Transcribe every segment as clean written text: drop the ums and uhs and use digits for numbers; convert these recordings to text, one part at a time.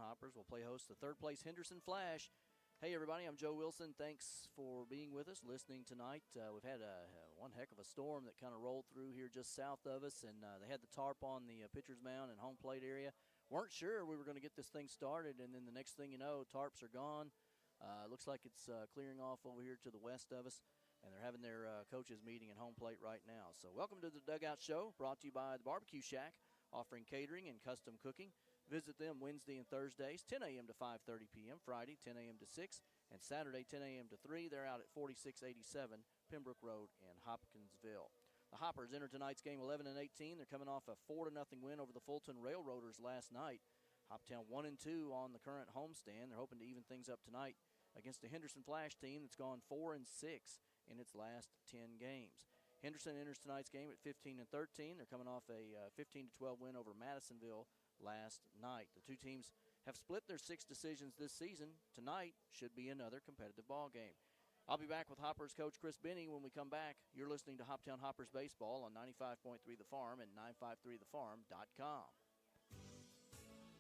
Hoppers will play host to third-place Henderson Flash. Hey, everybody, I'm Joe Wilson. Thanks for being with us, listening tonight. We've had one heck of a storm that kind of rolled through here just south of us, and they had the tarp on the pitcher's mound and home plate area. Weren't sure we were going to get this thing started, and then the next thing you know, tarps are gone. Looks like it's clearing off over here to the west of us, and they're having their coaches meeting at home plate right now. So welcome to the Dugout Show, brought to you by the Barbecue Shack, offering catering and custom cooking. Visit them Wednesday and Thursdays, 10 a.m. to 5:30 p.m., Friday, 10 a.m. to 6, and Saturday, 10 a.m. to 3. They're out at 4687 Pembroke Road in Hopkinsville. The Hoppers enter tonight's game 11-18. They're coming off a 4-0 win over the Fulton Railroaders last night. Hoptown 1-2 on the current homestand. They're hoping to even things up tonight against the Henderson Flash team that's gone 4-6 in its last 10 games. Henderson enters tonight's game at 15-13. They're coming off a 15-12 win over Madisonville last night. The two teams have split their 6 decisions this season. Tonight should be another competitive ball game. I'll be back with Hoppers coach Chris Benny when we come back. You're listening to Hoptown Hoppers Baseball on 95.3 The Farm and 953thefarm.com.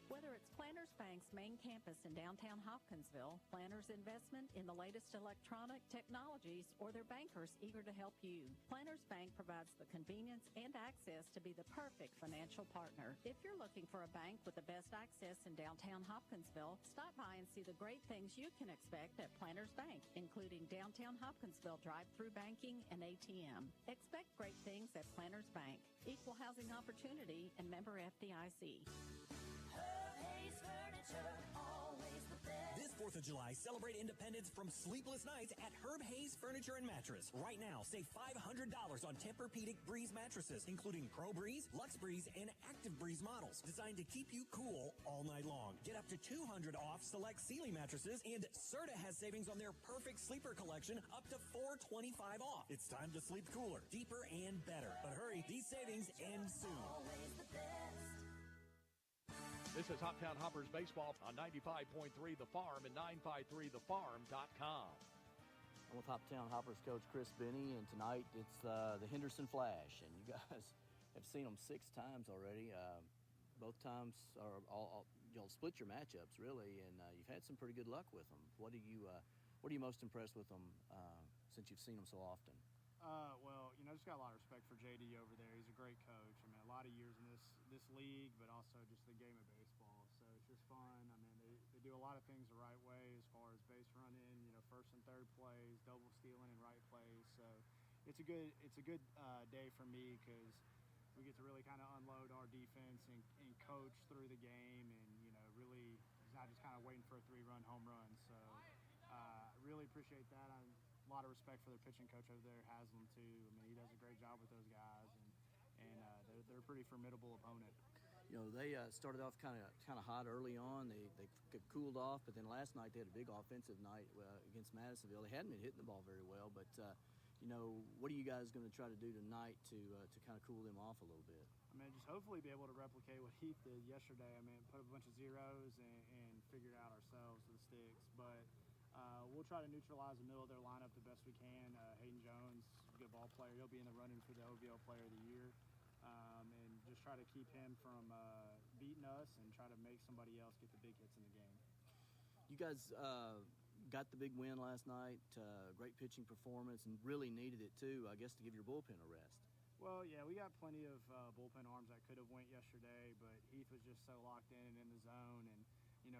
Whether it's Planters Bank's main campus in downtown Hopkinsville, Planters' investment in the latest electronic technologies, or their bankers eager to help you, Planters Bank provides the convenience and access to be the perfect financial partner. If you're looking for a bank with the best access in downtown Hopkinsville, stop by and see the great things you can expect at Planters Bank, including downtown Hopkinsville drive-through banking and ATM. Expect great things at Planters Bank, equal housing opportunity, and member FDIC. This 4th of July, celebrate independence from sleepless nights at Herb Hayes Furniture and Mattress. Right now, save $500 on Tempur-Pedic Breeze mattresses, including Pro Breeze, Lux Breeze, and Active Breeze models, designed to keep you cool all night long. Get up to $200 off select Sealy mattresses, and Serta has savings on their Perfect Sleeper collection, up to $425 off. It's time to sleep cooler, deeper, and better. But hurry, these savings end soon. This is Hoptown Hoppers Baseball on 95.3 The Farm and 953thefarm.com. I'm with Hoptown Hoppers coach Chris Benny, and tonight it's the Henderson Flash, and you guys have seen them 6 times already. Both times are all you'll split your matchups really, and you've had some pretty good luck with them. What are you most impressed with them since you've seen them so often? Well, I just got a lot of respect for JD over there. He's a great coach. I mean, a lot of years in this league, but also just the game of baseball. So it's just fun. I mean, they do a lot of things the right way as far as base running, first and third plays, double stealing and right plays. So it's a good day for me because we get to really kind of unload our defense and coach through the game, and really it's not just kind of waiting for a 3-run home run. So I really appreciate that. A lot of respect for their pitching coach over there, Haslam, too. I mean, he does a great job with those guys, and they're a pretty formidable opponent. They started off kind of hot early on. They cooled off, but then last night they had a big offensive night against Madisonville. They hadn't been hitting the ball very well, but what are you guys going to try to do tonight to kind of cool them off a little bit? I mean, just hopefully be able to replicate what Heath did yesterday. I mean, put up a bunch of zeros and figure it out ourselves with the sticks, but. We'll try to neutralize the middle of their lineup the best we can. Hayden Jones, good ball player. He'll be in the running for the OVL Player of the Year. And just try to keep him from beating us and try to make somebody else get the big hits in the game. You guys got the big win last night. Great pitching performance and really needed it, too, I guess, to give your bullpen a rest. Well, yeah, we got plenty of bullpen arms that could have went yesterday, but Heath was just so locked in and in the zone. And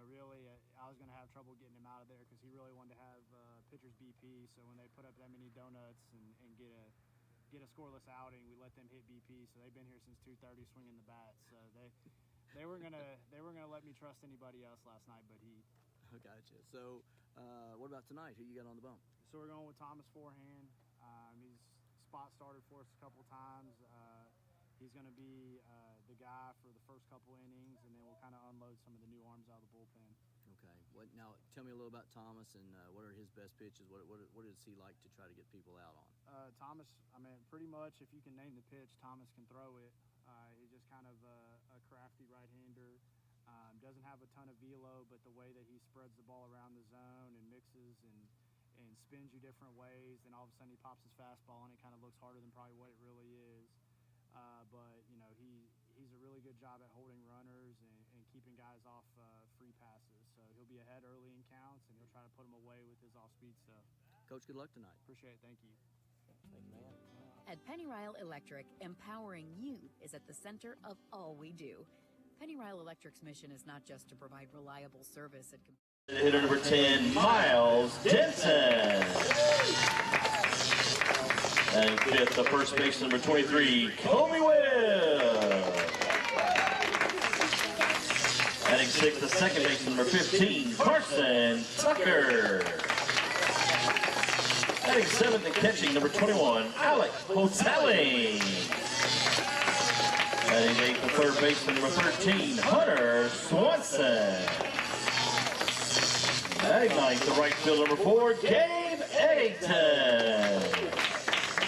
really, I was going to have trouble getting him out of there because he really wanted to have pitchers BP. So when they put up that many donuts and get a scoreless outing, we let them hit BP. So they've been here since 2:30 swinging the bat. So they weren't gonna let me trust anybody else last night, but he. Gotcha. So what about tonight? Who you got on the bump? So we're going with Thomas Forehand. He's spot started for us a couple times. He's going to be the guy for the first couple innings, and then we'll kind of unload some of the new arms out of the bullpen. Okay. Now, tell me a little about Thomas and what are his best pitches? What does he like to try to get people out on? Thomas, I mean, pretty much if you can name the pitch, Thomas can throw it. He's just kind of a crafty right-hander. Doesn't have a ton of velo, but the way that he spreads the ball around the zone and mixes and spins you different ways, then all of a sudden he pops his fastball and it kind of looks harder than probably what it really is. But he's a really good job at holding runners and keeping guys off free passes. So he'll be ahead early in counts, and he'll try to put them away with his off-speed stuff. Coach, good luck tonight. Appreciate it. Thank you. Thank you, man. At Pennyrile Electric, empowering you is at the center of all we do. Pennyrile Electric's mission is not just to provide reliable service and hitter number 10, Miles Denson. And fifth, the first baseman number 23, Kobe Will. Adding sixth, the second baseman number 15, Carson Tucker. Adding seventh and catching number 21, Alex Hotelling. Adding eighth, the third baseman number 13, Hunter Swanson. Adding ninth, the right field number 4, Gabe Eddington.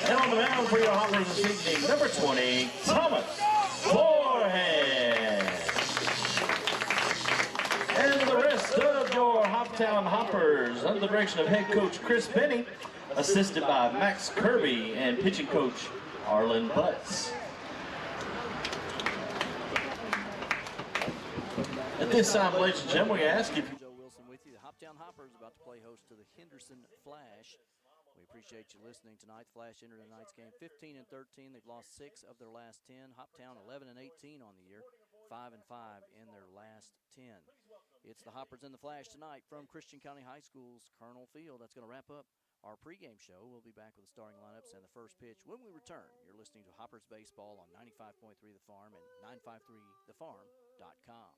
And on the mound for your Hoppers this evening, number 20, Thomas Forehead. And the rest of your Hoptown Hoppers under the direction of head coach Chris Benny, assisted by Max Kirby and pitching coach Arlen Butts. At this time, ladies and gentlemen, we ask if Joe Wilson with you. The Hoptown Hoppers about to play host to the Henderson Flash. We appreciate you listening tonight. The Flash entered tonight's game 15-13. They've lost 6 of their last 10. Hoptown 11-18 on the year, 5-5 in their last 10. It's the Hoppers and the Flash tonight from Christian County High School's Colonel Field. That's going to wrap up our pregame show. We'll be back with the starting lineups and the first pitch when we return. You're listening to Hoppers Baseball on 95.3 The Farm and 953thefarm.com.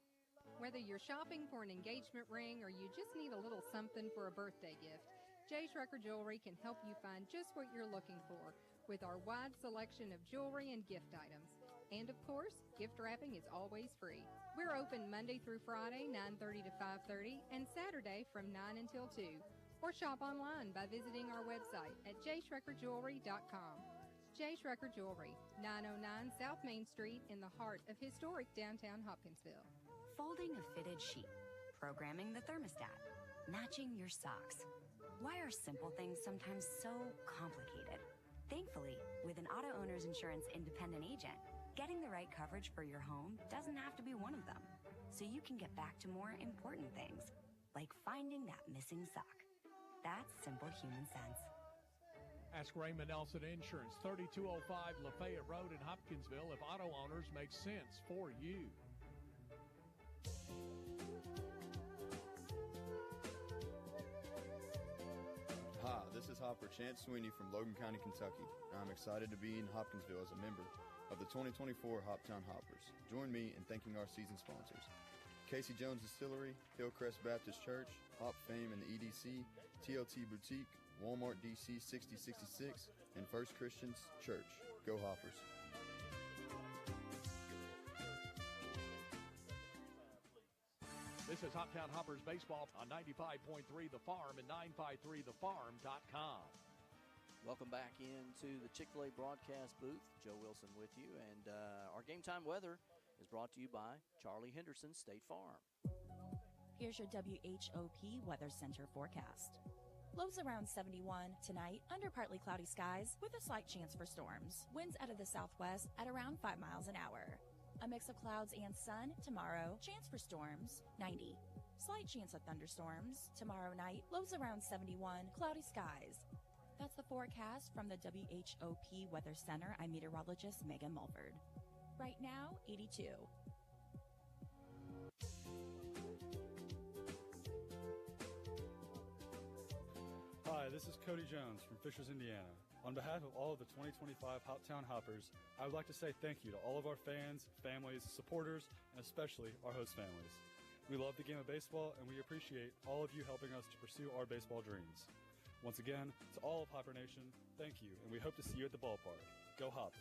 Whether you're shopping for an engagement ring or you just need a little something for a birthday gift, J. Schrecker Jewelry can help you find just what you're looking for with our wide selection of jewelry and gift items. And of course, gift wrapping is always free. We're open Monday through Friday, 9:30 to 5:30, and Saturday from 9 until 2. Or shop online by visiting our website at jschreckerjewelry.com. J. Schrecker Jewelry, 909 South Main Street in the heart of historic downtown Hopkinsville. folding a fitted sheet, programming the thermostat, matching your socks. Why are simple things sometimes so complicated? Thankfully, with an auto owner's insurance independent agent, getting the right coverage for your home doesn't have to be one of them. So you can get back to more important things, like finding that missing sock. That's simple human sense. Ask Raymond Nelson Insurance, 3205 Lafayette Road in Hopkinsville, if auto owners make sense for you. Hi, this is Hopper Chance Sweeney from Logan County, Kentucky. I'm excited to be in Hopkinsville as a member of the 2024 Hoptown Hoppers. Join me in thanking our season sponsors: Casey Jones Distillery, Hillcrest Baptist Church, Hop Fame and the EDC, TLT Boutique, Walmart DC 6066, and First Christians Church. Go Hoppers. This is Hoptown Hoppers Baseball on 95.3 The Farm and 953thefarm.com. Welcome back into the Chick-fil-A broadcast booth. Joe Wilson with you, and our game time weather is brought to you by Charlie Henderson State Farm. Here's your WHOP Weather Center forecast. Lows around 71 tonight, under partly cloudy skies with a slight chance for storms. Winds out of the southwest at around 5 miles an hour. A mix of clouds and sun tomorrow. Chance for storms, 90. Slight chance of thunderstorms. Tomorrow night, lows around 71, cloudy skies. That's the forecast from the WHOP Weather Center. I'm meteorologist Megan Mulford. Right now, 82. Hi, this is Cody Jones from Fishers, Indiana. On behalf of all of the 2025 Hoptown Hoppers, I would like to say thank you to all of our fans, families, supporters, and especially our host families. We love the game of baseball, and we appreciate all of you helping us to pursue our baseball dreams. Once again, to all of Hopper Nation, thank you, and we hope to see you at the ballpark. Go Hoppers!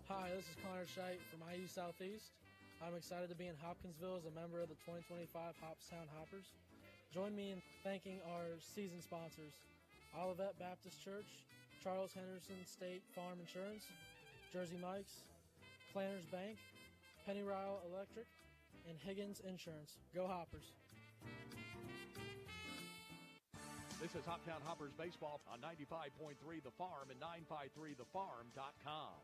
Hi, this is Connor Scheidt from IU Southeast. I'm excited to be in Hopkinsville as a member of the 2025 Hoptown Hoppers. Join me in thanking our season sponsors: Olivet Baptist Church, Charles Henderson State Farm Insurance, Jersey Mike's, Planners Bank, Pennyrile Electric, and Higgins Insurance. Go Hoppers! This is Hoptown Hoppers Baseball on 95.3 The Farm and 953thefarm.com.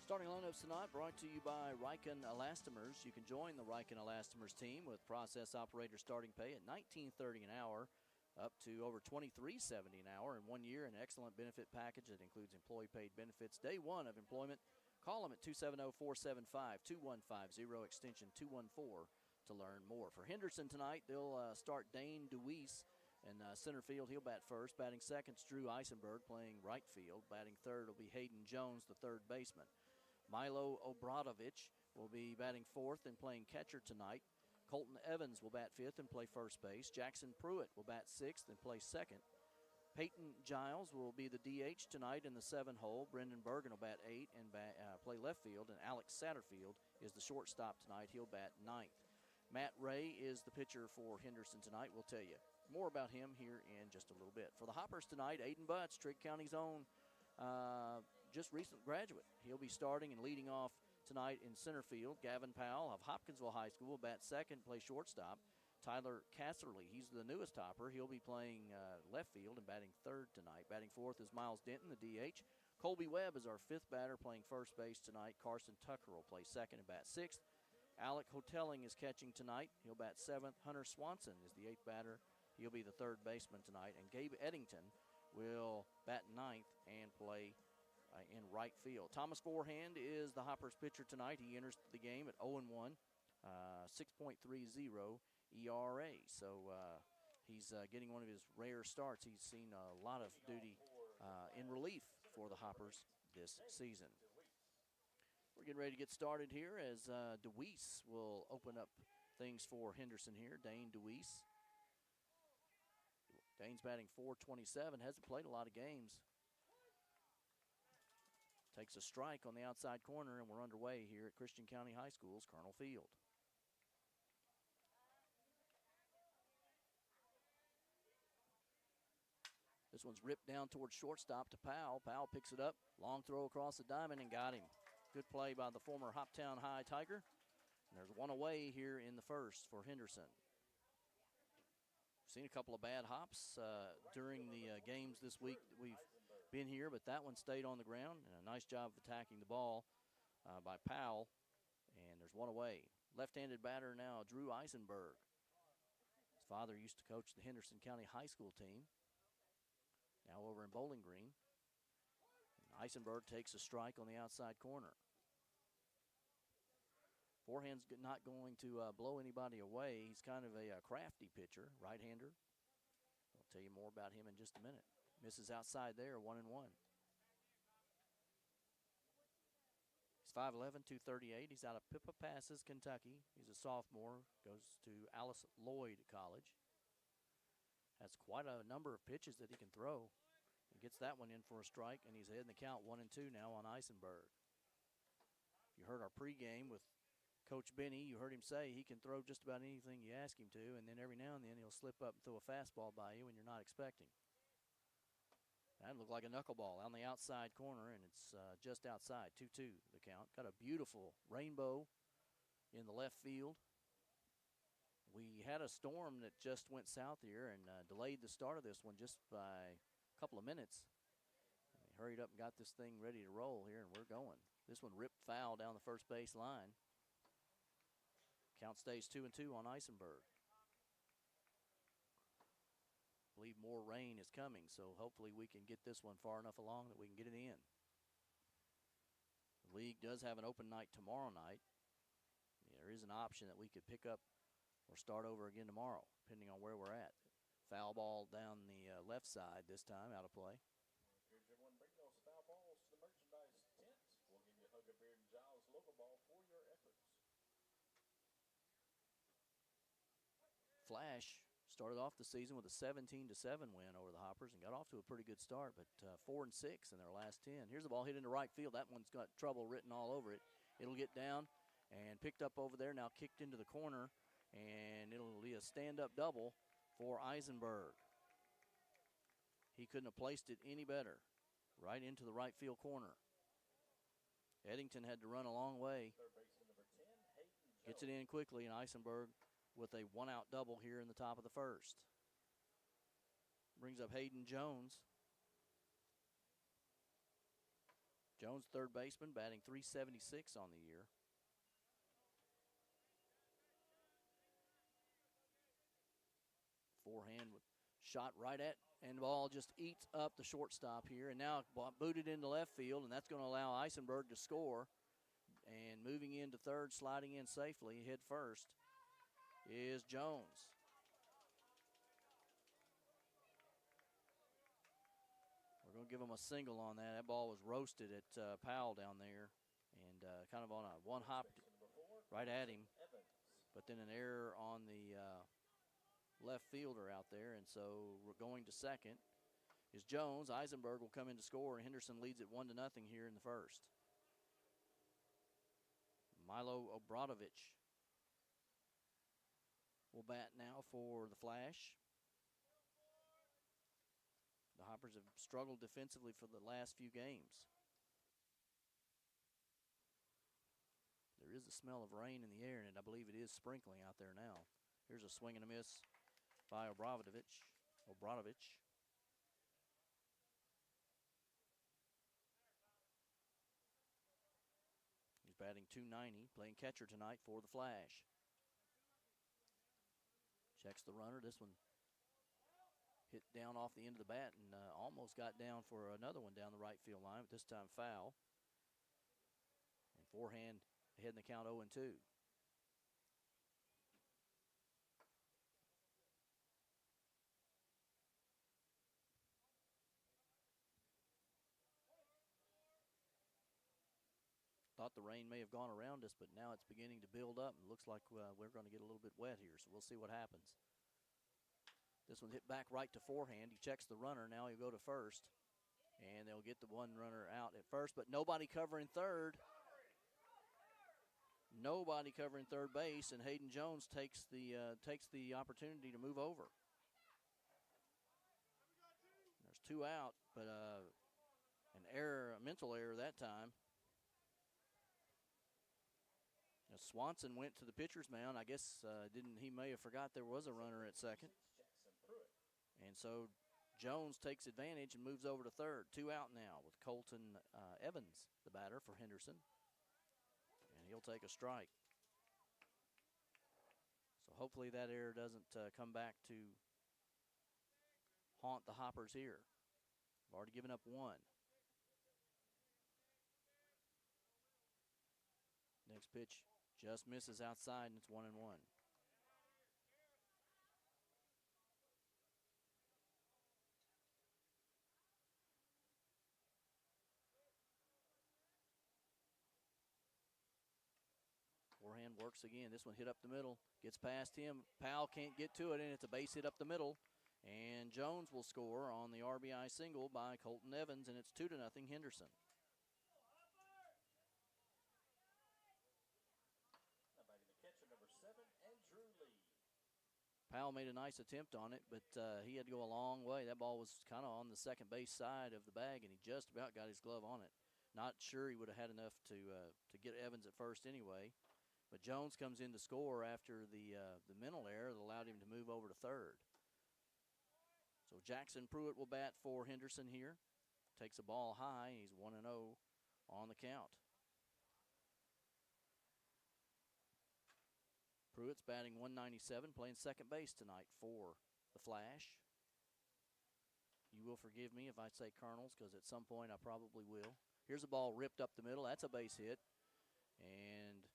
Starting lineups tonight brought to you by Riken Elastomers. You can join the Riken Elastomers team with process operator starting pay at $19.30 an hour up to over $23.70 an hour in 1 year. An excellent benefit package that includes employee paid benefits day one of employment. Call them at 270-475-2150, extension 214 to learn more. For Henderson tonight, they'll start Dane DeWeese in center field. He'll bat first. Batting second is Drew Eisenberg playing right field. Batting third will be Hayden Jones, the third baseman. Milo Obradovich will be batting fourth and playing catcher tonight. Colton Evans will bat fifth and play first base. Jackson Pruitt will bat sixth and play second. Peyton Giles will be the DH tonight in the 7 hole. Brendan Bergen will bat 8 and play left field. And Alex Satterfield is the shortstop tonight. He'll bat ninth. Matt Ray is the pitcher for Henderson tonight. We'll tell you more about him here in just a little bit. For the Hoppers tonight, Aiden Butts, Trigg County's own just recent graduate. He'll be starting and leading off tonight in center field. Gavin Powell of Hopkinsville High School will bat second, play shortstop. Tyler Casserly, he's the newest Hopper. He'll be playing left field and batting third tonight. Batting fourth is Miles Denton, the DH. Colby Webb is our fifth batter playing first base tonight. Carson Tucker will play second and bat sixth. Alec Hotelling is catching tonight. He'll bat seventh. Hunter Swanson is the eighth batter. He'll be the third baseman tonight. And Gabe Eddington will bat ninth and play in right field. Thomas Forehand is the Hoppers pitcher tonight. He enters the game at 0-1, 6.30 ERA. So he's getting one of his rare starts. He's seen a lot of duty in relief for the Hoppers this season. We're getting ready to get started here as DeWeese will open up things for Henderson here. Dane DeWeese. Dane's batting .427, hasn't played a lot of games. Takes a strike on the outside corner, and we're underway here at Christian County High School's Colonel Field. This one's ripped down towards shortstop to Powell. Powell picks it up, long throw across the diamond and got him. Good play by the former Hoptown High Tiger. And there's one away here in the first for Henderson. Seen a couple of bad hops during the games this week that we've been here, but that one stayed on the ground. And a nice job of attacking the ball by Powell. And there's one away. Left-handed batter now, Drew Eisenberg. His father used to coach the Henderson County High School team, now over in Bowling Green. And Eisenberg takes a strike on the outside corner. Forehand's not going to blow anybody away. He's kind of a crafty pitcher, right-hander. I'll tell you more about him in just a minute. Misses outside there, 1-1. He's 5'11", 238. He's out of Pippa Passes, Kentucky. He's a sophomore, goes to Alice Lloyd College. Has quite a number of pitches that he can throw. He gets that one in for a strike, and he's ahead in the count 1-2 now on Eisenberg. You heard our pregame with Coach Benny. You heard him say he can throw just about anything you ask him to, and then every now and then he'll slip up and throw a fastball by you when you're not expecting. That looked like a knuckleball on the outside corner, and it's just outside, 2-2 the count. Got a beautiful rainbow in the left field. We had a storm that just went south here and delayed the start of this one just by a couple of minutes. We hurried up and got this thing ready to roll here, and we're going. This one ripped foul down the first base line. Count stays 2-2 on Eisenberg. I believe more rain is coming, so hopefully we can get this one far enough along that we can get it in. The league does have an open night tomorrow night. There is an option that we could pick up or start over again tomorrow, depending on where we're at. Foul ball down the left side this time, out of play. Here's everyone bring those foul balls to the merchandise tent. We'll give you a Hugger Beard and Giles logo ball for your efforts. Flash started off the season with a 17-7 win over the Hoppers and got off to a pretty good start, but 4-6 in their last 10. Here's the ball hit into right field. That one's got trouble written all over it. It'll get down and picked up over there, now kicked into the corner, and it'll be a stand-up double for Eisenberg. He couldn't have placed it any better. Right into the right field corner. Eddington had to run a long way. Gets it in quickly, and Eisenberg with a one-out double here in the top of the first. brings up Hayden Jones. Jones, third baseman, batting .376 on the year. Forehand shot right at, and the ball just eats up the shortstop here. And now booted into left field, and that's going to allow Eisenberg to score. And moving into third, sliding in safely, hit first, is Jones. We're going to give him a single on that. That ball was roasted at Powell down there, and kind of on a one-hop right at him. But then an error on the left fielder out there, and so we're going to second is Jones. Eisenberg will come in to score, and Henderson leads it 1-0 here in the first. Milo Obradovich will bat now for the Flash. The Hoppers have struggled defensively for the last few games. There is a smell of rain in the air, and I believe it is sprinkling out there now. Here's a swing and a miss by Obradovich. He's batting .290, playing catcher tonight for the Flash. Checks the runner. This one hit down off the end of the bat and almost got down for another one down the right field line, but this time foul. And forehand ahead in the count 0-2. Thought the rain may have gone around us, but now it's beginning to build up. It looks like we're going to get a little bit wet here, so we'll see what happens. This one hit back right to forehand. He checks the runner. Now he'll go to first, and they'll get the one runner out at first, but nobody covering third. Nobody covering third base, and Hayden Jones takes the opportunity to move over. There's two out, but an error, a mental error that time. Now Swanson went to the pitcher's mound. I guess he may have forgot there was a runner at second. And so Jones takes advantage and moves over to third. Two out now with Colton Evans, the batter for Henderson. And he'll take a strike. So hopefully that error doesn't come back to haunt the Hoppers here. They've already given up one. Next pitch just misses outside, and it's 1-1. Forehand works again. This one hit up the middle, gets past him. Powell can't get to it, and it's a base hit up the middle. And Jones will score on the RBI single by Colton Evans, and it's 2-0 Henderson. Powell made a nice attempt on it, but he had to go a long way. That ball was kind of on the second base side of the bag, and he just about got his glove on it. Not sure he would have had enough to get Evans at first anyway. But Jones comes in to score after the mental error that allowed him to move over to third. So Jackson Pruitt will bat for Henderson here. Takes a ball high. He's 1-0 on the count. Pruitt's batting .197, playing second base tonight for the Flash. You will forgive me if I say Colonels, because at some point I probably will. Here's a ball ripped up the middle. That's a base hit. And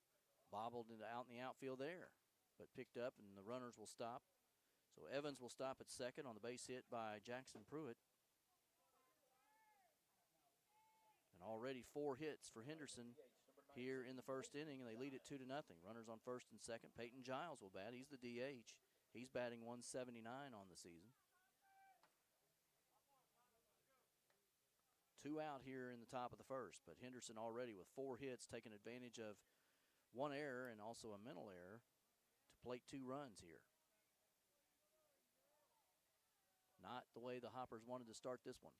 bobbled out in the outfield there. But picked up, and the runners will stop. So Evans will stop at second on the base hit by Jackson Pruitt. And already 4 hits for Henderson here in the first inning, and they lead it 2-0. Runners on first and second. Peyton Giles will bat. He's the DH. He's batting .179 on the season. 2 out here in the top of the first, but Henderson already with 4 hits, taking advantage of 1 error and also a mental error to plate 2 runs here. Not the way the Hoppers wanted to start this one.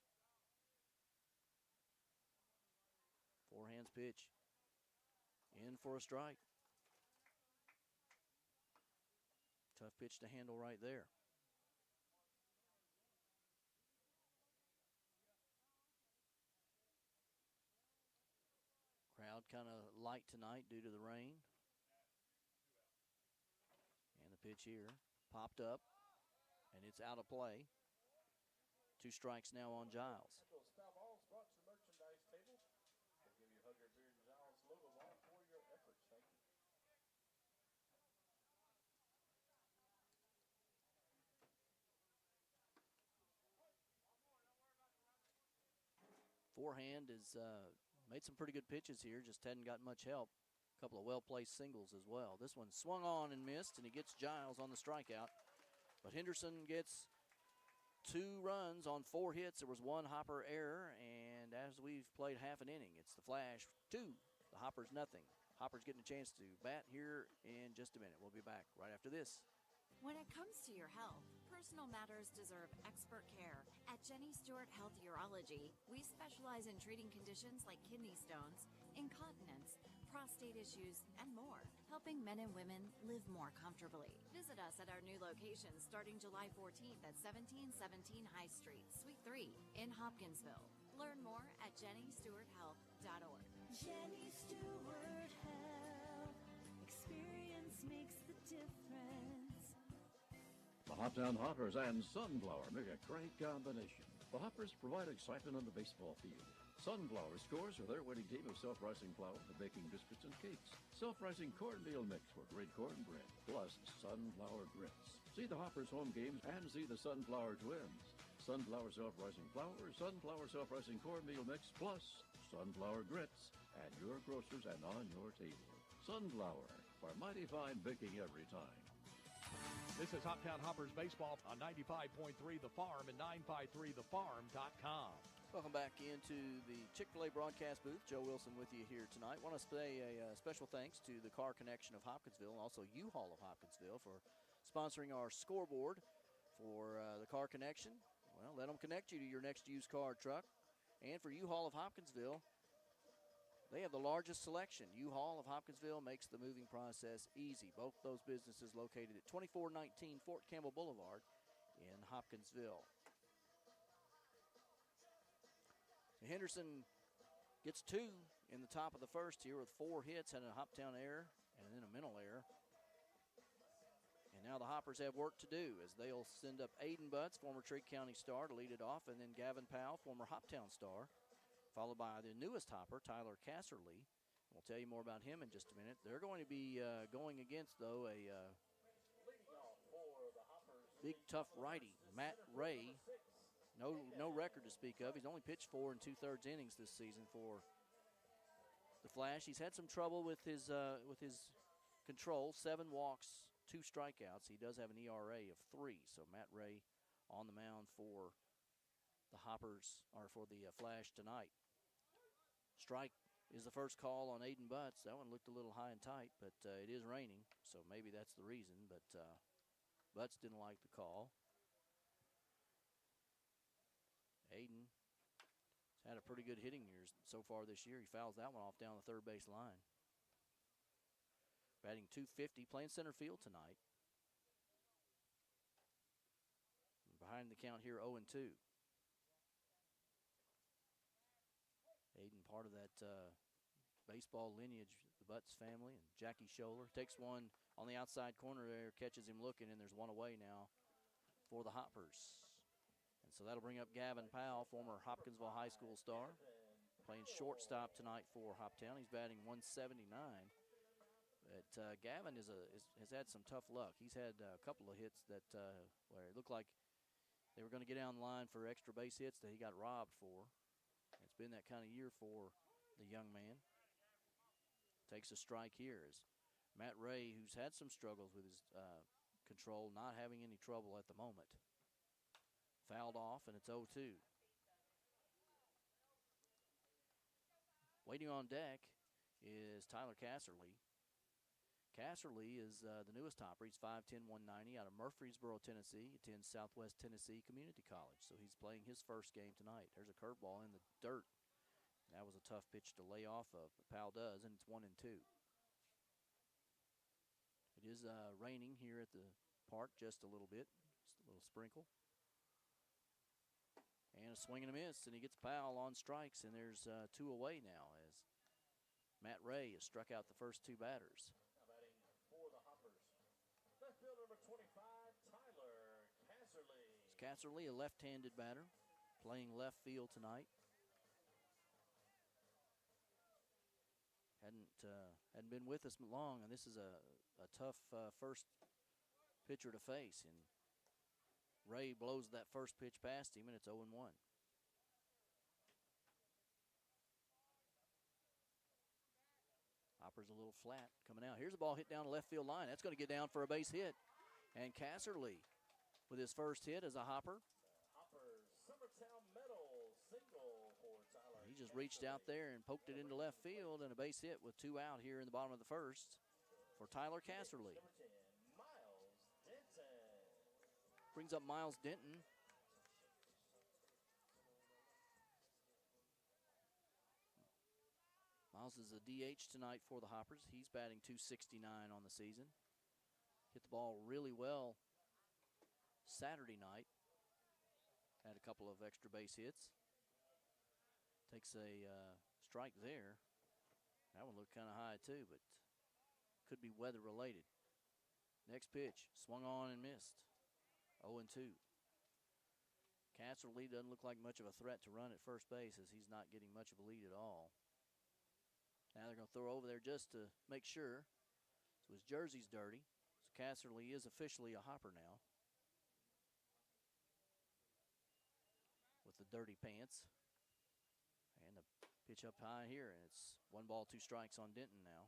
Forehand's pitch. In for a strike. Tough pitch to handle right there. Crowd kind of light tonight due to the rain. And the pitch here popped up, and it's out of play. 2 strikes now on Giles. Those foul balls brought to the merchandise table. We'll give you Hugger Beard and Giles logo ball for your efforts. Thank you. Forehand has made some pretty good pitches here, just hadn't got much help. A couple of well-placed singles as well. This one swung on and missed, and he gets Giles on the strikeout. But Henderson gets 2 runs on 4 hits. There was 1 Hopper error, and as we've played half an inning, it's the Flash 2, the Hoppers nothing. Hopper's getting a chance to bat here in just a minute. We'll be back right after this. When it comes to your health, personal matters deserve expert care. At Jenny Stewart Health Urology, we specialize in treating conditions like kidney stones, incontinence, prostate issues, and more, helping men and women live more comfortably. Visit us at our new location starting July 14th at 1717 High Street, Suite 3 in Hopkinsville. Learn more at jennystewarthealth.org. Jenny Stewart Health. Experience makes the difference. The Hoptown Hoppers and Sunflower make a great combination. The Hoppers provide excitement on the baseball field. Sunflower scores with their winning team of self-rising flour for baking biscuits and cakes. Self-rising cornmeal mix for great cornbread, plus sunflower grits. See the Hoppers home games and see the Sunflower Twins. Sunflower self-rising flour, sunflower self-rising cornmeal mix, plus sunflower grits at your grocers and on your table. Sunflower, for mighty fine baking every time. This is Hoptown Hoppers Baseball on 95.3 The Farm and 953thefarm.com. Welcome back into the Chick-fil-A broadcast booth. Joe Wilson with you here tonight. Want to say a special thanks to the Car Connection of Hopkinsville and also U-Haul of Hopkinsville for sponsoring our scoreboard for the Car Connection. Well, let them connect you to your next used car or truck. And for U-Haul of Hopkinsville, they have the largest selection. U-Haul of Hopkinsville makes the moving process easy. Both those businesses located at 2419 Fort Campbell Boulevard in Hopkinsville. Henderson gets 2 in the top of the first here with 4 hits and a Hoptown error and then a mental error. And now the Hoppers have work to do as they'll send up Aiden Butts, former Trigg County star, to lead it off, and then Gavin Powell, former Hoptown star, followed by the newest Hopper, Tyler Casserly. We'll tell you more about him in just a minute. They're going to be going against, though, a big, tough righty, Matt Ray. No record to speak of. He's only pitched 4 2/3 innings this season for the Flash. He's had some trouble with his control. 7 walks, 2 strikeouts. He does have an ERA of 3. So Matt Ray on the mound for the Hoppers, or for the Flash tonight. Strike is the first call on Aiden Butts. That one looked a little high and tight, but it is raining, so maybe that's the reason. But Butts didn't like the call. Aiden has had a pretty good hitting year so far this year. He fouls that one off down the third base line. Batting .250, playing center field tonight. Behind the count here, 0-2. Aiden, part of that baseball lineage, the Butts family, and Jackie Scholler takes one on the outside corner there, catches him looking, and there's one away now for the Hoppers. And so that'll bring up Gavin Powell, former Hopkinsville High School star, playing shortstop tonight for Hoptown. He's batting .179. But Gavin has had some tough luck. He's had a couple of hits that where it looked like they were going to get down the line for extra base hits that he got robbed for. It's been that kind of year for the young man. Takes a strike here as Matt Ray, who's had some struggles with his control, not having any trouble at the moment. Fouled off, and it's 0-2. Waiting on deck is Tyler Casserly. Casserly is the newest Hopper. He's 5'10", 190 out of Murfreesboro, Tennessee. Attends Southwest Tennessee Community College. So he's playing his first game tonight. There's a curveball in the dirt. That was a tough pitch to lay off of, but Powell does, and it's 1-2. It is raining here at the park just a little bit, just a little sprinkle. And a swing and a miss, and he gets Powell on strikes, and there's 2 away now as Matt Ray has struck out the first two batters. Now batting for the Hoppers. Left fielder number 25, Tyler Casserly. Casserly, a left-handed batter, playing left field tonight. Hadn't been with us long, and this is a tough first pitcher to face. And Ray blows that first pitch past him, and it's 0-1. Hopper's a little flat coming out. Here's a ball hit down the left field line. That's going to get down for a base hit. And Casserly with his first hit as a Hopper. Hopper's Summertown Medal single for Tyler. He just reached out there and poked it into left field, and a base hit with two out here in the bottom of the first for Tyler Casserly. Miles Denton. Brings up Miles Denton. Miles is a DH tonight for the Hoppers. He's batting .269 on the season. Hit the ball really well Saturday night. Had a couple of extra base hits. Takes a strike there. That one looked kind of high too, but could be weather related. Next pitch, swung on and missed. 0-2. Casserly doesn't look like much of a threat to run at first base, as he's not getting much of a lead at all. Now they're going to throw over there just to make sure. So his jersey's dirty. So Casserly is officially a Hopper now, with the dirty pants. And the pitch up high here, and it's 1 ball, 2 strikes on Denton now.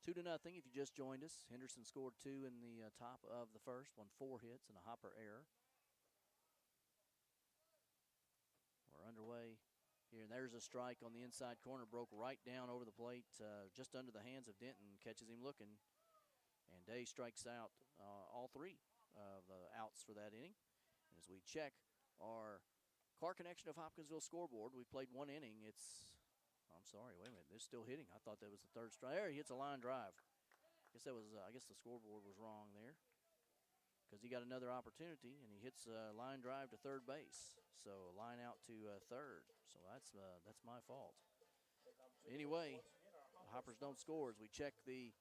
2-0 if you just joined us. Henderson scored 2 in the top of the first, won 4 hits and a Hopper error. We're underway here, and there's a strike on the inside corner, broke right down over the plate, just under the hands of Denton, catches him looking, and Day strikes out all 3 of the outs for that inning. And as we check our Car Connection of Hopkinsville scoreboard, we played 1 inning. I'm sorry, wait a minute, they're still hitting. I thought that was the 3rd strike. There, he hits a line drive. I guess the scoreboard was wrong there, because he got another opportunity, and he hits a line drive to third base. So a line out to third. So that's my fault. Anyway, the Hoppers don't score as we check the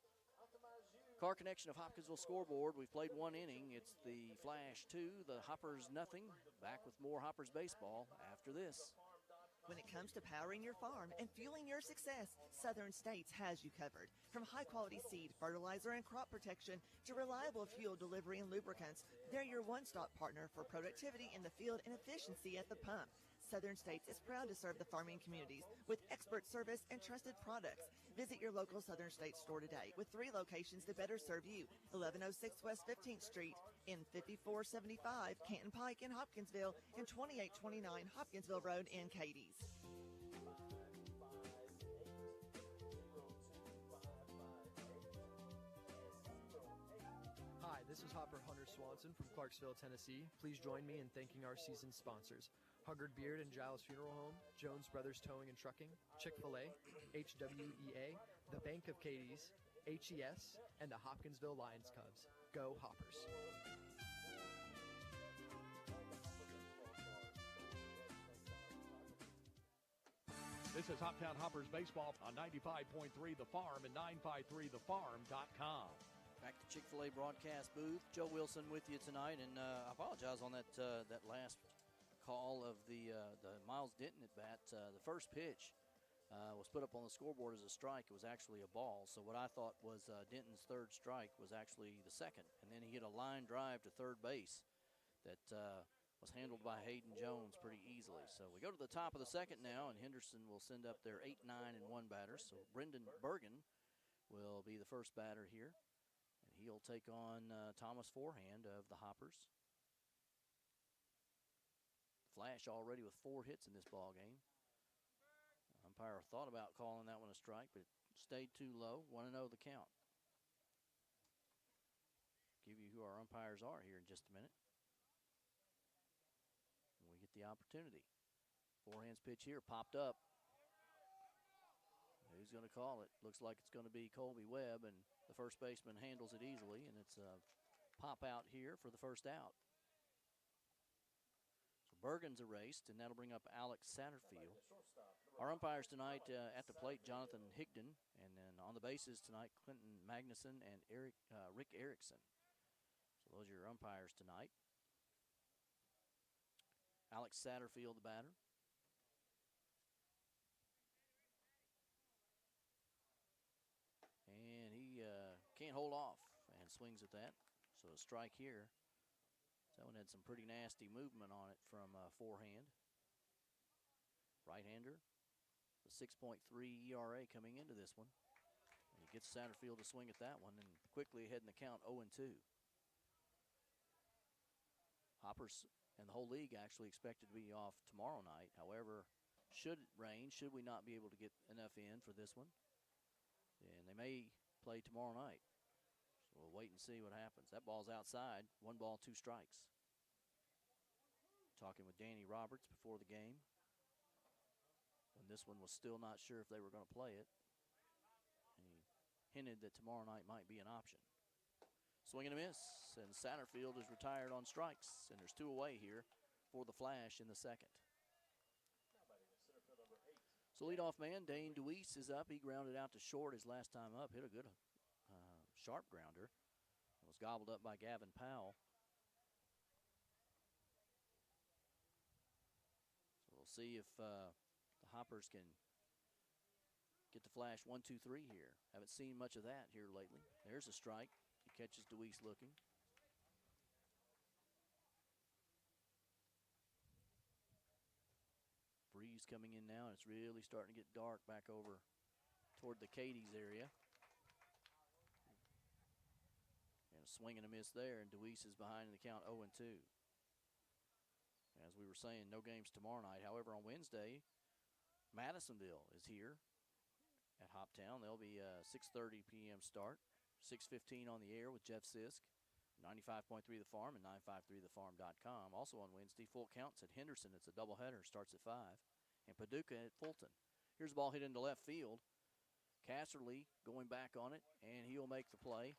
Car Connection of Hopkinsville scoreboard. We've played 1 inning. It's the Flash 2, the Hoppers nothing. Back with more Hoppers baseball after this. When it comes to powering your farm and fueling your success, Southern States has you covered. From high-quality seed, fertilizer, and crop protection to reliable fuel delivery and lubricants, they're your one-stop partner for productivity in the field and efficiency at the pump. Southern States is proud to serve the farming communities with expert service and trusted products. Visit your local Southern States store today with 3 locations to better serve you. 1106 West 15th Street, in 5475 Canton Pike in Hopkinsville, and 2829 Hopkinsville Road in Cadiz. Hi, this is Hopper Hunter Swanson from Clarksville, Tennessee. Please join me in thanking our season sponsors: Huggard Beard and Giles Funeral Home, Jones Brothers Towing and Trucking, Chick-fil-A, HWEA, the Bank of Cadiz, HES, and the Hopkinsville Lions Cubs. Go Hoppers. This is Hoptown Hoppers Baseball on 95.3 The Farm and 953thefarm.com. Back to Chick-fil-A broadcast booth. Joe Wilson with you tonight, and I apologize on that last call of the Miles Denton at bat. The first pitch was put up on the scoreboard as a strike. It was actually a ball. So what I thought was Denton's 3rd strike was actually the 2nd. And then he hit a line drive to third base that was handled by Hayden Jones pretty easily. So we go to the top of the 2nd now, and Henderson will send up their 8, 9, and 1 batters. So Brendan Bergen will be the first batter here, and he'll take on Thomas Forehand of the Hoppers. Flash already with 4 hits in this ball game. Umpire thought about calling that one a strike, but it stayed too low. 1-0 the count. Give you who our umpires are here in just a minute. We get the opportunity. Forehand's pitch here popped up. Who's going to call it? Looks like it's going to be Colby Webb, and the first baseman handles it easily, and it's a pop out here for the first out. So Bergen's erased, and that'll bring up Alex Satterfield. Our umpires tonight at the plate, Jonathan Higdon, and then on the bases tonight, Clinton Magnuson and Rick Erickson. So those are your umpires tonight. Alex Satterfield, the batter. And he can't hold off and swings at that. So a strike here. That one had some pretty nasty movement on it from forehand. Right-hander. The 6.3 ERA coming into this one. And he gets Satterfield to swing at that one and quickly ahead in the count 0-2. Hoppers and the whole league actually expected to be off tomorrow night. However, should it rain, should we not be able to get enough in for this one, and they may play tomorrow night. So we'll wait and see what happens. That ball's outside. 1 ball, 2 strikes. Talking with Danny Roberts before the game, when this one was still not sure if they were going to play it. And he hinted that tomorrow night might be an option. Swing and a miss, and Satterfield is retired on strikes, and there's 2 away here for the Flash in the second. So leadoff man Dane Deweese is up. He grounded out to short his last time up, hit a good sharp grounder. It was gobbled up by Gavin Powell. So we'll see if the Hoppers can get the Flash 1-2-3 here. Haven't seen much of that here lately. There's a strike. He catches Deweese looking. Breeze coming in now, and it's really starting to get dark back over toward the Cadies area. And a swing and a miss there, and Deweese is behind in the count 0-2. As we were saying, no games tomorrow night. However, on Wednesday, Madisonville is here at Hoptown. They'll be a 6:30 p.m. start. 6:15 on the air with Jeff Sisk, 95.3 The Farm and 953thefarm.com. Also on Wednesday, full counts at Henderson. It's a doubleheader, starts at 5. And Paducah at Fulton. Here's the ball hit into left field. Casserly going back on it, and he'll make the play.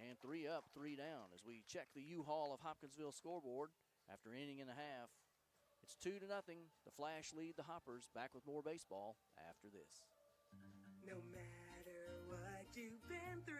And 3 up, 3 down as we check the U-Haul of Hopkinsville scoreboard after inning and a half. It's 2-0. The Flash lead the Hoppers. Back with more baseball after this. No matter what you've been through,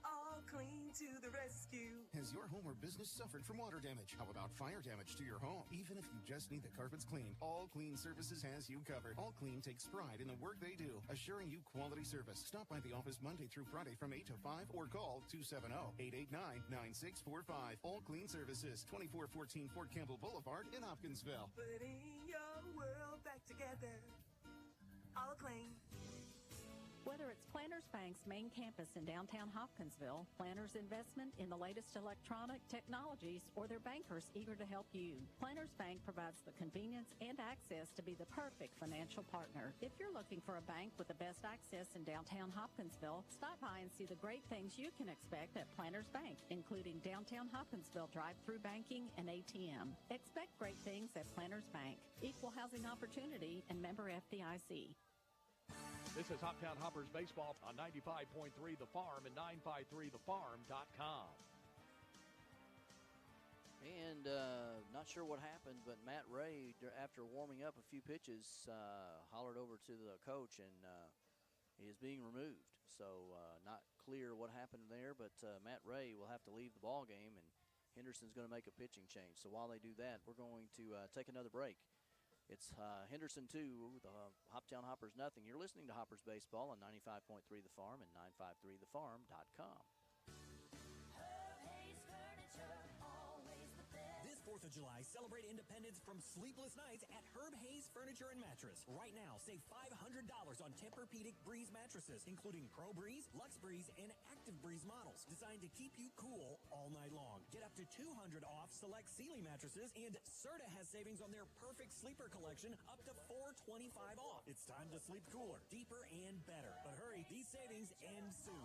All Clean to the rescue. Has your home or business suffered from water damage? How about fire damage to your home? Even if you just need the carpets cleaned, All Clean Services has you covered. All Clean takes pride in the work they do, assuring you quality service. Stop by the office Monday through Friday from 8 to 5 or call 270-889-9645. All Clean Services, 2414 Fort Campbell Boulevard in Hopkinsville. Putting your world back together. All Clean. Whether it's Planters Bank's main campus in downtown Hopkinsville, Planters investment in the latest electronic technologies, or their bankers eager to help you, Planters Bank provides the convenience and access to be the perfect financial partner. If you're looking for a bank with the best access in downtown Hopkinsville, stop by and see the great things you can expect at Planters Bank, including downtown Hopkinsville drive-through banking and ATM. Expect great things at Planters Bank. Equal housing opportunity and member FDIC. This is Hoptown Hoppers baseball on 95.3 The Farm and 953thefarm.com. And not sure what happened, but Matt Ray, after warming up a few pitches, hollered over to the coach, and he is being removed. So not clear what happened there, but Matt Ray will have to leave the ball game, and Henderson's going to make a pitching change. So while they do that, we're going to take another break. It's Henderson 2, the Hoptown Hoppers nothing. You're listening to Hoppers Baseball on 95.3 The Farm and 953thefarm.com. This 4th of July, celebrate independence from sleepless nights at Herb Hayes Furniture and Mattress. Right now, save $500 on Tempur-Pedic Breeze mattresses, including Pro Breeze, Lux Breeze, and Active Breeze models, designed to keep you cool all night long. Get up to $200 off select Sealy mattresses, and Serta has savings on their Perfect Sleeper collection, up to $425 off. It's time to sleep cooler, deeper, and better. But hurry, these savings end soon.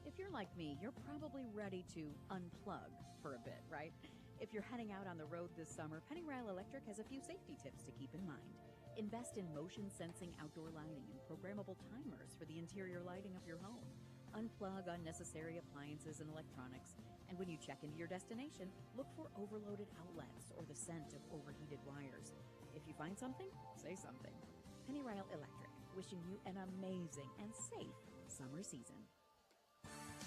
If you're like me, you're probably ready to unplug for a bit, right? If you're heading out on the road this summer, Pennyrile Electric has a few safety tips to keep in mind. Invest in motion-sensing outdoor lighting and programmable timers for the interior lighting of your home. Unplug unnecessary appliances and electronics, and And when you check into your destination, look for overloaded outlets or the scent of overheated wires. If you find something, say something. Penny Rail Electric, wishing you an amazing and safe summer season.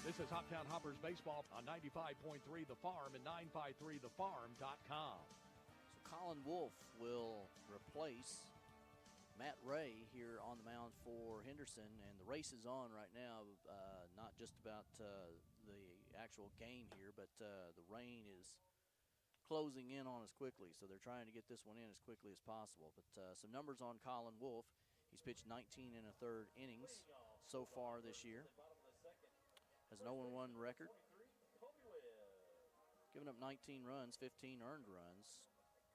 This is Hoptown Hoppers baseball on 95.3 The Farm and 953thefarm.com. So Colin Wolf will replace Matt Ray here on the mound for Henderson, and the race is on right now, not just about the actual game here, but the rain is closing in on us quickly, so they're trying to get this one in as quickly as possible. But some numbers on Colin Wolf. He's pitched 19 1/3 innings so far this year. Has an 0-1 record. Given up 19 runs, 15 earned runs,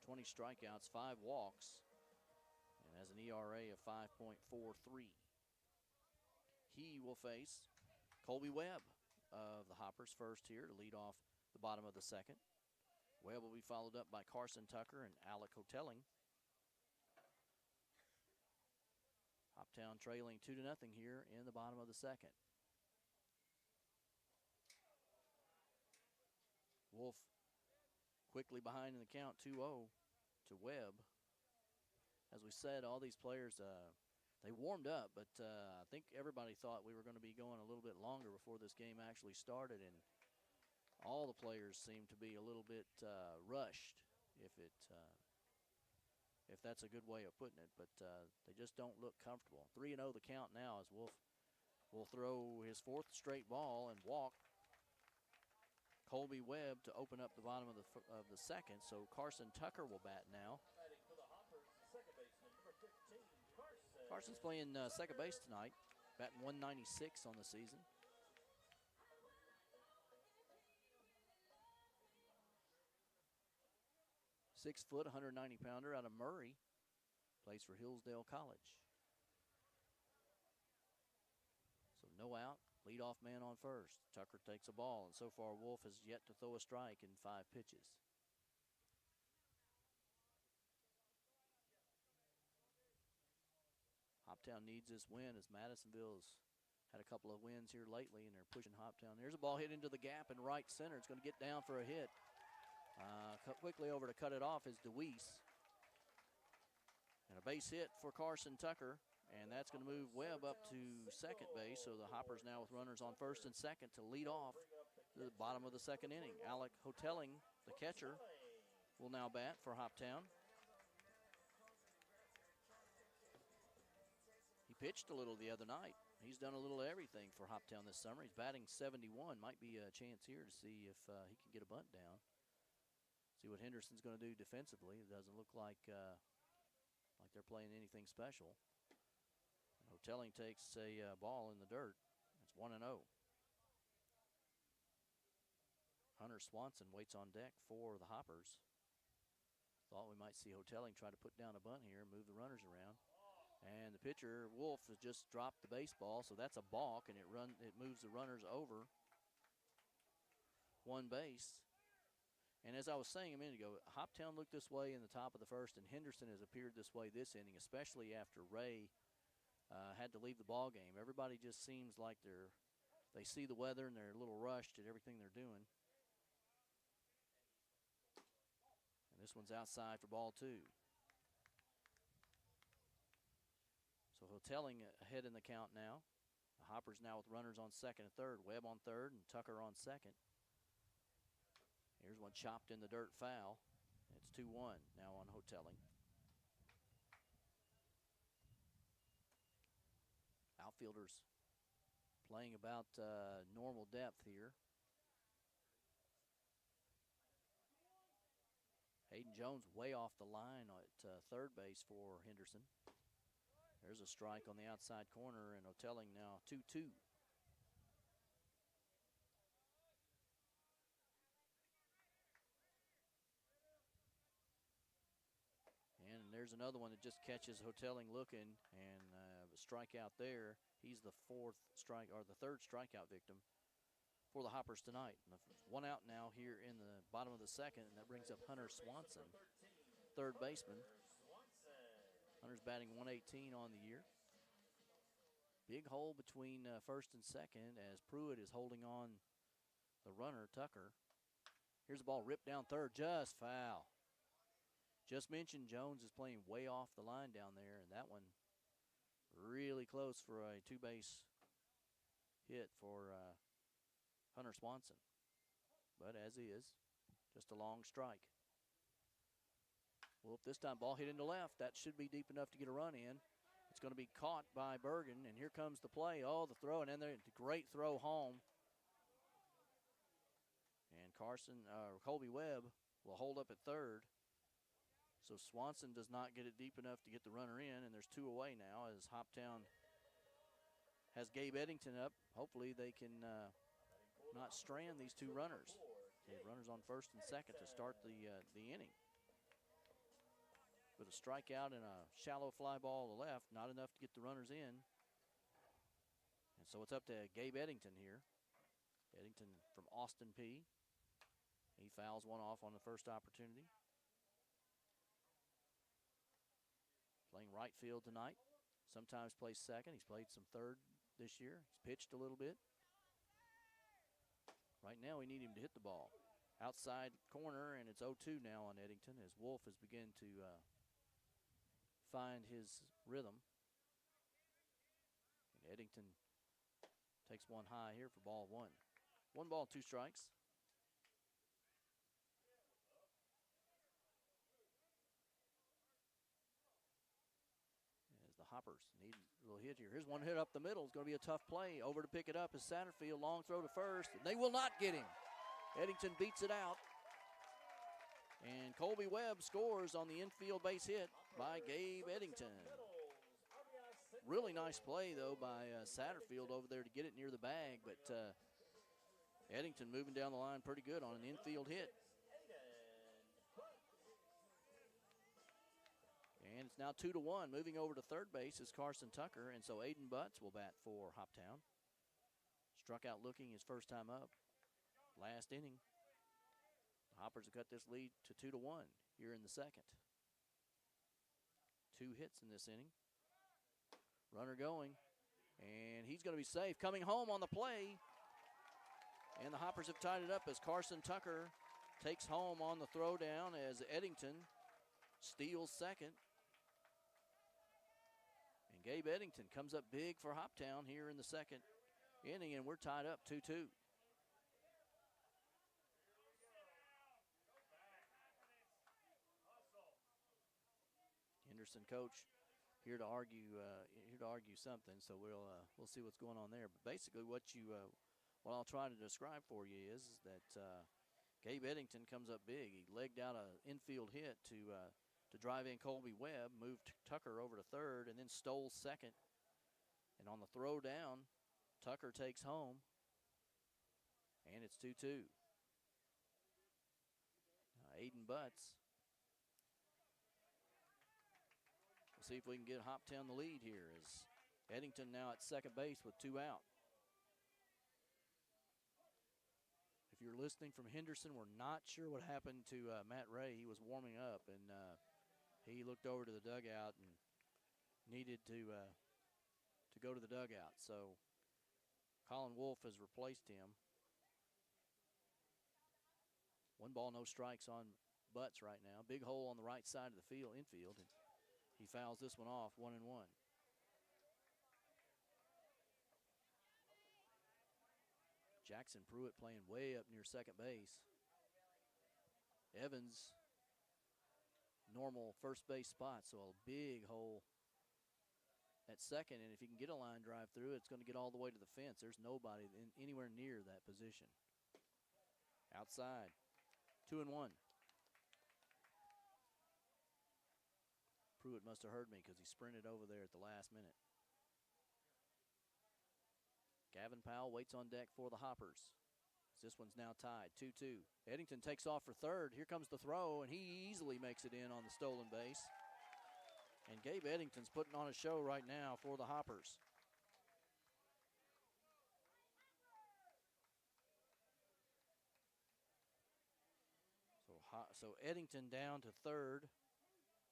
20 strikeouts, 5 walks, and has an ERA of 5.43. He will face Colby Webb of the Hoppers first here to lead off the bottom of the second. Webb will be followed up by Carson Tucker and Alec Hotelling. Hoptown trailing 2-0 here in the bottom of the second. Wolf quickly behind in the count, 2-0 to Webb. As we said, all these players, they warmed up, but I think everybody thought we were going to be going a little bit longer before this game actually started, and all the players seem to be a little bit rushed, if that's a good way of putting it, but they just don't look comfortable. 3-0 the count now as Wolf will throw his 4th straight ball and walk Colby Webb to open up the bottom of the second. So Carson Tucker will bat now. Carson's playing second base tonight, batting 196 on the season. Six-foot, 190-pounder out of Murray. Plays for Hillsdale College. So no out, leadoff man on first. Tucker takes a ball, and so far Wolf has yet to throw a strike in 5 pitches. Hoptown needs this win as Madisonville's had a couple of wins here lately, and they're pushing Hoptown. There's a ball hit into the gap in right center. It's going to get down for a hit. Quickly over to cut it off is DeWeese. And a base hit for Carson Tucker, and that's going to move Webb up to second base. So the Hoppers now with runners on first and second to lead off the bottom of the second inning. Alec Hotelling, the catcher, will now bat for Hoptown. He pitched a little the other night. He's done a little of everything for Hoptown this summer. He's batting 71. Might be a chance here to see if he can get a bunt down. See what Henderson's going to do defensively. It doesn't look like they're playing anything special. And Hotelling takes a ball in the dirt. It's 1-0. Hunter Swanson waits on deck for the Hoppers. Thought we might see Hotelling try to put down a bunt here and move the runners around. And the pitcher, Wolf, has just dropped the baseball, so that's a balk, and it moves the runners over one base. And as I was saying a minute ago, Hoptown looked this way in the top of the first, and Henderson has appeared this way this inning, especially after Ray had to leave the ball game. Everybody just seems like they see the weather and they're a little rushed at everything they're doing. And this one's outside for ball 2. So Hotelling ahead in the count now. The Hoppers now with runners on second and third. Webb on third and Tucker on second. Here's one chopped in the dirt, foul. It's 2-1 now on Hotelling. Outfielders playing about normal depth here. Hayden Jones way off the line at third base for Henderson. There's a strike on the outside corner, and Hotelling now 2-2. And there's another one that just catches Hotelling looking, and a strikeout there. He's the third strikeout victim for the Hoppers tonight. And one out now here in the bottom of the second, and that brings up Hunter Swanson, third baseman. Hunter's batting 118 on the year. Big hole between first and second as Pruitt is holding on the runner, Tucker. Here's the ball ripped down third, just foul. Just mentioned Jones is playing way off the line down there, and that one really close for a two-base hit for Hunter Swanson. But as is, just a long strike. Well, this time ball hit into left. That should be deep enough to get a run in. It's going to be caught by Bergen, and here comes the play. Oh, the throw, and then the great throw home. And Colby Webb will hold up at third. So Swanson does not get it deep enough to get the runner in, and there's two away now as Hoptown has Gabe Eddington up. Hopefully they can not strand these two runners. They have runners on first and second to start the inning. With a strikeout and a shallow fly ball to the left, not enough to get the runners in. And so it's up to Gabe Eddington here. Eddington from Austin P. He fouls one off on the first opportunity. Playing right field tonight. Sometimes plays second. He's played some third this year. He's pitched a little bit. Right now we need him to hit the ball. Outside corner, and it's 0-2 now on Eddington as Wolf has begun to find his rhythm. And Eddington takes one high here for ball one. 1 ball, 2 strikes. As the Hoppers need a little hit here. Here's one hit up the middle. It's going to be a tough play. Over to pick it up is Satterfield. Long throw to first. And they will not get him. Eddington beats it out. And Colby Webb scores on the infield base hit by Gabe Eddington. Really nice play, though, by Satterfield over there to get it near the bag. But Eddington moving down the line pretty good on an infield hit. And it's now 2-1. Moving over to third base is Carson Tucker. And so Aiden Butts will bat for Hoptown. Struck out looking his first time up last inning. The Hoppers have cut this lead to 2-1 here in the second. 2 hits in this inning. Runner going, and he's going to be safe. Coming home on the play, and the Hoppers have tied it up as Carson Tucker takes home on the throwdown as Eddington steals second. And Gabe Eddington comes up big for Hoptown here in the second inning, and we're tied up 2-2. Henderson coach here to argue something, so we'll see what's going on there. But basically, what I'll try to describe for you is that Gabe Eddington comes up big. He legged out an infield hit to drive in Colby Webb, moved Tucker over to third, and then stole second. And on the throw down, Tucker takes home, and it's 2-2. Aiden Butts. See if we can get Hoptown the lead here as Eddington now at second base with 2 out. If you're listening from Henderson, we're not sure what happened to Matt Ray. He was warming up, and he looked over to the dugout and needed to go to the dugout. So Colin Wolf has replaced him. 1 ball, no strikes on Butts right now. Big hole on the right side of the infield. And he fouls this one off, 1-1. Jackson Pruitt playing way up near second base. Evans, normal first base spot, so a big hole at second. And if he can get a line drive through, it's going to get all the way to the fence. There's nobody anywhere near that position. Outside, 2-1. Pruitt must have heard me because he sprinted over there at the last minute. Gavin Powell waits on deck for the Hoppers. This one's now tied, 2-2. Eddington takes off for third. Here comes the throw, and he easily makes it in on the stolen base. And Gabe Eddington's putting on a show right now for the Hoppers. So Eddington down to third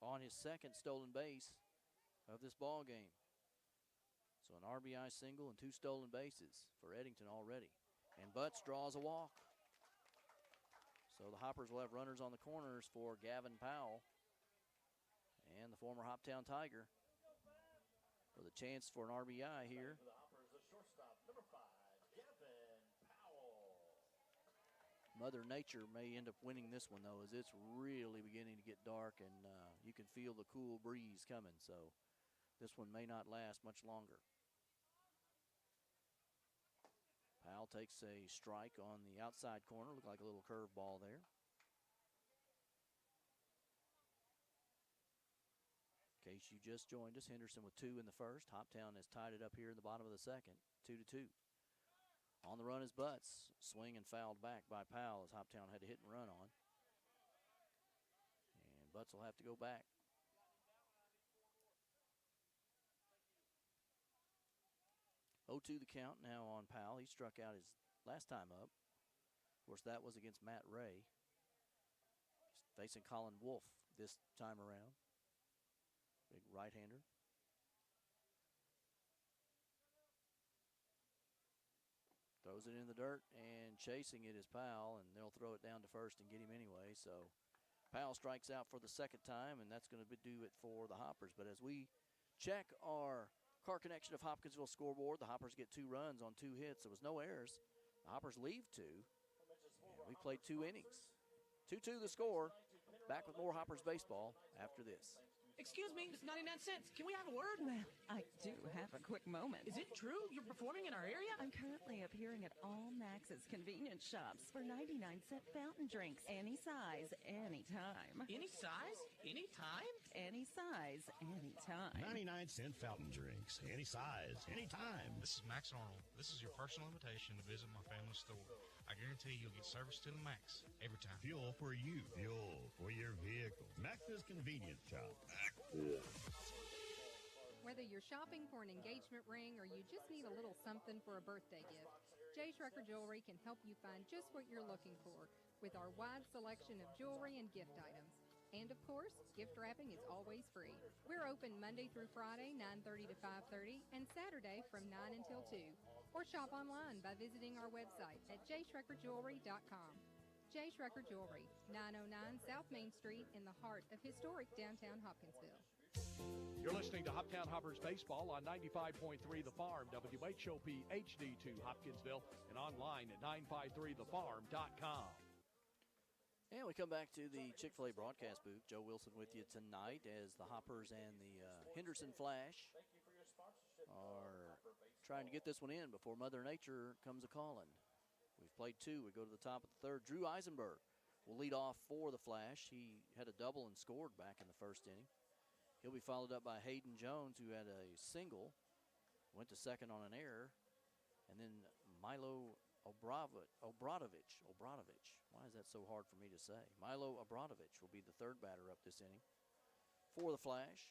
on his second stolen base of this ball game. So an RBI single and 2 stolen bases for Eddington already. And Butts draws a walk. So the Hoppers will have runners on the corners for Gavin Powell and the former Hoptown Tiger for the chance for an RBI here. For the Hoppers, the shortstop, number 5, Gavin Powell. Mother Nature may end up winning this one, though, as it's really beginning to get dark, and you can feel the cool breeze coming. So this one may not last much longer. Powell takes a strike on the outside corner. Looked like a little curve ball there. In case you just joined us, Henderson with 2 in the first. Hoptown has tied it up here in the bottom of the second, 2-2. On the run is Butts. Swing and fouled back by Powell as Hoptown had to hit and run on. And Butts will have to go back. 0-2 the count now on Powell. He struck out his last time up. Of course, that was against Matt Ray. He's facing Colin Wolf this time around. Big right-hander. Throws it in the dirt, and chasing it is Powell, and they'll throw it down to first and get him anyway. So Powell strikes out for the second time, and that's going to do it for the Hoppers. But as we check our Car Connection of Hopkinsville scoreboard, the Hoppers get 2 runs on 2 hits. There was no errors. The Hoppers leave 2, and we played 2 innings. 2-2 the score. Back with more Hoppers baseball after this. Excuse me, it's 99 cents. Can we have a word? Well, I do have a quick moment. Is it true you're performing in our area? I'm currently appearing at all Max's convenience shops for 99-cent fountain drinks. Any size, anytime. Any size? Anytime? Any size, anytime. 99-cent fountain drinks. Any size, anytime. This is Max Arnold. This is your personal invitation to visit my family store. I guarantee you'll get service to the max every time. Fuel for you. Fuel for your vehicle. Max's Convenience Shop. Whether you're shopping for an engagement ring or you just need a little something for a birthday gift, Jay's Record Jewelry can help you find just what you're looking for with our wide selection of jewelry and gift items. And of course, gift wrapping is always free. We're open Monday through Friday, 9:30 to 5:30, and Saturday from 9 until 2. Or shop online by visiting our website at jaysrecordjewelry.com. Jay's Record Jewelry, 909 South Main Street in the heart of historic downtown Hopkinsville. You're listening to Hoptown Hoppers Baseball on 95.3 The Farm, WHOP HD2 Hopkinsville, and online at 953thefarm.com. And we come back to the Chick-fil-A broadcast booth. Joe Wilson with you tonight as the Hoppers and the Henderson Flash are trying to get this one in before Mother Nature comes a-calling. We've played 2. We go to the top of the third. Drew Eisenberg will lead off for the Flash. He had a double and scored back in the first inning. He'll be followed up by Hayden Jones, who had a single, went to second on an error, and then Milo Obradovich. Why is that so hard for me to say? Milo Obradovich will be the third batter up this inning for the Flash.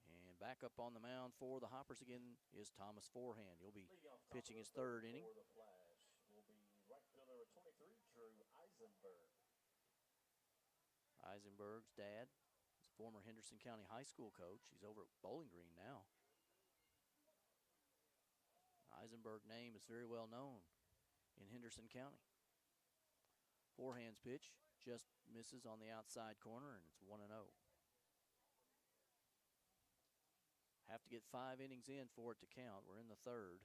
And back up on the mound for the Hoppers again is Thomas Forehand. He'll be pitching his third inning. For the Flash will be right fielder number 23, Drew Eisenberg. Eisenberg's dad is a former Henderson County High School coach. He's over at Bowling Green now. Eisenberg name is very well known in Henderson County. Forehand's pitch just misses on the outside corner, and it's 1-0. Have to get 5 innings in for it to count. We're in the third,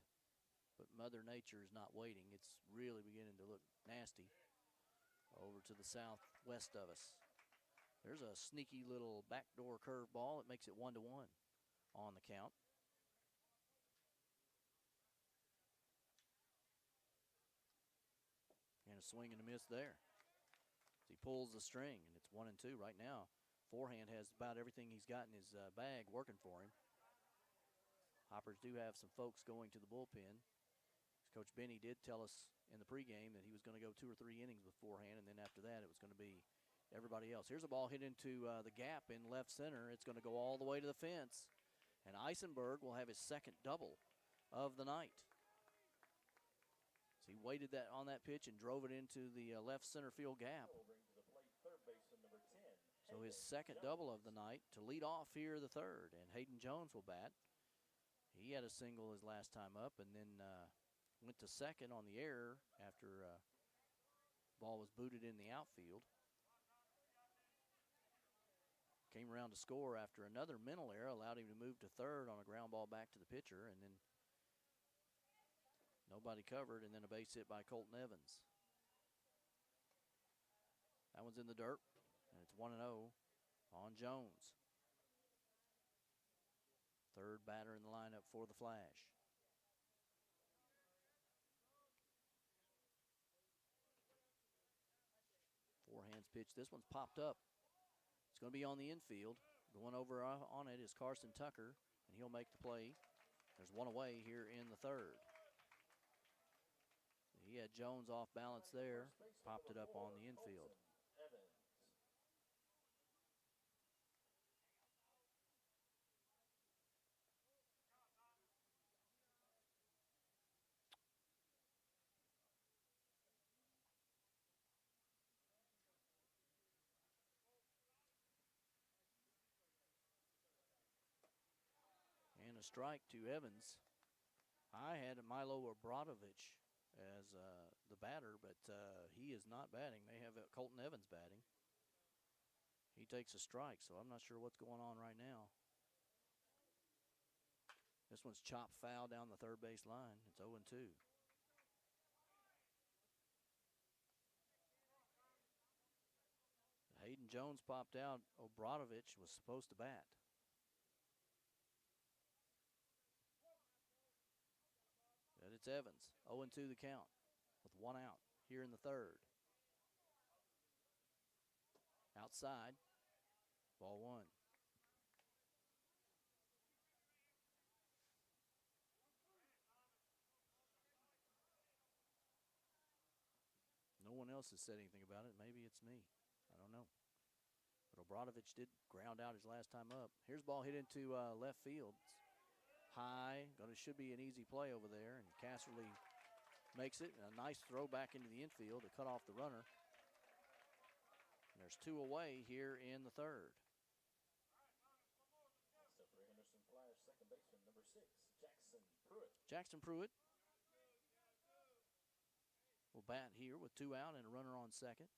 but Mother Nature is not waiting. It's really beginning to look nasty over to the southwest of us. There's a sneaky little backdoor curve ball. It makes it 1-1 on the count. And a swing and a miss there. He pulls the string, and it's 1-2 right now. Forehand has about everything he's got in his bag working for him. Hoppers do have some folks going to the bullpen. Coach Benny did tell us in the pregame that he was going to go 2 or 3 innings with Forehand, and then after that it was going to be everybody else. Here's a ball hit into the gap in left center. It's going to go all the way to the fence, and Eisenberg will have his second double of the night. So he waited on that pitch and drove it into the left center field gap. So his second double of the night to lead off here the third, and Hayden Jones will bat. He had a single his last time up and then went to second on the error after ball was booted in the outfield. Came around to score after another mental error, allowed him to move to third on a ground ball back to the pitcher, and then nobody covered, and then a base hit by Colton Evans. That one's in the dirt, and it's 1-0 on Jones. Third batter in the lineup for the Flash. Forehands pitch. This one's popped up. It's going to be on the infield. Going over on it is Carson Tucker, and he'll make the play. There's one away here in the third. He had Jones off balance there, popped it up on the infield. And a strike to Evans. I had Milo Obradovic as the batter, but he is not batting. They have Colton Evans batting. He takes a strike, so I'm not sure what's going on right now. This one's chopped foul down the third base line. It's 0-2. Hayden Jones popped out. Obradovic was supposed to bat. But it's Evans. 0-2 the count with one out here in the third. Outside. Ball one. No one else has said anything about it. Maybe it's me. I don't know. But Obradovic did ground out his last time up. Here's ball hit into left field. High. Should be an easy play over there. And Casserly makes it. A nice throw back into the infield to cut off the runner. And there's two away here in the third. So for Henderson Flash, second baseman, number 6, Jackson Pruitt. Jackson Pruitt will bat here with two out and a runner on second.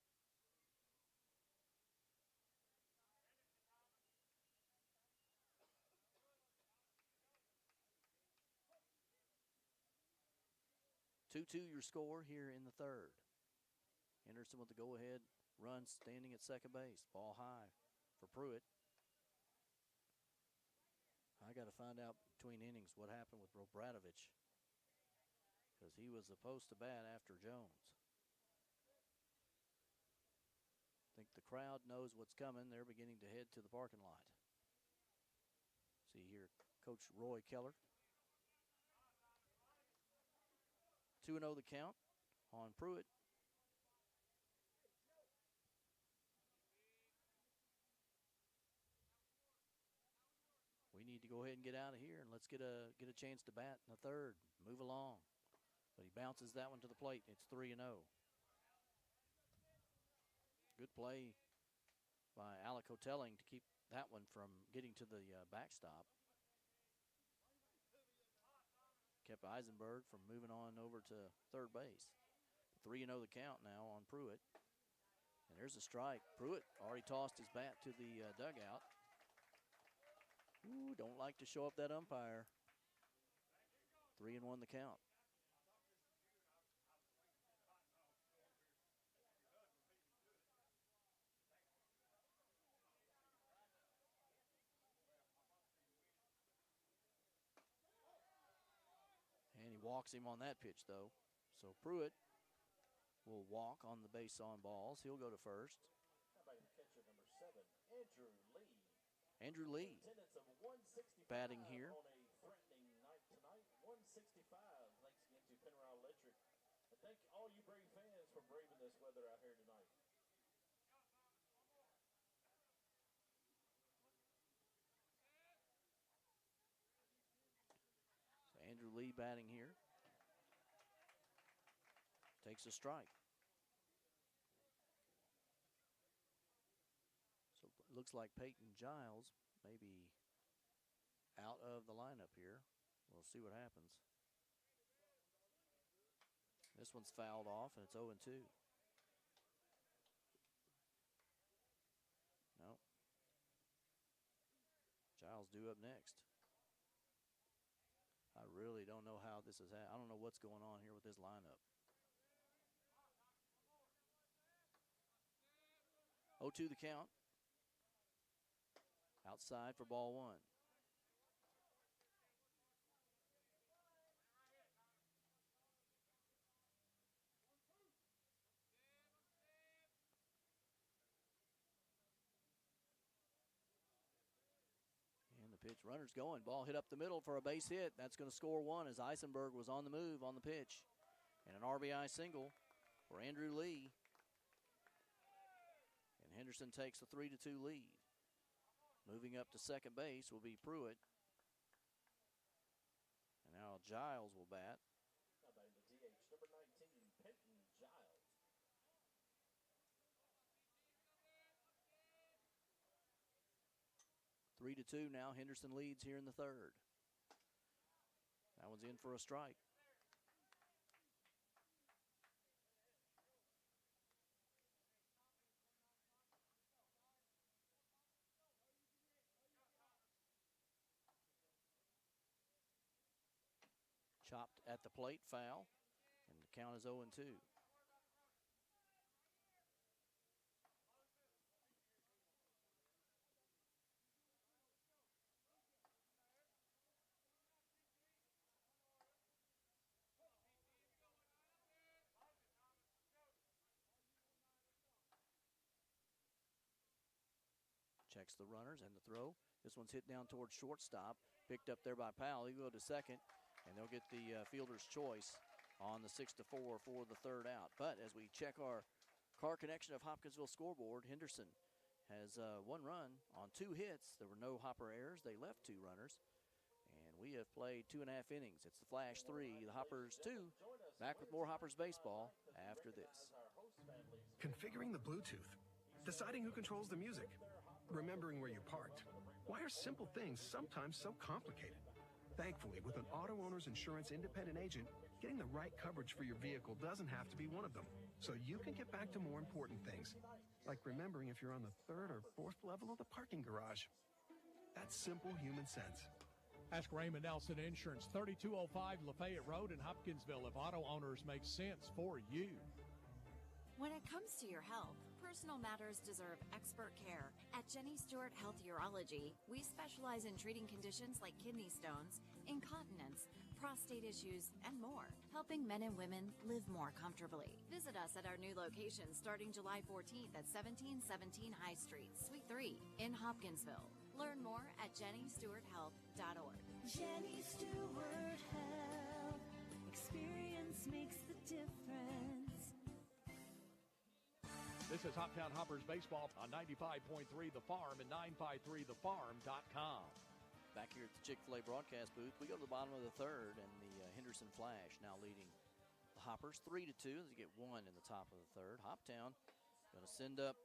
Two your score here in the third. Henderson with the go-ahead run standing at second base. Ball high for Pruitt. I got to find out between innings what happened with Obradovic, because he was supposed to bat after Jones. I think the crowd knows what's coming. They're beginning to head to the parking lot. See here, Coach Roy Keller. 2-0 the count on Pruitt. We need to go ahead and get out of here, and let's get a chance to bat in the third. Move along. But he bounces that one to the plate. It's 3-0. Good play by Alec Hotelling to keep that one from getting to the backstop. Kept Eisenberg from moving on over to third base. 3-0 the count now on Pruitt. And there's a strike. Pruitt already tossed his bat to the dugout. Ooh, don't like to show up that umpire. 3-1 the count. And he walks him on that pitch, though. So Pruitt will walk on the base on balls. He'll go to first. How about the catcher, number 7, Andrew Lee. Andrew Lee Attendance of 165 batting here. on a threatening night tonight. 165. Thanks again to Penrod Electric. And thank all you Brave fans for braving this weather out here tonight. So Andrew Lee batting here. Takes a strike. So it looks like Peyton Giles may be out of the lineup here. We'll see what happens. This one's fouled off, and it's 0-2. No. Giles due up next. I really don't know how this is. I don't know what's going on here with this lineup. 0-2 the count. Outside for ball one. And the pitch, runner's going. Ball hit up the middle for a base hit. That's going to score one as Eisenberg was on the move on the pitch. And an RBI single for Andrew Lee. And Henderson takes the 3-2 lead. Moving up to second base will be Pruitt. And now Giles will bat. Now batting the DH, number 19, Penton Giles. Three to two now. Henderson leads here in the third. That one's in for a strike. Chopped at the plate, foul, and the count is 0-2. Checks the runners and the throw. This one's hit down towards shortstop. Picked up there by Powell. He'll go to second, and they'll get the fielder's choice on the 6-4 for the third out. But as we check our car connection of Hopkinsville scoreboard, Henderson has one run on 2 hits. There were no Hopper errors. They left 2 runners. And we have played 2.5 innings. It's the Flash 3, the Hoppers 2. Back with more Hoppers baseball after this. Configuring the Bluetooth, deciding who controls the music, remembering where you parked. Why are simple things sometimes so complicated? Thankfully, with an auto owner's insurance independent agent, getting the right coverage for your vehicle doesn't have to be one of them. So you can get back to more important things, like remembering if you're on the 3rd or 4th level of the parking garage. That's simple human sense. Ask Raymond Nelson Insurance, 3205 Lafayette Road in Hopkinsville, if auto owners make sense for you. When it comes to your health, personal matters deserve expert care. At Jenny Stewart Health Urology, we specialize in treating conditions like kidney stones, incontinence, prostate issues, and more, helping men and women live more comfortably. Visit us at our new location starting July 14th at 1717 High Street, Suite 3 in Hopkinsville. Learn more at jennystewarthealth.org. Jenny Stewart Health. Experience makes the difference. This is Hoptown Hoppers baseball on 95.3 The Farm and 953thefarm.com. Back here at the Chick-fil-A broadcast booth, we go to the bottom of the third, and the Henderson Flash now leading the Hoppers 3-2 as they get 1 in the top of the third. Hoptown going to send up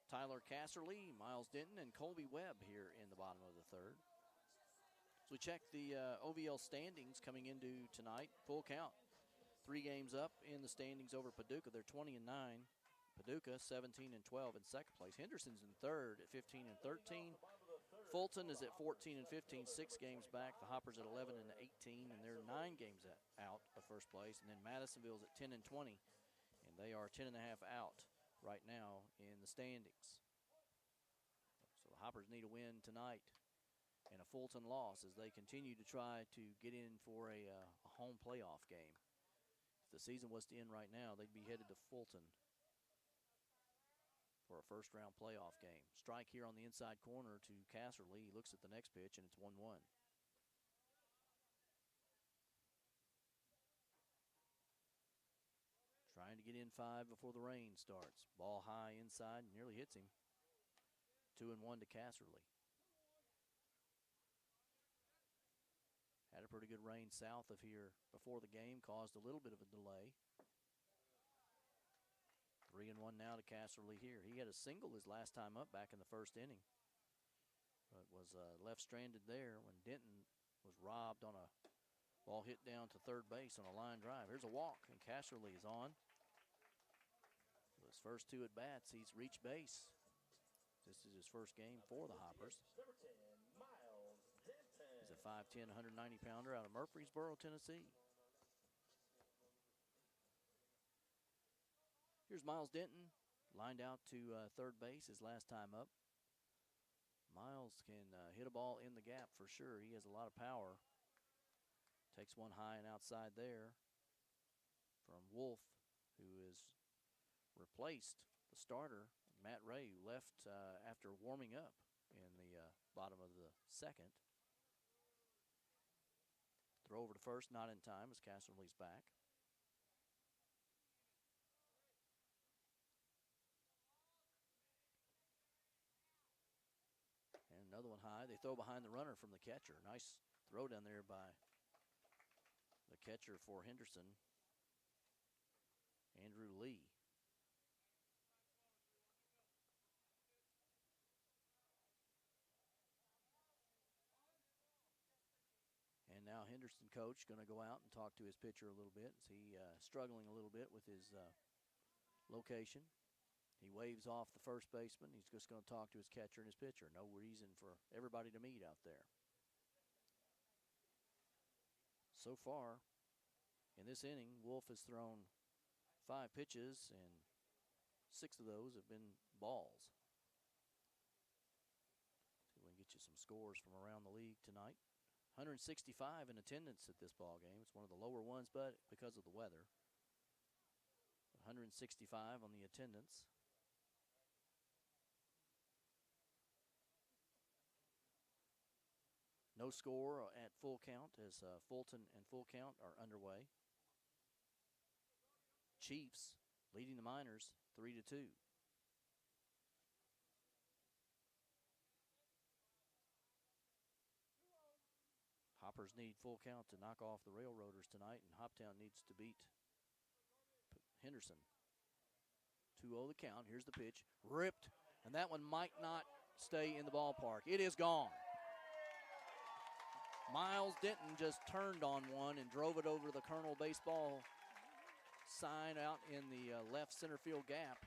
Tyler Casserly, Miles Denton, and Colby Webb here in the bottom of the third. So we check the OVL standings coming into tonight. Full count. 3 games up in the standings over Paducah. They're 20-9. Paducah 17-12 in second place. Henderson's in third at 15-13. Fulton is at 14-15, 6 games back. The Hoppers at 11-18, and they're 9 games out of first place. And then Madisonville's at 10-20, and they are 10.5 out right now in the standings. So the Hoppers need a win tonight and a Fulton loss as they continue to try to get in for a home playoff game. If the season was to end right now, they'd be headed to Fulton for a first-round playoff game. Strike here on the inside corner to Casserly. He looks at the next pitch, and it's 1-1. Trying to get in 5 before the rain starts. Ball high inside, nearly hits him. 2-1 to Casserly. Had a pretty good rain south of here before the game, caused a little bit of a delay. 3-1 now to Casserly here. He had a single his last time up back in the first inning, but was left stranded there when Denton was robbed on a ball hit down to third base on a line drive. Here's a walk, and Casserly is on. So his first 2 at bats, he's reached base. This is his first game for the Hoppers. He's a 5'10", 190-pounder out of Murfreesboro, Tennessee. Here's Miles Denton, lined out to third base his last time up. Miles can hit a ball in the gap for sure. He has a lot of power. Takes one high and outside there from Wolf, who has replaced the starter, Matt Ray, who left after warming up in the bottom of the second. Throw over to first, not in time as Casserly's back. And another one high. They throw behind the runner from the catcher. Nice throw down there by the catcher for Henderson, Andrew Lee. And now Henderson coach going to go out and talk to his pitcher a little bit. He struggling a little bit with his location. He waves off the first baseman. He's just going to talk to his catcher and his pitcher. No reason for everybody to meet out there. So far, in this inning, Wolf has thrown 5 pitches, and 6 of those have been balls. See if we can get you some scores from around the league tonight. 165 in attendance at this ball game. It's one of the lower ones, but because of the weather. 165 on the attendance. No score at full count as Fulton and full count are underway. Chiefs leading the Miners 3-2. Hoppers need full count to knock off the Railroaders tonight, and Hoptown needs to beat Henderson. 2-0 the count. Here's the pitch. Ripped, and that one might not stay in the ballpark. It is gone. Miles Denton just turned on one and drove it over the Colonel baseball sign out in the left center field gap,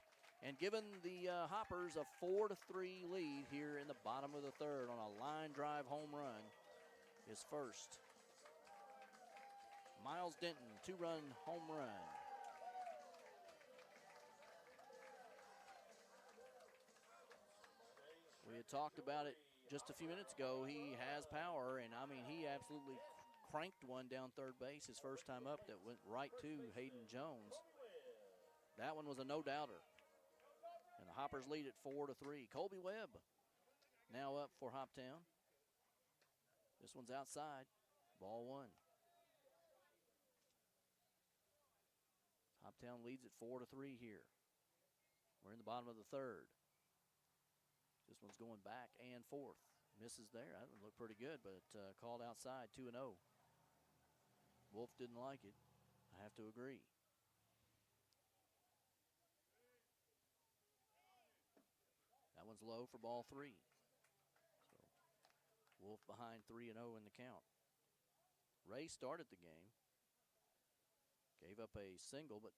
and given the Hoppers a 4-3 lead here in the bottom of the third on a line drive home run. His first. Miles Denton, 2-run home run. We had talked about it just a few minutes ago. He has power, and I mean, he absolutely cranked one down third base his first time up that went right to Hayden Jones. That one was a no-doubter. And the Hoppers lead at 4-3. Colby Webb now up for Hoptown. This one's outside. Ball 1. Hoptown leads at 4-3 here. We're in the bottom of the third. This one's going back and forth. Misses there. That one looked pretty good, but called outside, 2-0. Wolf didn't like it. I have to agree. That one's low for ball 3. Wolf behind 3-0 in the count. Ray started the game. Gave up a single, but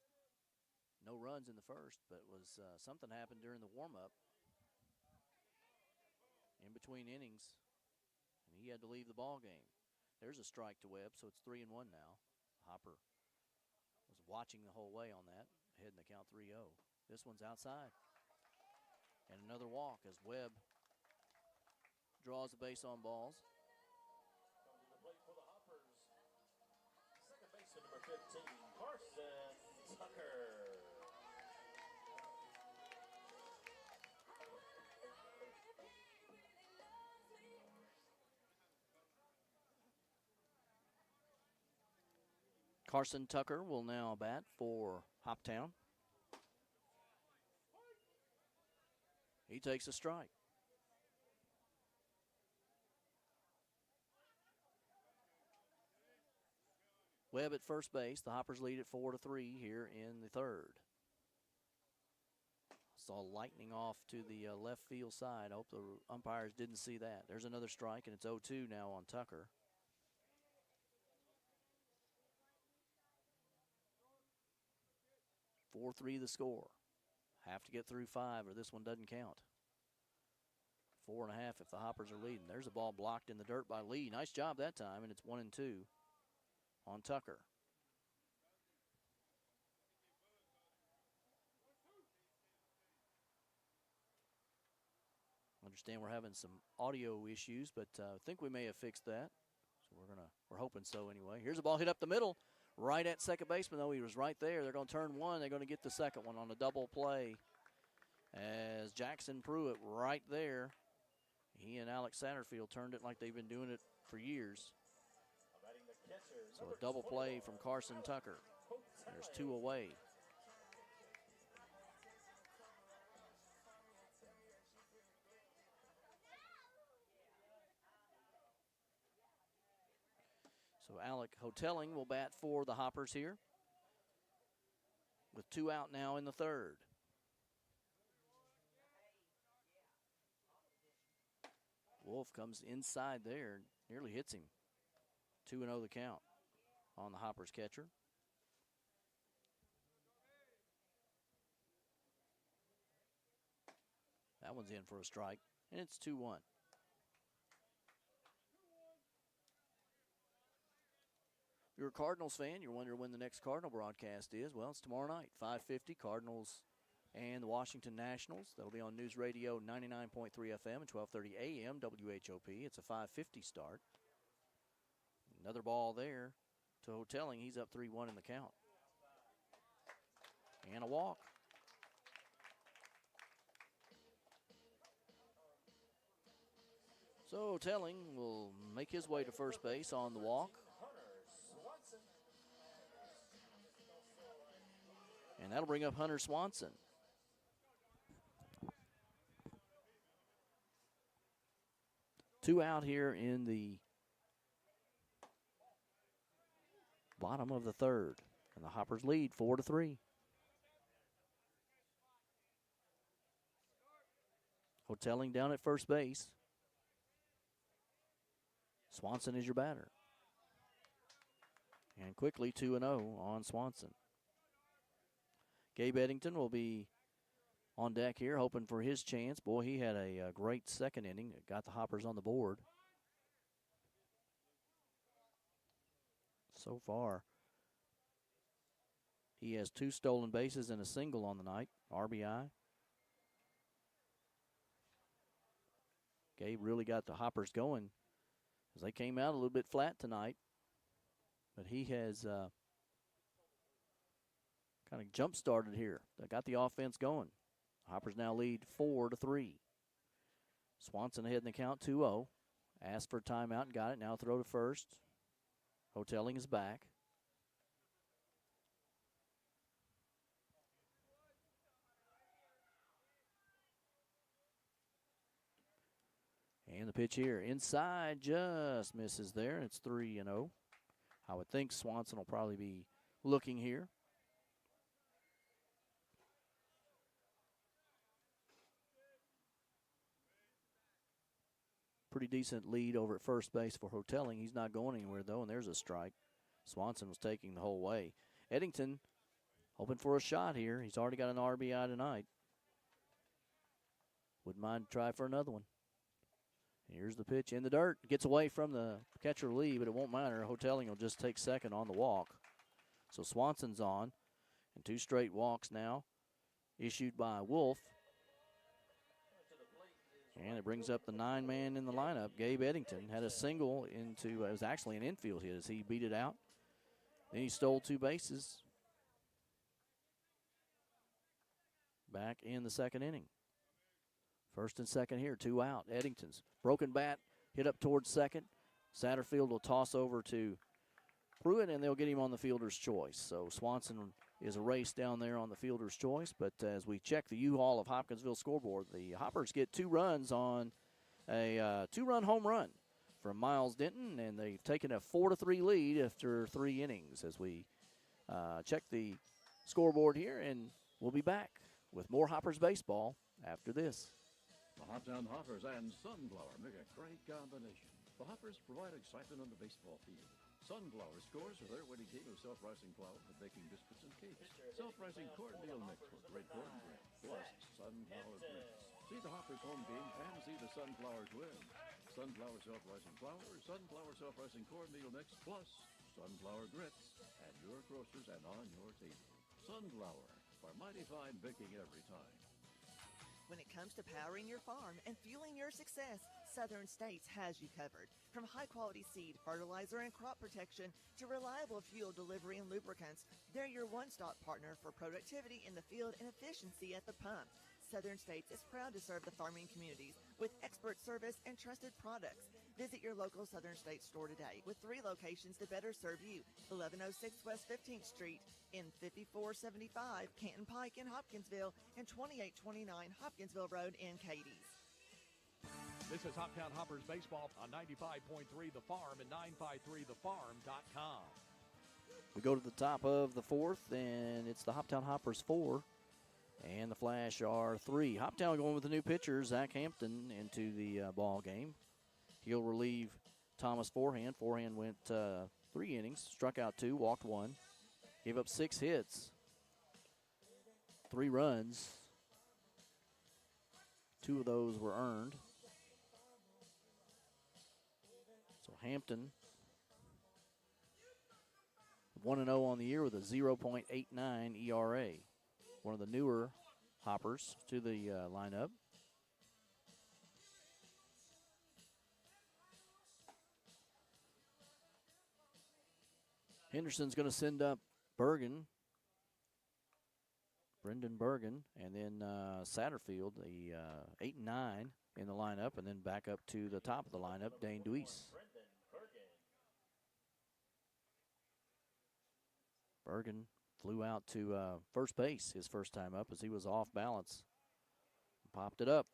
no runs in the first. But was something happened during the warm-up. In between innings, and he had to leave the ball game. There's a strike to Webb, so it's 3-1 now. Hopper was watching the whole way on that, ahead in the count 3-0. This one's outside. And another walk as Webb draws the base on balls. Coming to the plate for the Hoppers, second baseman number 15, Carson Tucker. Carson Tucker will now bat for Hoptown. He takes a strike. Webb at first base. The Hoppers lead at 4-3 here in the third. Saw lightning off to the left field side. I hope the umpires didn't see that. There's another strike, and it's 0-2 now on Tucker. 4-3 the score. Have to get through 5 or this one doesn't count. 4.5 if the Hoppers are leading. There's a ball blocked in the dirt by Lee. Nice job that time, and it's 1-2 on Tucker. Understand we're having some audio issues, but I think we may have fixed that. So we're hoping so anyway. Here's a ball hit up the middle, right at second baseman, though. He was right there. They're going to turn one. They're going to get the second one on a double play as Jackson Pruitt right there. He and Alex Satterfield turned it like they've been doing it for years. So a double play from Carson Tucker. There's 2 away. So Alec Hotelling will bat for the Hoppers here with 2 out now in the third. Wolf comes inside there, nearly hits him. 2-0 the count on the Hoppers catcher. That one's in for a strike, and it's 2-1. If you're a Cardinals fan, you're wondering when the next Cardinal broadcast is. Well, it's tomorrow night, 5:50, Cardinals and the Washington Nationals. That'll be on News Radio 99.3 FM and 12:30 AM, WHOP. It's a 5:50 start. Another ball there to Hotelling. He's up 3-1 in the count. And a walk. So Hotelling will make his way to first base on the walk. And that'll bring up Hunter Swanson. Two out here in the bottom of the third. And the Hoppers lead 4-3. Hotelling down at first base. Swanson is your batter. And quickly 2-0 on Swanson. Gabe Eddington will be on deck here, hoping for his chance. Boy, he had a great second inning. Got the Hoppers on the board. So far, he has 2 stolen bases and a single on the night, RBI. Gabe really got the Hoppers going as they came out a little bit flat tonight. But he has kind of jump-started here. They got the offense going. Hoppers now lead 4-3. Swanson ahead in the count 2-0. Asked for a timeout and got it. Now throw to first. Hotelling is back. And the pitch here. Inside, just misses there. It's 3-0. I would think Swanson will probably be looking here. Pretty decent lead over at first base for Hotelling. He's not going anywhere, though, and there's a strike. Swanson was taking the whole way. Eddington hoping for a shot here. He's already got an RBI tonight. Wouldn't mind to try for another one. Here's the pitch in the dirt. Gets away from the catcher Lee, but it won't matter. Hotelling will just take second on the walk. So Swanson's on, and 2 straight walks now issued by Wolf. And it brings up the 9-man in the lineup. Gabe Eddington had a single into, it was actually an infield hit as he beat it out. Then he stole 2 bases back in the second inning. First and second here, 2 out. Eddington's broken bat, hit up towards second. Satterfield will toss over to Pruitt, and they'll get him on the fielder's choice. So Swanson is erased down there on the fielder's choice. But as we check the U-Haul of Hopkinsville scoreboard, the Hoppers get 2 runs on a 2-run home run from Miles Denton, and they've taken a 4-3 lead after 3 innings. As we check the scoreboard here, and we'll be back with more Hoppers baseball after this. The Hoptown Hoppers and Sunflower make a great combination. The Hoppers provide excitement on the baseball field. Sunflower scores with their winning team of self-rising flour for baking biscuits and cakes. Self-rising cornmeal mix for great cornbread, plus sunflower grits. See the Hoppers home game and see the Sunflowers win. Sunflower self-rising flour, sunflower self-rising cornmeal mix, plus sunflower grits at your grocers and on your table. Sunflower, for mighty fine baking every time. When it comes to powering your farm and fueling your success, Southern States has you covered. From high-quality seed, fertilizer, and crop protection to reliable fuel delivery and lubricants, they're your one-stop partner for productivity in the field and efficiency at the pump. Southern States is proud to serve the farming communities with expert service and trusted products. Visit your local Southern States store today with 3 locations to better serve you. 1106 West 15th Street, in 5475 Canton Pike in Hopkinsville, and 2829 Hopkinsville Road in Cadiz. This is Hoptown Hoppers baseball on 95.3 The Farm and 953thefarm.com. We go to the top of the 4th, and it's the Hoptown Hoppers 4 and the Flash are 3. Hoptown going with the new pitcher, Zach Hampton, into the ball game. He'll relieve Thomas Forehand. Forehand went 3 innings, struck out 2, walked 1, gave up 6 hits, 3 runs. 2 of those were earned. So Hampton 1-0 on the year with a 0.89 ERA. One of the newer hoppers to the lineup. Henderson's going to send up Brendan Bergen, and then Satterfield, the 8 and 9 in the lineup, and then back up to the top of the lineup, Dane Deweese. Bergen flew out to first base his first time up as he was off balance. Popped it up.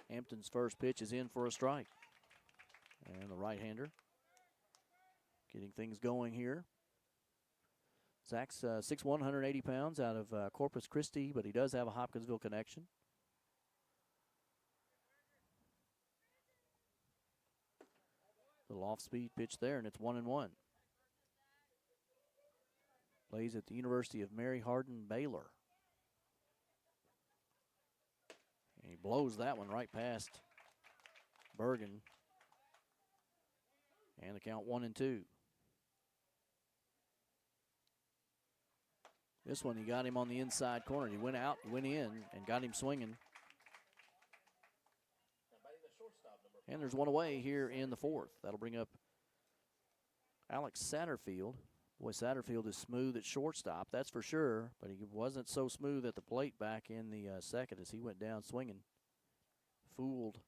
Hampton's first pitch is in for a strike. And the right-hander getting things going here. Zach's 6'1", 180 pounds out of Corpus Christi, but he does have a Hopkinsville connection. Little off-speed pitch there, and it's 1-1. Plays at the University of Mary Hardin Baylor. And he blows that one right past Bergen. And the count 1-2. This one, he got him on the inside corner. He went out, went in, and got him swinging. And there's one away here in the 4th. That'll bring up Alex Satterfield. Boy, Satterfield is smooth at shortstop, that's for sure, but he wasn't so smooth at the plate back in the second as he went down swinging. Fooled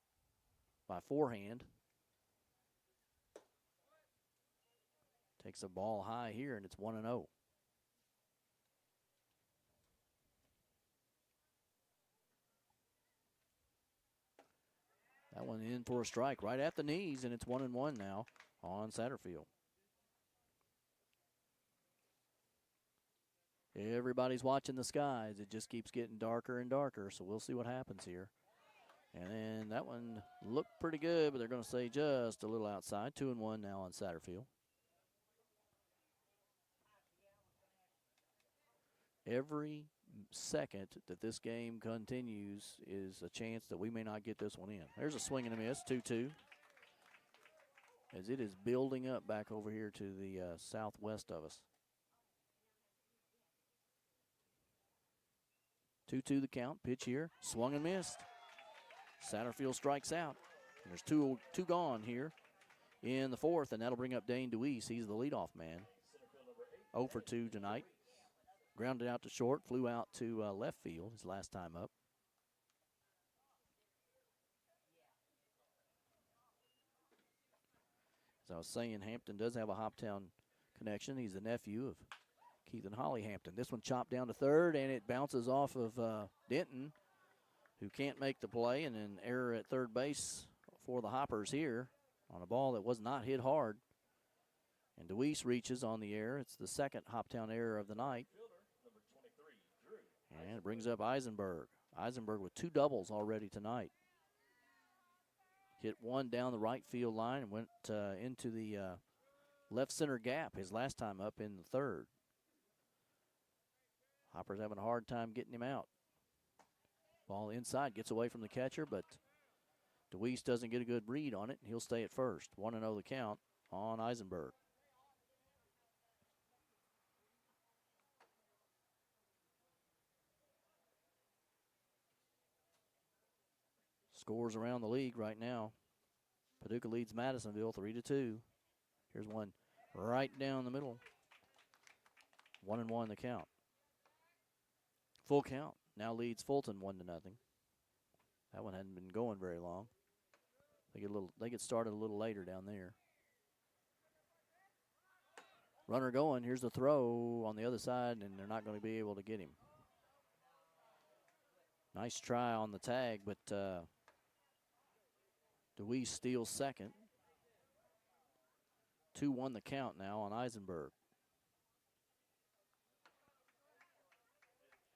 by Forehand. Takes a ball high here, and it's 1-0. That one in for a strike right at the knees, and it's 1-1 now on Satterfield. Everybody's watching the skies. It just keeps getting darker and darker, so we'll see what happens here. And then that one looked pretty good, but they're going to say just a little outside. 2-1 now on Satterfield. Every second that this game continues is a chance that we may not get this one in. There's a swing and a miss, 2-2. As it is building up back over here to the southwest of us. 2-2 the count, pitch here, swung and missed. Satterfield strikes out. And there's two gone here in the 4th, and that'll bring up Dane Deweese. He's the leadoff man. 0 for 2 tonight. Grounded out to short, flew out to left field his last time up. As I was saying, Hampton does have a Hoptown connection. He's the nephew of Keith and Holly Hampton. This one chopped down to third, and it bounces off of Denton, who can't make the play, and an error at third base for the Hoppers here on a ball that was not hit hard. And Deweese reaches on the error. It's the second Hoptown error of the night. And it brings up Eisenberg. Eisenberg with 2 doubles already tonight. Hit one down the right field line and went into the left center gap his last time up in the third. Hopper's having a hard time getting him out. Ball inside, gets away from the catcher, but DeWeese doesn't get a good read on it. He'll stay at first. 1-0 the count on Eisenberg. Scores around the league right now. Paducah leads Madisonville 3-2. Here's one right down the middle. 1-1 the count. Full count. Now leads Fulton 1-0. That one hadn't been going very long. They get started a little later down there. Runner going. Here's the throw on the other side, and they're not going to be able to get him. Nice try on the tag, but DeWeese steals second. 2-1 the count now on Eisenberg.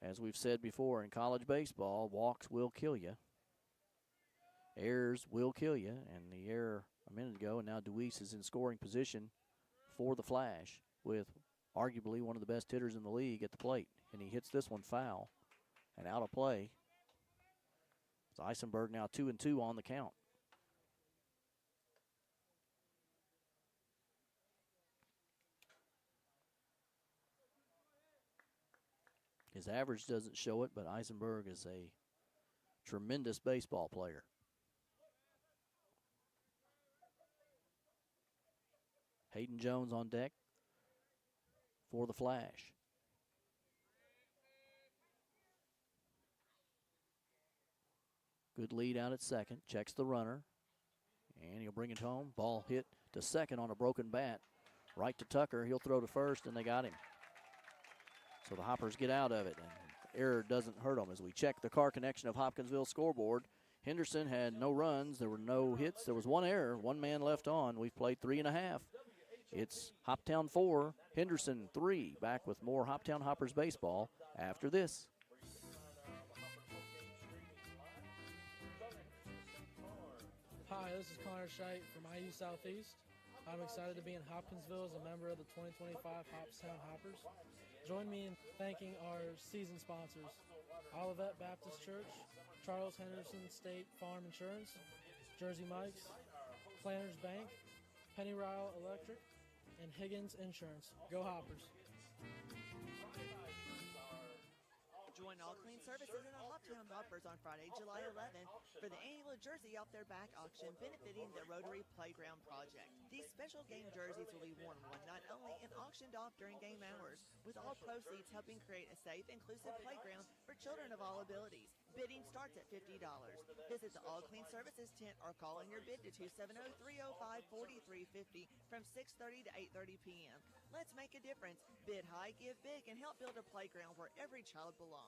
As we've said before, in college baseball, walks will kill you. Errors will kill you, and the error a minute ago, and now DeWeese is in scoring position for the Flash with arguably one of the best hitters in the league at the plate, and he hits this one foul and out of play. It's Eisenberg now 2-2 on the count. His average doesn't show it, but Eisenberg is a tremendous baseball player. Hayden Jones on deck for the Flash. Good lead out at second. Checks the runner. And he'll bring it home. Ball hit to second on a broken bat. Right to Tucker. He'll throw to first, and they got him. So the Hoppers get out of it, and error doesn't hurt them. As we check the car connection of Hopkinsville scoreboard, Henderson had no runs. There were no hits. There was one error. One man left on. We've played 3.5. It's Hoptown 4, Henderson 3. Back with more Hoptown Hoppers baseball after this. Hi, this is Connor Scheidt from IU Southeast. I'm excited to be in Hopkinsville as a member of the 2025 Hoptown Hoppers. Join me in thanking our season sponsors, Olivet Baptist Church, Charles Henderson State Farm Insurance, Jersey Mike's, Planners Bank, Pennyrile Electric, and Higgins Insurance. Go Hoppers. Join All Clean Services and the Hoptown Hoppers on Friday, July 11th for the annual Jersey Off Their Back auction benefiting the Rotary Playground Project. These special game jerseys will be worn one night only and auctioned off during game hours, with all proceeds helping create a safe, inclusive playground for children of all abilities. Bidding starts at $50. Visit the All Clean Services tent or call in your bid to 270-305-4350 from 6:30 to 8:30 p.m. Let's make a difference. Bid high, give big, and help build a playground where every child belongs.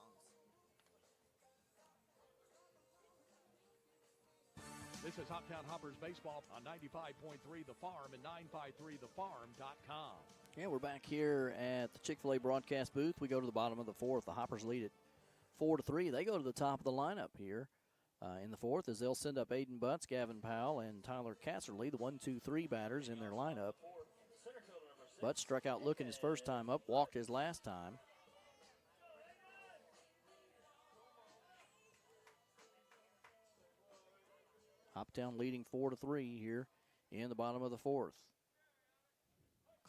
This is Hoptown Hoppers baseball on 95.3 The Farm and 953thefarm.com. Yeah, we're back here at the Chick-fil-A broadcast booth. We go to the bottom of the fourth. The Hoppers lead it 4-3. They go to the top of the lineup here in the fourth as they'll send up Aiden Butts, Gavin Powell, and Tyler Casserly, the 1-2-3 batters in their lineup. Butts struck out looking his first time up, walked his last time. Hoptown leading 4-3 here in the bottom of the fourth.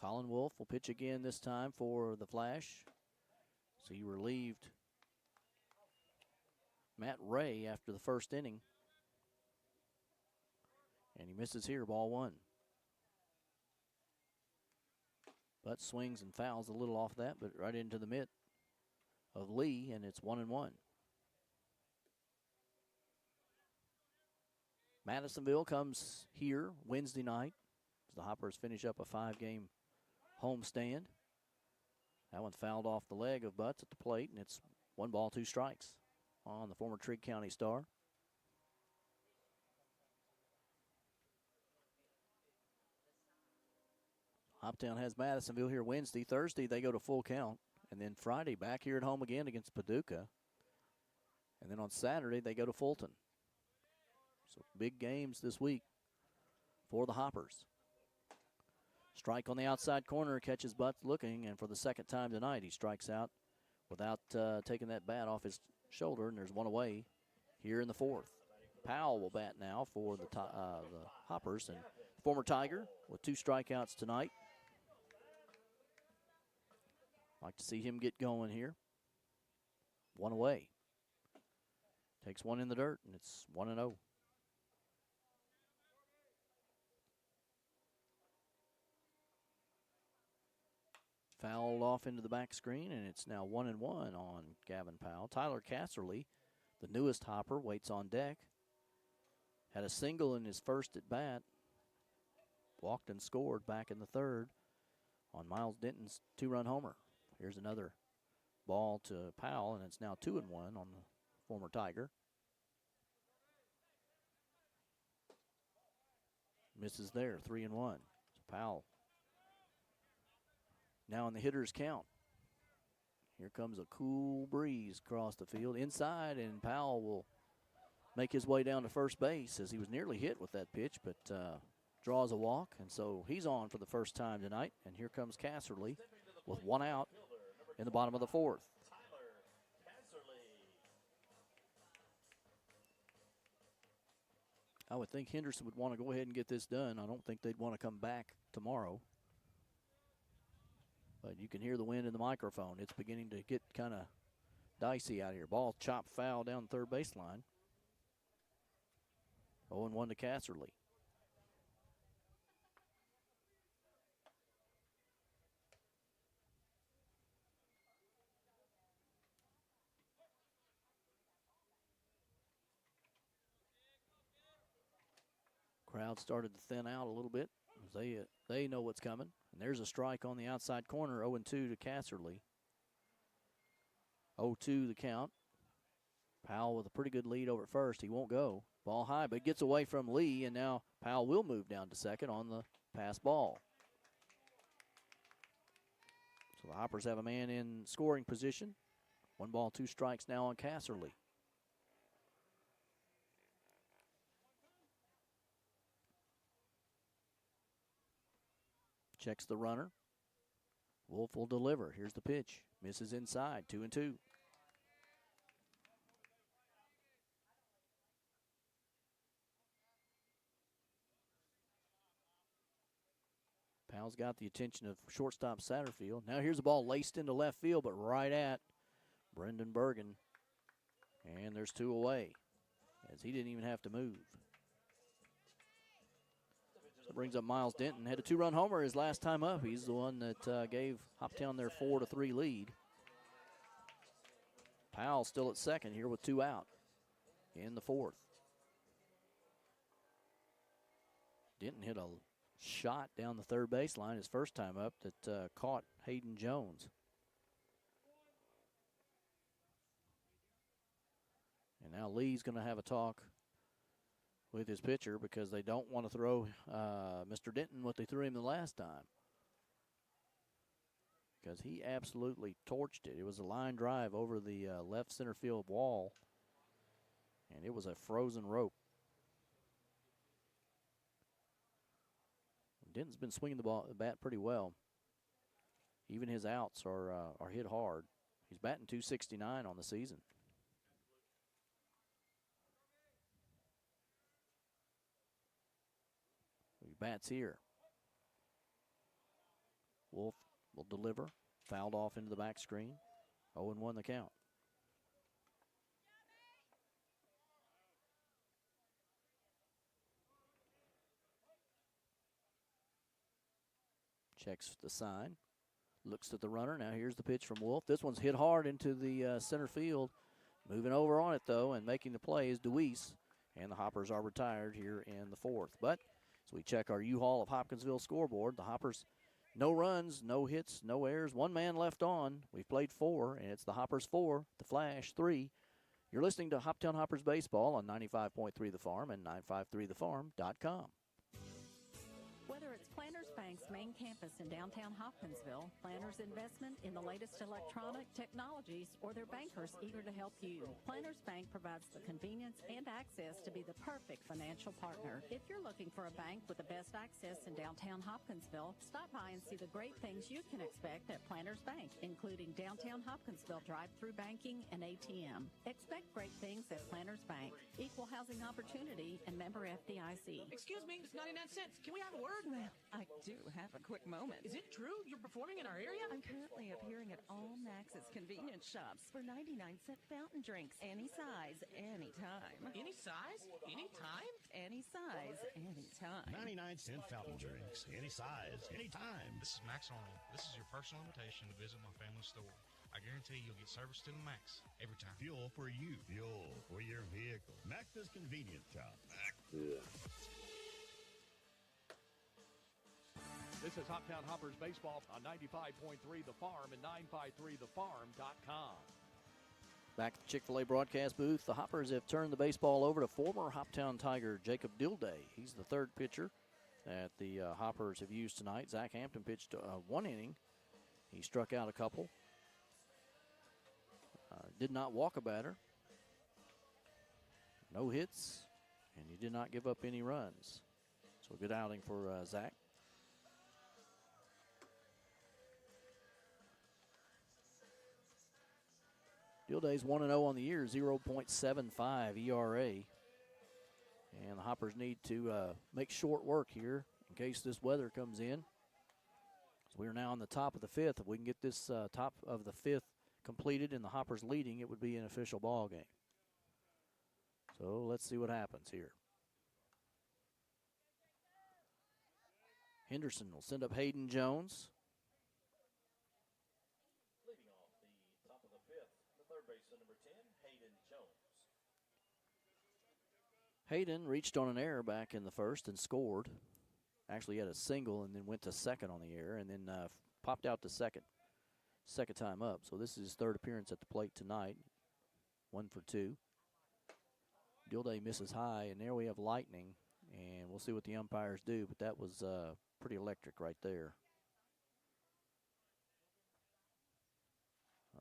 Colin Wolf will pitch again this time for the Flash. So he relieved Matt Ray after the first inning. And he misses here, ball one. But swings and fouls a little off that, but right into the mitt of Lee, and it's 1-1. Madisonville comes here Wednesday night as the Hoppers finish up a 5-game homestand. That one fouled off the leg of Butts at the plate, and it's 1 ball, 2 strikes on the former Trigg County star. Hoptown has Madisonville here Wednesday. Thursday, they go to full count. And then Friday, back here at home again against Paducah. And then on Saturday, they go to Fulton. So big games this week for the Hoppers. Strike on the outside corner, catches Butts looking, and for the second time tonight, he strikes out without taking that bat off his shoulder, and there's one away here in the fourth. Powell will bat now for the Hoppers, and former Tiger with 2 strikeouts tonight. Like to see him get going here. One away. Takes one in the dirt, and it's 1-0. Fouled off into the back screen, and it's now 1-1 on Gavin Powell. Tyler Casserly, the newest Hopper, waits on deck. Had a single in his first at bat. Walked and scored back in the third on Miles Denton's 2-run homer. Here's another ball to Powell, and it's now 2-1 on the former Tiger. Misses there, 3-1. So Powell now in the hitter's count. Here comes a cool breeze across the field. Inside, and Powell will make his way down to first base as he was nearly hit with that pitch, but draws a walk, and so he's on for the first time tonight. And here comes Casserly with 1 out in the bottom of the fourth. I would think Henderson would want to go ahead and get this done. I don't think they'd want to come back tomorrow. But you can hear the wind in the microphone. It's beginning to get kind of dicey out here. Ball chopped foul down the third baseline. 0-1 to Casserly. Crowd started to thin out a little bit. They know what's coming. And there's a strike on the outside corner, 0-2 to Casserly. 0-2 the count. Powell with a pretty good lead over at first. He won't go. Ball high, but gets away from Lee, and now Powell will move down to second on the pass ball. So the Hoppers have a man in scoring position. 1 ball, 2 strikes now on Casserly. Checks the runner. Wolf will deliver. Here's the pitch. Misses inside. 2-2. Powell's got the attention of shortstop Satterfield. Now here's the ball laced into left field, but right at Brendan Bergen. And there's 2 away, as he didn't even have to move. So brings up Miles Denton. Had a 2-run homer his last time up. He's the one that gave Hoptown their 4-3 lead. Powell still at second here with 2 out in the fourth. Denton hit a shot down the third baseline his first time up that caught Hayden Jones. And now Lee's going to have a talk with his pitcher because they don't want to throw Mr. Denton what they threw him the last time, because he absolutely torched it. It was a line drive over the left center field wall, and it was a frozen rope. Denton's been swinging the bat pretty well. Even his outs are hit hard. He's batting .269 on the season. He bats here. Wolf will deliver. Fouled off into the back screen. 0-1 the count. Checks the sign. Looks at the runner. Now here's the pitch from Wolf. This one's hit hard into the center field. Moving over on it, though, and making the play is DeWeese. And the Hoppers are retired here in the fourth. But as we check our U-Haul of Hopkinsville scoreboard, the Hoppers, no runs, no hits, no errors. 1 man left on. We've played 4, and it's the Hoppers 4, the Flash 3. You're listening to Hoptown Hoppers Baseball on 95.3 The Farm and 953thefarm.com. Whether it's Planters Bank's main campus in downtown Hopkinsville, Planters investment in the latest electronic technologies, or their bankers eager to help you, Planters Bank provides the convenience and access to be the perfect financial partner. If you're looking for a bank with the best access in downtown Hopkinsville, stop by and see the great things you can expect at Planters Bank, including downtown Hopkinsville drive-through banking and ATM. Expect great things at Planters Bank, equal housing opportunity, and member FDIC. Excuse me, it's 99 cents. Can we have a word? Well, I do have a quick moment. Is it true you're performing in our area? I'm currently appearing at all Max's convenience shops for 99-cent fountain drinks. Any size, anytime. Any size, anytime? Any size, anytime. 99-cent fountain drinks. Any size, anytime. This is Max Arnold. This is your personal invitation to visit my family store. I guarantee you'll get service to the max every time. Fuel for you. Fuel for your vehicle. Max's Convenience Shop. This is Hoptown Hoppers Baseball on 95.3 The Farm and 953thefarm.com. Back at the Chick-fil-A broadcast booth, the Hoppers have turned the baseball over to former Hoptown Tiger Jacob Dilday. He's the third pitcher that the Hoppers have used tonight. Zach Hampton pitched one inning. He struck out a couple. Did not walk a batter. No hits, and he did not give up any runs. So a good outing for Zach. Dilday's 1-0 on the year, 0.75 ERA. And the Hoppers need to make short work here in case this weather comes in. So we are now on the top of the fifth. If we can get this top of the fifth completed and the Hoppers leading, it would be an official ball game. So let's see what happens here. Henderson will send up Hayden Jones. Leading off the top of the fifth, the third baseman, number 10, Hayden Jones. Hayden reached on an error back in the first and scored. Actually, he had a single and then went to second on the error and then popped out to second time up. So this is his third appearance at the plate tonight. 1 for 2. Dilday misses high, and there we have lightning, and we'll see what the umpires do, but that was pretty electric right there.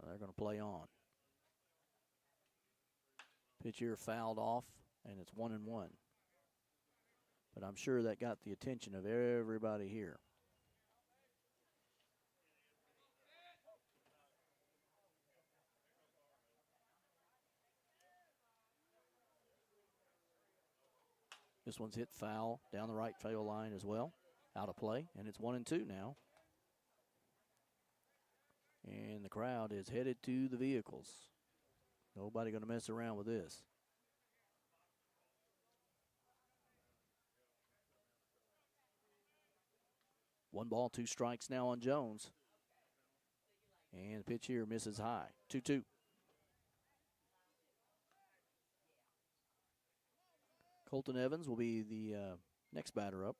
They're going to play on. Pitch here fouled off, and it's 1-1. But I'm sure that got the attention of everybody here. This one's hit foul down the right field line as well. Out of play, and it's 1-2 now. And the crowd is headed to the vehicles. Nobody going to mess around with this. One ball, 2 strikes now on Jones. And the pitch here misses high. 2-2. Colton Evans will be the next batter up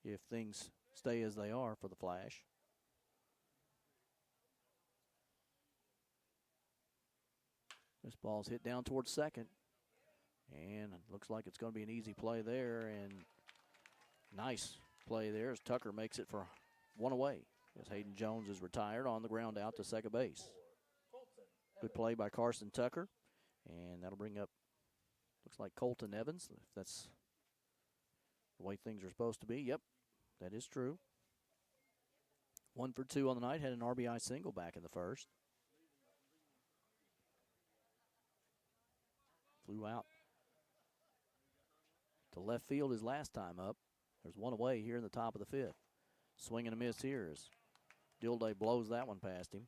if things stay as they are for the Flash. This ball's hit down towards second. And it looks like it's going to be an easy play there. And nice play there as Tucker makes it for one away. As Hayden Jones is retired on the ground out to second base. Good play by Carson Tucker. And that'll bring up, looks like Colton Evans, if that's the way things are supposed to be. Yep, that is true. 1 for 2 on the night. Had an RBI single back in the first. Flew out to left field his last time up. There's one away here in the top of the fifth. Swing and a miss here as Dilday blows that one past him.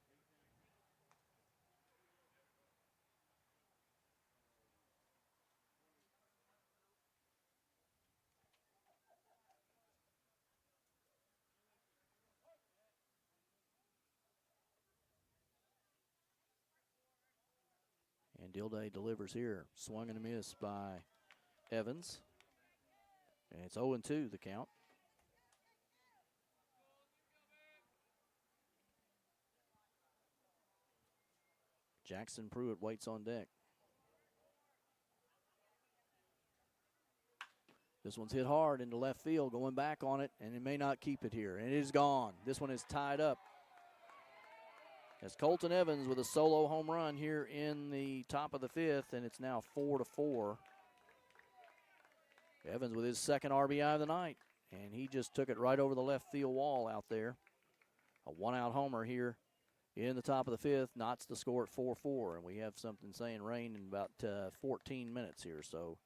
And Dilday delivers here. Swung and a miss by Evans. And it's 0-2 the count. Jackson Pruitt waits on deck. This one's hit hard into left field, going back on it, and it may not keep it here. And it is gone. This one is tied up. As Colton Evans with a solo home run here in the top of the 5th, and it's now 4-4. Evans with his second RBI of the night, and he just took it right over the left field wall out there. A one-out homer here in the top of the 5th, knots the score at 4-4, and we have something saying rain in about 14 minutes here, so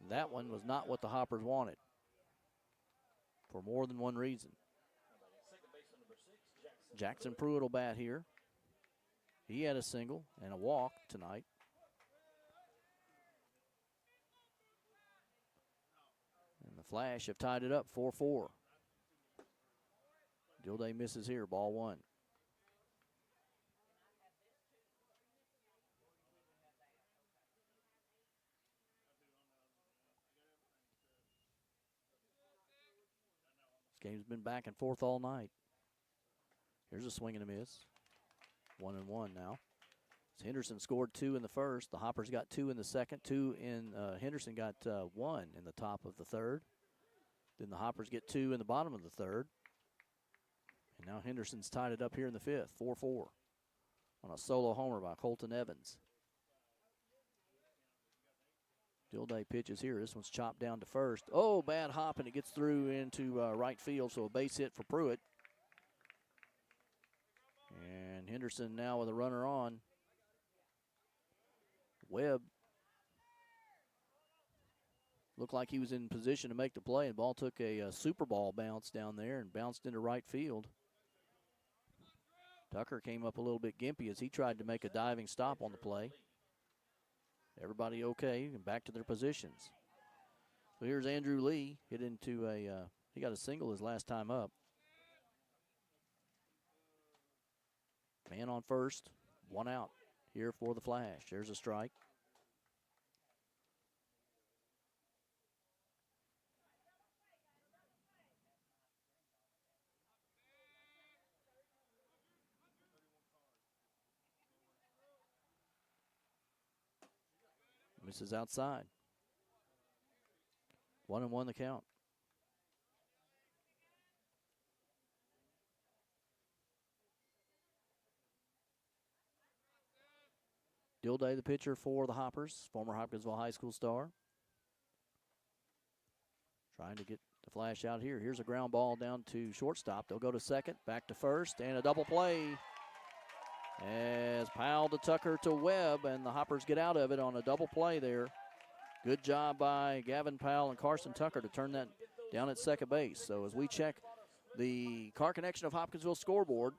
that one was not what the Hoppers wanted for more than one reason. Jackson Pruitt will bat here. He had a single and a walk tonight. And the Flash have tied it up 4-4. Gilday misses here, ball 1. This game's been back and forth all night. Here's a swing and a miss. 1-1 now. So Henderson scored 2 in the first. The Hoppers got 2 in the second. Henderson got 1 in the top of the 3rd. Then the Hoppers get 2 in the bottom of the 3rd. And now Henderson's tied it up here in the 5th, 4-4. On a solo homer by Colton Evans. Gilday pitches here. This one's chopped down to first. Oh, bad hop, and it gets through into right field, so a base hit for Pruitt. And Henderson now with a runner on. Webb looked like he was in position to make the play, and the ball took a super ball bounce down there and bounced into right field. Tucker came up a little bit gimpy as he tried to make a diving stop on the play. Everybody okay and back to their positions. So here's Andrew Lee hit into he got a single his last time up. Man on first, 1 out here for the Flash. There's a strike. Misses outside. 1-1 the count. Gilday, the pitcher for the Hoppers, former Hopkinsville High School star. Trying to get the Flash out here. Here's a ground ball down to shortstop. They'll go to second, back to first, and a double play as Powell to Tucker to Webb, and the Hoppers get out of it on a double play there. Good job by Gavin Powell and Carson Tucker to turn that down at second base. So as we check the Car Connection of Hopkinsville scoreboard,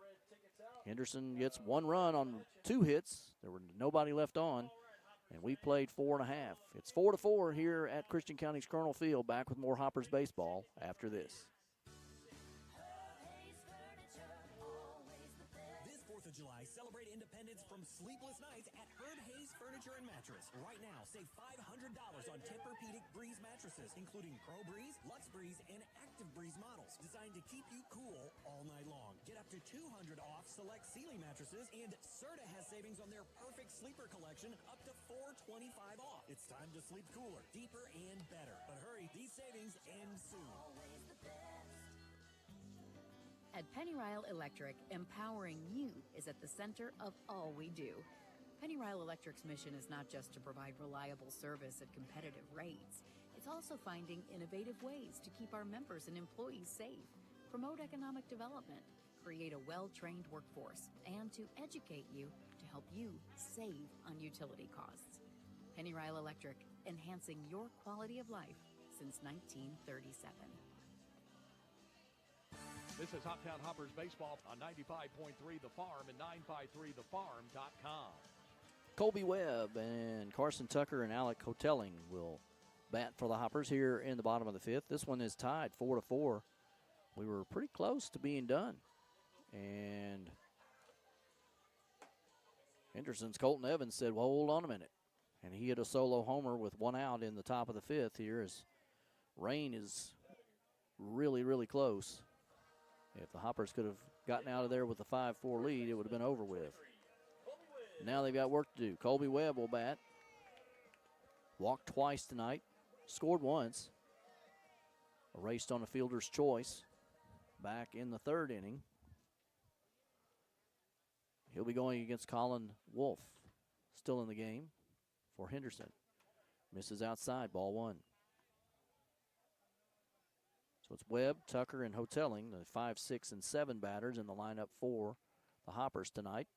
Henderson gets 1 run on 2 hits. There were nobody left on, and we played 4.5. It's 4-4 here at Christian County's Colonel Field. Back with more Hoppers baseball after this. This 4th of July, celebrate independence from sleepless nights at Herb Hayes Furniture and Mattress. Right now, save $500 on Tempur-Pedic Breeze mattresses, including Pro Breeze, Lux Breeze, and Active Breeze models, designed to keep you cool all night long. Get up to $200 off select Sealy mattresses, and Serta has savings on their Perfect Sleeper collection, up to $425 off. It's time to sleep cooler, deeper, and better. But hurry, these savings end soon. At Penny Ryle Electric, empowering you is at the center of all we do. Penny Ryle Electric's mission is not just to provide reliable service at competitive rates. It's also finding innovative ways to keep our members and employees safe, promote economic development, create a well-trained workforce, and to educate you to help you save on utility costs. Penny Ryle Electric, enhancing your quality of life since 1937. This is Hoptown Hoppers baseball on 95.3 The Farm and 953thefarm.com. Colby Webb and Carson Tucker and Alec Hotelling will bat for the Hoppers here in the bottom of the 5th. This one is tied 4-4. We were pretty close to being done. And Henderson's Colton Evans said, well, hold on a minute. And he hit a solo homer with 1 out in the top of the 5th here as rain is really, really close. If the Hoppers could have gotten out of there with a 5-4 lead, it would have been over with. Now they've got work to do. Colby Webb will bat. Walked twice tonight. Scored once. Erased on a fielder's choice back in the third inning. He'll be going against Colin Wolf, still in the game for Henderson. Misses outside, ball one. So it's Webb, Tucker, and Hotelling, the 5, 6, and 7 batters in the lineup for the Hoppers tonight.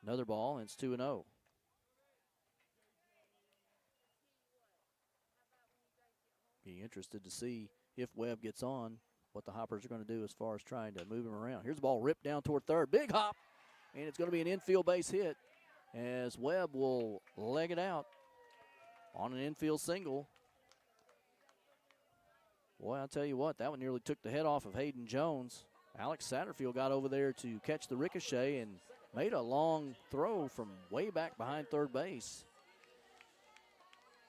Another ball, and it's 2-0. Be interested to see if Webb gets on, what the Hoppers are going to do as far as trying to move him around. Here's the ball ripped down toward third. Big hop, and it's going to be an infield base hit as Webb will leg it out on an infield single. Boy, I'll tell you what, that one nearly took the head off of Hayden Jones. Alex Satterfield got over there to catch the ricochet and made a long throw from way back behind third base.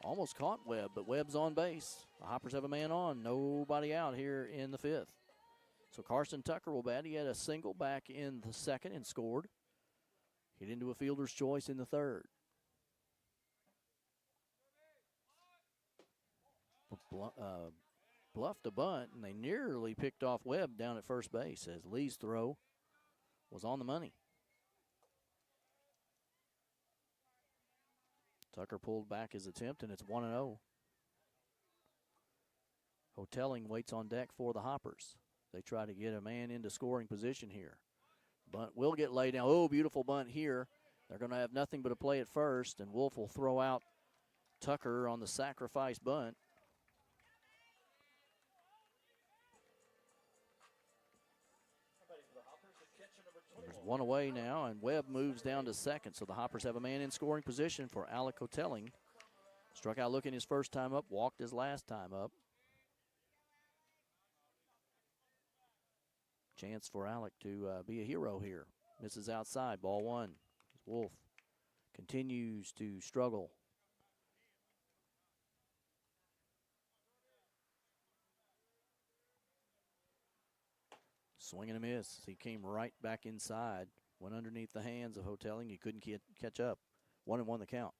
Almost caught Webb, but Webb's on base. The Hoppers have a man on, nobody out here in the fifth. So Carson Tucker will bat. He had a single back in the second and scored. Hit into a fielder's choice in the third. Bluffed a bunt, and they nearly picked off Webb down at first base as Lee's throw was on the money. Tucker pulled back his attempt, and it's 1-0. Hotelling waits on deck for the Hoppers. They try to get a man into scoring position here. Bunt will get laid down. Oh, beautiful bunt here. They're going to have nothing but a play at first, and Wolf will throw out Tucker on the sacrifice bunt. There's one away now, and Webb moves down to second, so the Hoppers have a man in scoring position for Alec Hotelling. Struck out looking his first time up, walked his last time up. Chance for Alec to be a hero here. Misses outside, ball one. Wolf continues to struggle. Swing and a miss. He came right back inside. Went underneath the hands of Hotelling. He couldn't catch up. 1-1 the count.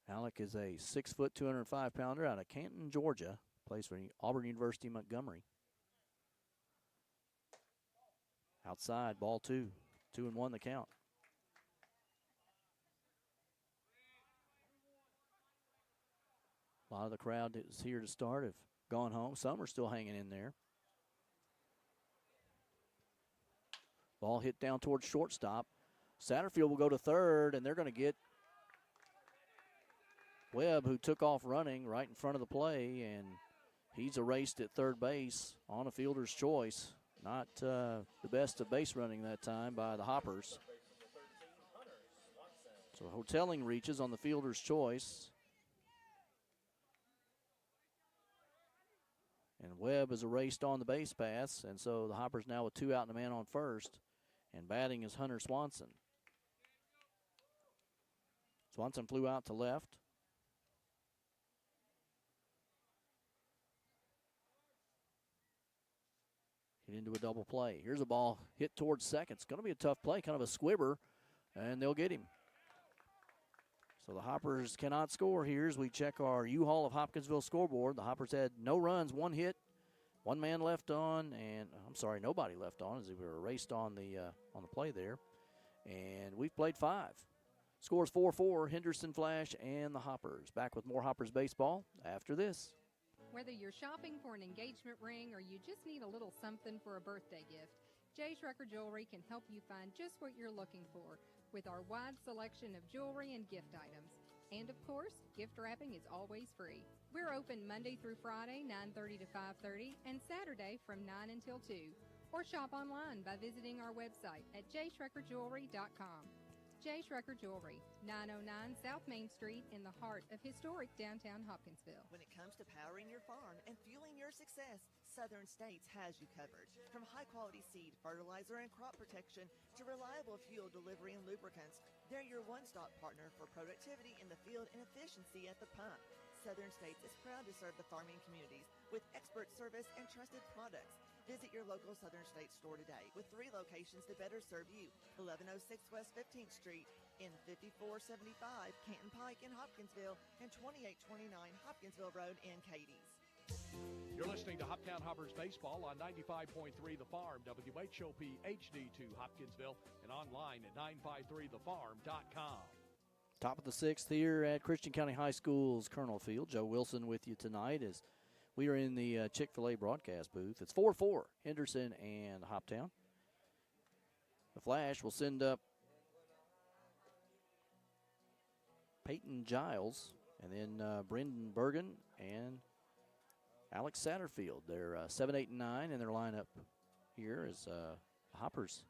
Alec is a 6-foot, 205-pounder out of Canton, Georgia. Plays for Auburn University Montgomery. Outside, ball two. 2-1 the count. A lot of the crowd that was here to start have gone home. Some are still hanging in there. Ball hit down towards shortstop. Satterfield will go to third, and they're going to get Webb, who took off running right in front of the play, and he's erased at third base on a fielder's choice. Not the best of base running that time by the Hoppers. So Hotelling reaches on the fielder's choice. And Webb is erased on the base pass, and so the Hoppers now with 2 out and a man on first. And batting is Hunter Swanson. Swanson flew out to left. Hit into a double play. Here's a ball hit towards second. It's going to be a tough play, kind of a squibber, and they'll get him. So the Hoppers cannot score here as we check our U-Haul of Hopkinsville scoreboard. The Hoppers had no runs, 1 hit, 1 man left on, and I'm sorry, nobody left on as they were erased on the play there. And we've played 5. Scores 4-4, Henderson Flash and the Hoppers. Back with more Hoppers baseball after this. Whether you're shopping for an engagement ring or you just need a little something for a birthday gift, Jay's Record Jewelry can help you find just what you're looking for with our wide selection of jewelry and gift items. And of course, gift wrapping is always free. We're open Monday through Friday, 9:30 to 5:30, and Saturday from 9 until 2. Or shop online by visiting our website at jaysrecordjewelry.com. Jay's Record Jewelry, 909 South Main Street in the heart of historic downtown Hopkinsville. When it comes to powering your farm and fueling your success, Southern States has you covered. From high-quality seed, fertilizer, and crop protection to reliable fuel delivery and lubricants, they're your one-stop partner for productivity in the field and efficiency at the pump. Southern States is proud to serve the farming communities with expert service and trusted products. Visit your local Southern States store today with 3 locations to better serve you. 1106 West 15th Street, in 5475 Canton Pike in Hopkinsville and 2829 Hopkinsville Road in Cadiz. You're listening to Hoptown Hoppers Baseball on 95.3 The Farm, WHOP HD2 Hopkinsville, and online at 953thefarm.com. Top of the sixth here at Christian County High School's Colonel Field. Joe Wilson with you tonight as we are in the Chick-fil-A broadcast booth. It's 4-4, Henderson and Hoptown. The Flash will send up Peyton Giles and then Brendan Bergen and Alex Satterfield. They're 7, 8, and 9 in their lineup here as Hoppers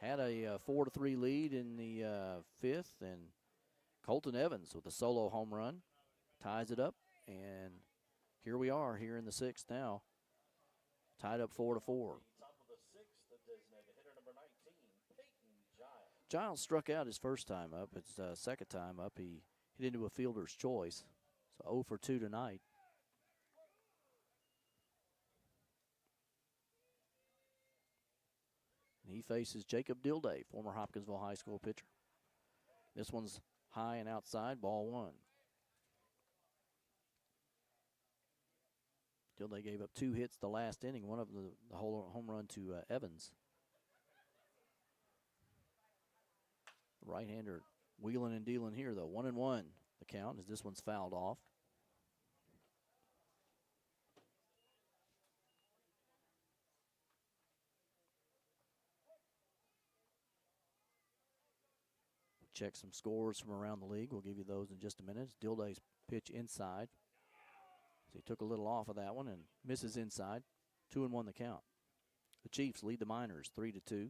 had a 4-3 lead in the fifth, and Colton Evans with a solo home run ties it up, and here we are here in the sixth now, tied up 4-4. Top of the sixth, the designated hitter number 19, Peyton Giles. Giles struck out his first time up. It's second time up. He hit into a fielder's choice, so 0 for 2 tonight. He faces Jacob Dilday, former Hopkinsville High School pitcher. This one's high and outside, ball one. Dilday gave up 2 hits the last inning, one of the whole home run to Evans. Right-hander wheeling and dealing here, though. 1-1 the count as this one's fouled off. Check some scores from around the league. We'll give you those in just a minute. It's Dilday's pitch inside. So he took a little off of that one and misses inside. 2-1 the count. The Chiefs lead the Miners 3-2.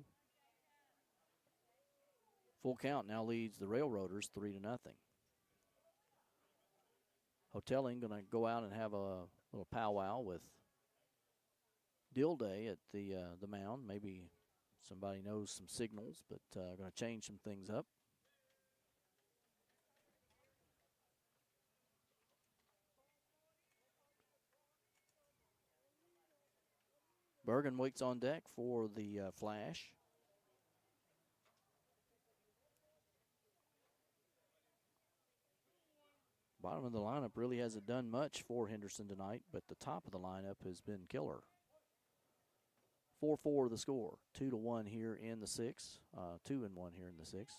Full count now leads the Railroaders 3-0. Hotelling going to go out and have a little powwow with Dilday at the mound. Maybe somebody knows some signals, but going to change some things up. Bergen waits on deck for the Flash. Bottom of the lineup really hasn't done much for Henderson tonight, but the top of the lineup has been killer. 4-4 the score. 2-1 here in the sixth. 2-1 here in the sixth.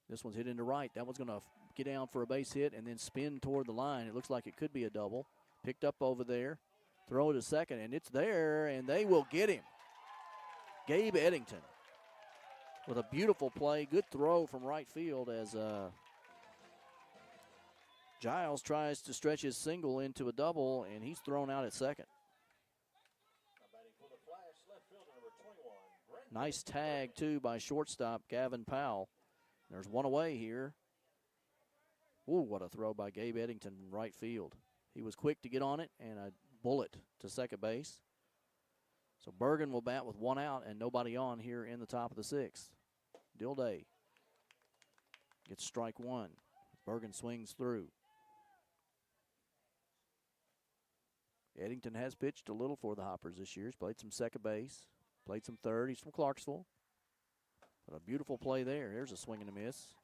This one's hit into right. That one's going to get down for a base hit and then spin toward the line. It looks like it could be a double. Picked up over there. Throw it to second, and it's there, and they will get him. Gabe Eddington with a beautiful play. Good throw from right field as Giles tries to stretch his single into a double, and he's thrown out at second. For the Flash, left fielder number 21, Nice tag, too, by shortstop Gavin Powell. There's one away here. Ooh, what a throw by Gabe Eddington in right field. He was quick to get on it, and a bullet to second base. So Bergen will bat with one out and nobody on here in the top of the sixth. Dilday gets strike one. Bergen swings through. Eddington has pitched a little for the Hoppers this year. He's played some second base, played some third. He's from Clarksville. But a beautiful play there. Here's a swing and a miss.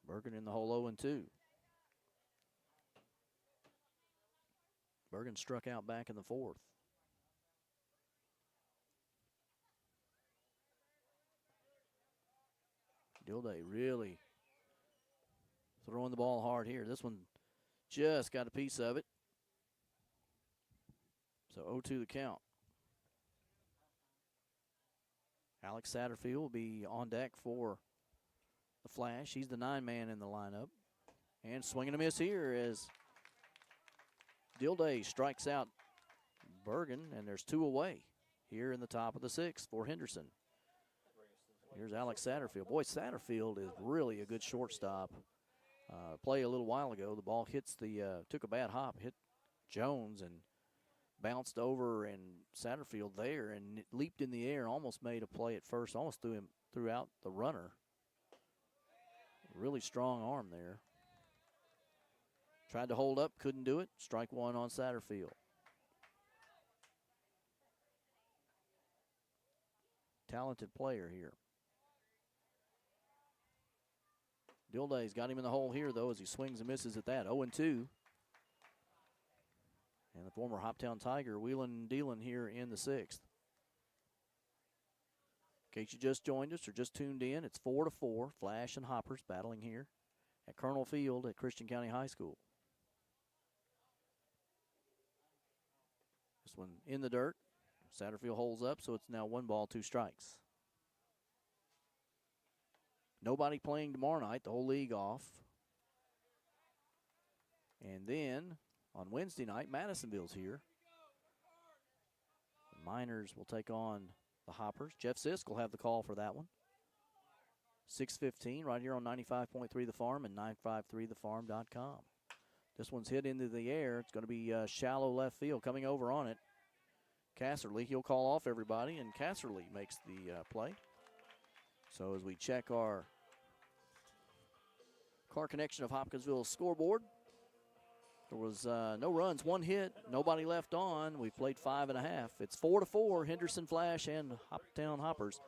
Bergen in the hole 0-2. Bergen struck out back in the fourth. Dilday really throwing the ball hard here. This one just got a piece of it. So 0-2 the count. Alex Satterfield will be on deck for the Flash. He's the 9-man in the lineup. And swinging a miss here as Dilday strikes out Bergen, and there's 2 away here in the top of the sixth for Henderson. Here's Alex Satterfield. Boy, Satterfield is really a good shortstop. Play a little while ago, the ball hits took a bad hop, hit Jones, and bounced over, and Satterfield there, and it leaped in the air, almost made a play at first, almost threw out the runner. Really strong arm there. Tried to hold up, couldn't do it. Strike one on Satterfield. talented player here. Dilday's got him in the hole here, though, as he swings and misses at that. 0-2. And the former Hoptown Tiger wheeling and dealing here in the 6th. In case you just joined us or just tuned in, it's 4-4. Flash and Hoppers battling here at Colonel Field at Christian County High School. This one in the dirt. Satterfield holds up, so it's now 1 ball, 2 strikes. Nobody playing tomorrow night, the whole league off. And then on Wednesday night, Madisonville's here. The Miners will take on the Hoppers. Jeff Sisk will have the call for that one. 6:15 right here on 95.3 The Farm and 953thefarm.com. This one's hit into the air. It's going to be shallow left field. Coming over on it, Casserly. He'll call off everybody, and Casserly makes the play. So as we check our Car Connection of Hopkinsville scoreboard, there was no runs, 1 hit, nobody left on. We've played 5.5. It's 4-4, Henderson Flash and Hoptown Hoppers.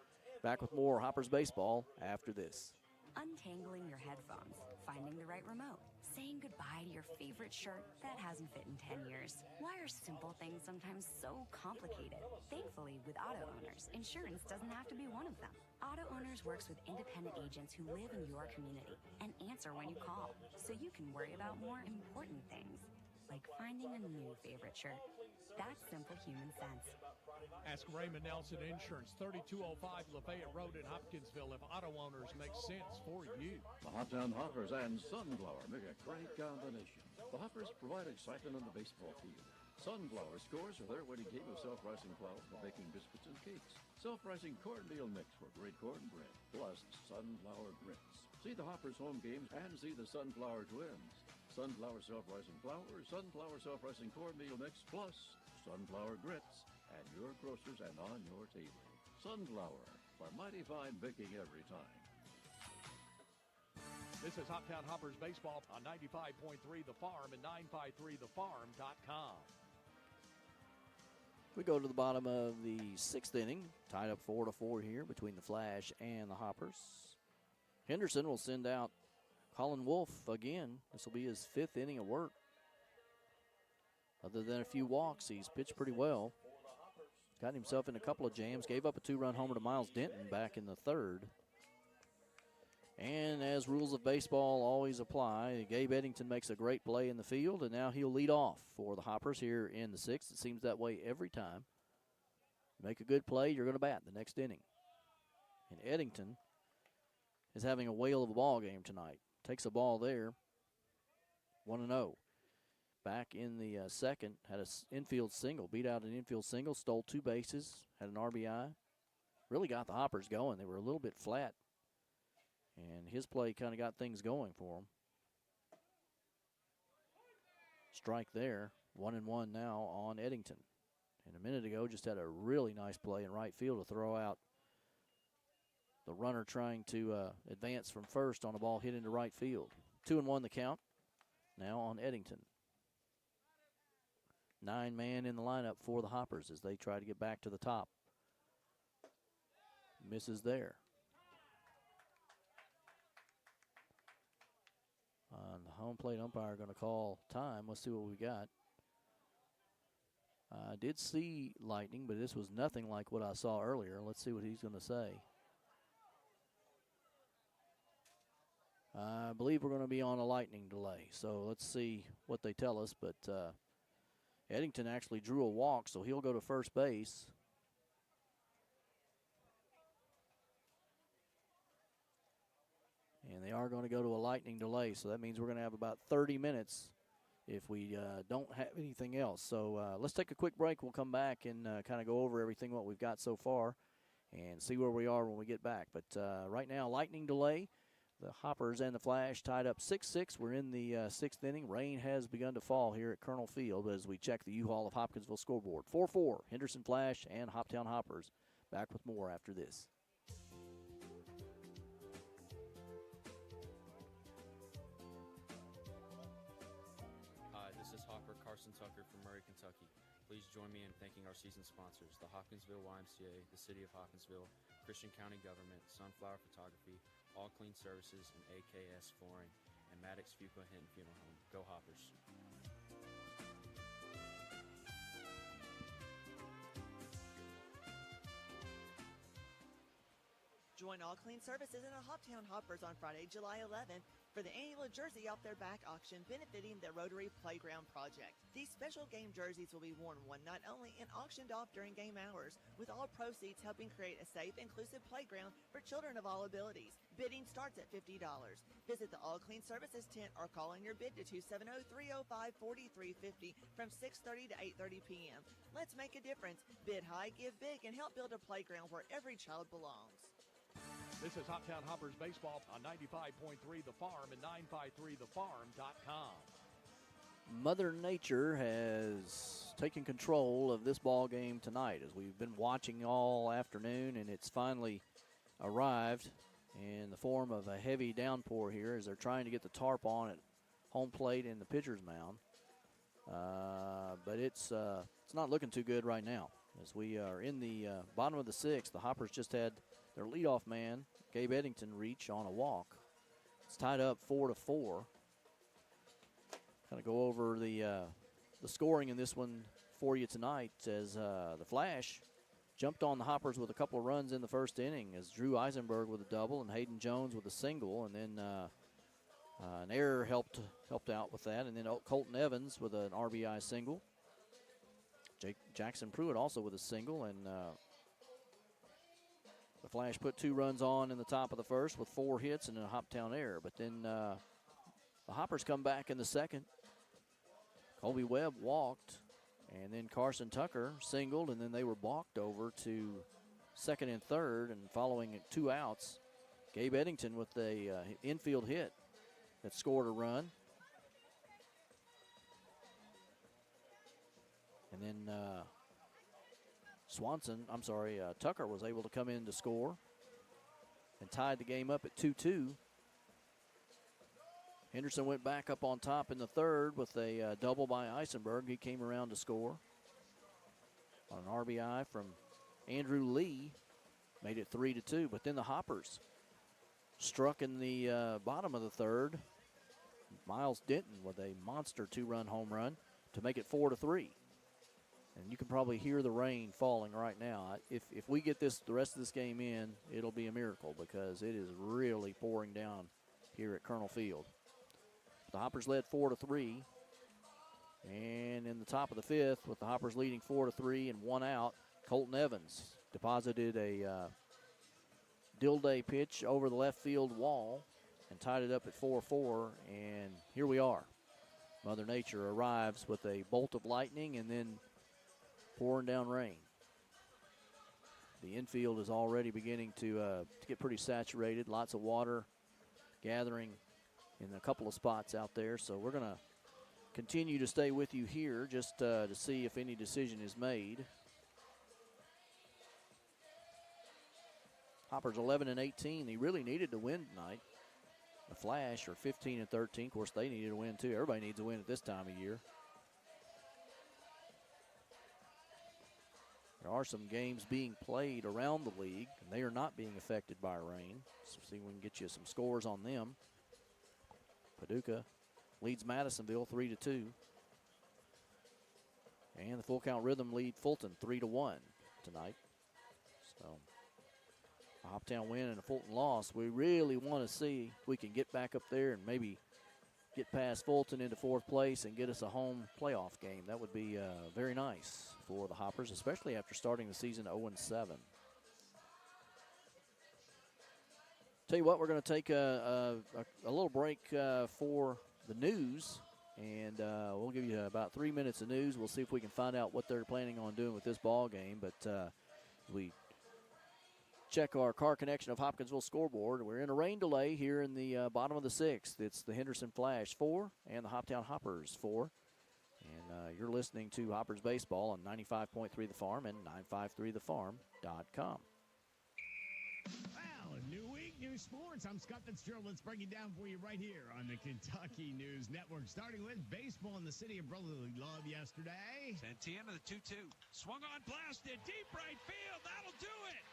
Back with more Hoppers baseball after this. Untangling your headphones, finding the right remote, saying goodbye to your favorite shirt that hasn't fit in 10 years. Why are simple things sometimes so complicated? Thankfully, with Auto Owners, insurance doesn't have to be one of them. Auto Owners works with independent agents who live in your community and answer when you call, so you can worry about more important things, like finding a new favorite shirt. That's simple human sense. Ask Raymond Nelson Insurance, 3205 Lafayette Road in Hopkinsville, if Auto Owners makes sense for you. The Hoptown Hoppers and Sunflower make a great combination. The Hoppers provide excitement on the baseball field. Sunflower scores are their winning team of self-rising flour for baking biscuits and cakes. Self-rising cornmeal mix for great cornbread, plus sunflower grits. See the Hoppers home games and see the Sunflower Twins. Sunflower self-rising flour, sunflower self-rising cornmeal mix, plus sunflower grits at your grocers and on your table. Sunflower for mighty fine baking every time. This is Hoptown Hoppers baseball on 95.3 The Farm and 953thefarm.com. We go to the bottom of the 6th inning, tied up 4-4 here between the Flash and the Hoppers. Henderson will send out Colin Wolf again. This will be his 5th inning of work. Other than a few walks, he's pitched pretty well. Got himself in a couple of jams, gave up a 2-run homer to Miles Denton back in the 3rd. And as rules of baseball always apply, Gabe Eddington makes a great play in the field, and now he'll lead off for the Hoppers here in the 6th. It seems that way every time. Make a good play, you're going to bat the next inning. And Eddington is having a whale of a ball game tonight. Takes a ball there, 1-0. Back in the 2nd, had an infield single, beat out an infield single, stole 2 bases, had an RBI. Really got the Hoppers going. They were a little bit flat, and his play kind of got things going for him. Strike there, 1-1 now on Eddington. And a minute ago, just had a really nice play in right field to throw out the runner trying to advance from first on a ball hit into right field. 2-1 the count now on Eddington. 9-man in the lineup for the Hoppers as they try to get back to the top. Misses there. The home plate umpire going to call time. Let's see what we got. I did see lightning, but this was nothing like what I saw earlier. Let's see what he's going to say. I believe we're going to be on a lightning delay, so let's see what they tell us. But Eddington actually drew a walk, so he'll go to first base. And they are going to go to a lightning delay, so that means we're going to have about 30 minutes if we don't have anything else. So let's take a quick break. We'll come back and kind of go over everything what we've got so far and see where we are when we get back. But right now, lightning delay. The Hoppers and the Flash tied up 6-6. We're in the 6th inning. Rain has begun to fall here at Colonel Field as we check the U-Haul of Hopkinsville scoreboard. 4-4, Henderson Flash and Hoptown Hoppers. Back with more after this. Hi, this is Hopper Carson Tucker from Murray, Kentucky. Please join me in thanking our season sponsors, the Hopkinsville YMCA, the City of Hopkinsville, Christian County Government, Sunflower Photography, All Clean Services, and AKS Flooring, and Maddox Fuqua Hinton Funeral Home. Go Hoppers. Join All Clean Services and the Hoptown Hoppers on Friday, July 11th for the annual Jersey Off Their Back auction benefiting the Rotary Playground Project. These special game jerseys will be worn one night only and auctioned off during game hours, with all proceeds helping create a safe, inclusive playground for children of all abilities. Bidding starts at $50. Visit the All Clean Services tent or call in your bid to 270-305-4350 from 6:30 to 8:30 p.m. Let's make a difference. Bid high, give big, and help build a playground where every child belongs. This is Hoptown Hoppers Baseball on 95.3 The Farm and 953thefarm.com. Mother Nature has taken control of this ball game tonight, as we've been watching all afternoon, and it's finally arrived in the form of a heavy downpour here as they're trying to get the tarp on at home plate in the pitcher's mound. But it's not looking too good right now, as we are in the bottom of the sixth. The Hoppers just had their leadoff man, Gabe Eddington, reach on a walk. It's tied up 4-4. Kind of go over the scoring in this one for you tonight, as the Flash jumped on the Hoppers with a couple of runs in the first inning, as Drew Eisenberg with a double and Hayden Jones with a single, and then an error helped out with that, and then Colton Evans with an RBI single. Jackson Pruitt also with a single, and the Flash put 2 runs on in the top of the first with 4 hits and a Hoptown error. But then the Hoppers come back in the second. Colby Webb walked, and then Carson Tucker singled, and then they were balked over to second and third. And following 2 outs, Gabe Eddington with a infield hit that scored a run. And then Tucker was able to come in to score and tied the game up at 2-2. Henderson went back up on top in the third with a double by Eisenberg. He came around to score on an RBI from Andrew Lee, made it 3-2. But then the Hoppers struck in the bottom of the third. Miles Denton with a monster 2-run home run to make it 4-3. And you can probably hear the rain falling right now. If we get the rest of this game in, it'll be a miracle, because it is really pouring down here at Colonel Field. The Hoppers led 4-3. And in the top of the fifth, with the Hoppers leading 4-3 and 1 out, Colton Evans deposited a Dilday pitch over the left field wall and tied it up at 4-4. And here we are. Mother Nature arrives with a bolt of lightning and then pouring down rain. The infield is already beginning to get pretty saturated. Lots of water gathering in a couple of spots out there. So we're going to continue to stay with you here just to see if any decision is made. Hoppers 11-18. They really needed to win tonight. The Flash are 15-13. Of course, they needed to win too. Everybody needs a win at this time of year. There are some games being played around the league, and they are not being affected by rain. So see if we can get you some scores on them. Paducah leads Madisonville 3-2. And the Full Count Rhythm lead Fulton 3-1 tonight. So a Hoptown win and a Fulton loss. We really want to see if we can get back up there and maybe get past Fulton into 4th place and get us a home playoff game. That would be very nice for the Hoppers, especially after starting the season 0-7. Tell you what, we're going to take a little break for the news, and we'll give you about 3 minutes of news. We'll see if we can find out what they're planning on doing with this ball game. But we check our Car Connection of Hopkinsville scoreboard. We're in a rain delay here in the bottom of the 6th. It's the Henderson Flash 4 and the Hoptown Hoppers 4. And you're listening to Hoppers Baseball on 95.3 The Farm and 953thefarm.com. Well, a new week, new sports. I'm Scott Fitzgerald. Let's break it down for you right here on the Kentucky News Network. Starting with baseball in the city of brotherly love yesterday. Santana, the 2-2. Swung on, blasted, deep right field. That'll do it.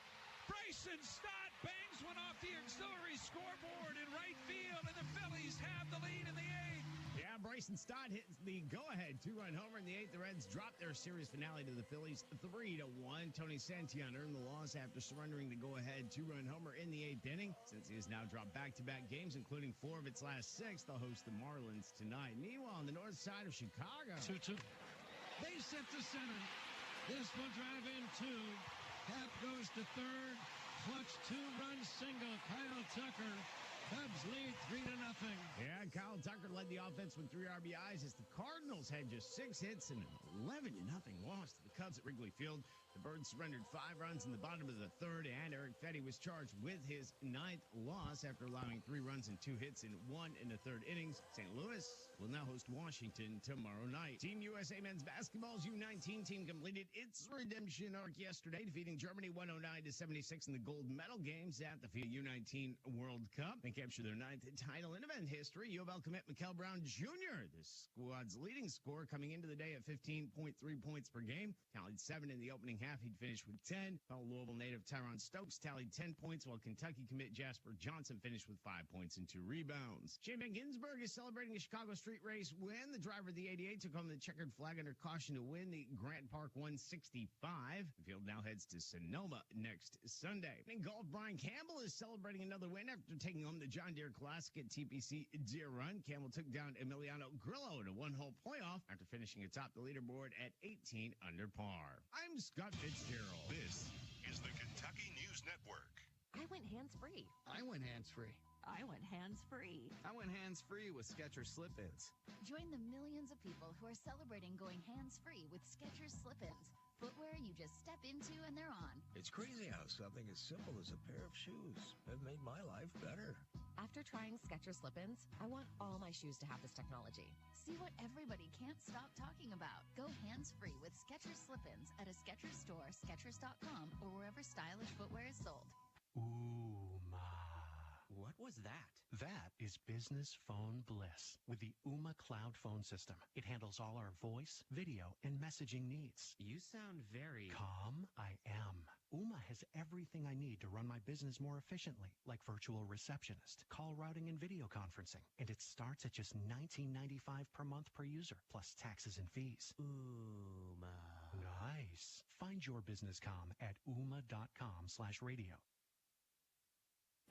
Bryce Bryson Stott bangs one off the auxiliary scoreboard in right field, and the Phillies have the lead in the eighth. Yeah, Bryson Stott hits the go-ahead two-run homer in the eighth. The Reds dropped their series finale to the Phillies 3-1. Tony Santillan earned the loss after surrendering the go-ahead two-run homer in the eighth inning. Since he has now dropped back-to-back games, including 4 of its last 6, they'll host the Marlins tonight. Meanwhile, on the north side of Chicago, 2-2. Base hit to center. This will drive in 2. Cap goes to third. Clutch 2-run single. Kyle Tucker. Cubs lead 3-0. Yeah, Kyle Tucker led the offense with 3 RBIs as the Cardinals had just 6 hits and an 11-0 loss to the Cubs at Wrigley Field. The Birds surrendered 5 runs in the bottom of the third, and Eric Fetty was charged with his 9th loss after allowing 3 runs and 2 hits in 1 and a third innings. St. Louis will now host Washington tomorrow night. Team USA men's basketball's U19 team completed its redemption arc yesterday, defeating Germany 109-76 in the gold medal games at the FIA U19 World Cup. They captured their 9th title in event history. U of L commit Mikael Brown Jr., the squad's leading scorer, coming into the day at 15.3 points per game. Tallied 7 in the opening half. He'd finished with 10. Fellow Louisville native Tyron Stokes tallied 10 points, while Kentucky commit Jasper Johnson finished with 5 points and 2 rebounds. Shane Van Gisbergen is celebrating a Chicago street race win. The driver of the 88 took home the checkered flag under caution to win the Grant Park 165. The field now heads to Sonoma next Sunday. In golf, Brian Campbell is celebrating another win after taking home the John Deere Classic at TPC Deer Run. Campbell took down Emiliano Grillo in a 1-hole playoff after finishing atop the leaderboard at 18 under par. I'm Scott Fitzgerald. This is the Kentucky News Network. I went hands-free. I went hands-free. I went hands-free. I went hands-free with Skechers Slip-ins. Join the millions of people who are celebrating going hands-free with Skechers Slip-ins. Footwear you just step into and they're on. It's crazy how something as simple as a pair of shoes have made my life better. After trying Skechers Slip-ins, I want all my shoes to have this technology. See what everybody can't stop talking about. Go hands-free with Skechers Slip-ins at a Skechers store, Skechers.com, or wherever stylish footwear is sold. What was that? That is business phone bliss with the Ooma Cloud phone system. It handles all our voice, video, and messaging needs. You sound very... Calm, I am. Ooma has everything I need to run my business more efficiently, like virtual receptionist, call routing, and video conferencing. And it starts at just $19.95 per month per user, plus taxes and fees. Ooma. Nice. Find your business comm at ooma.com/radio.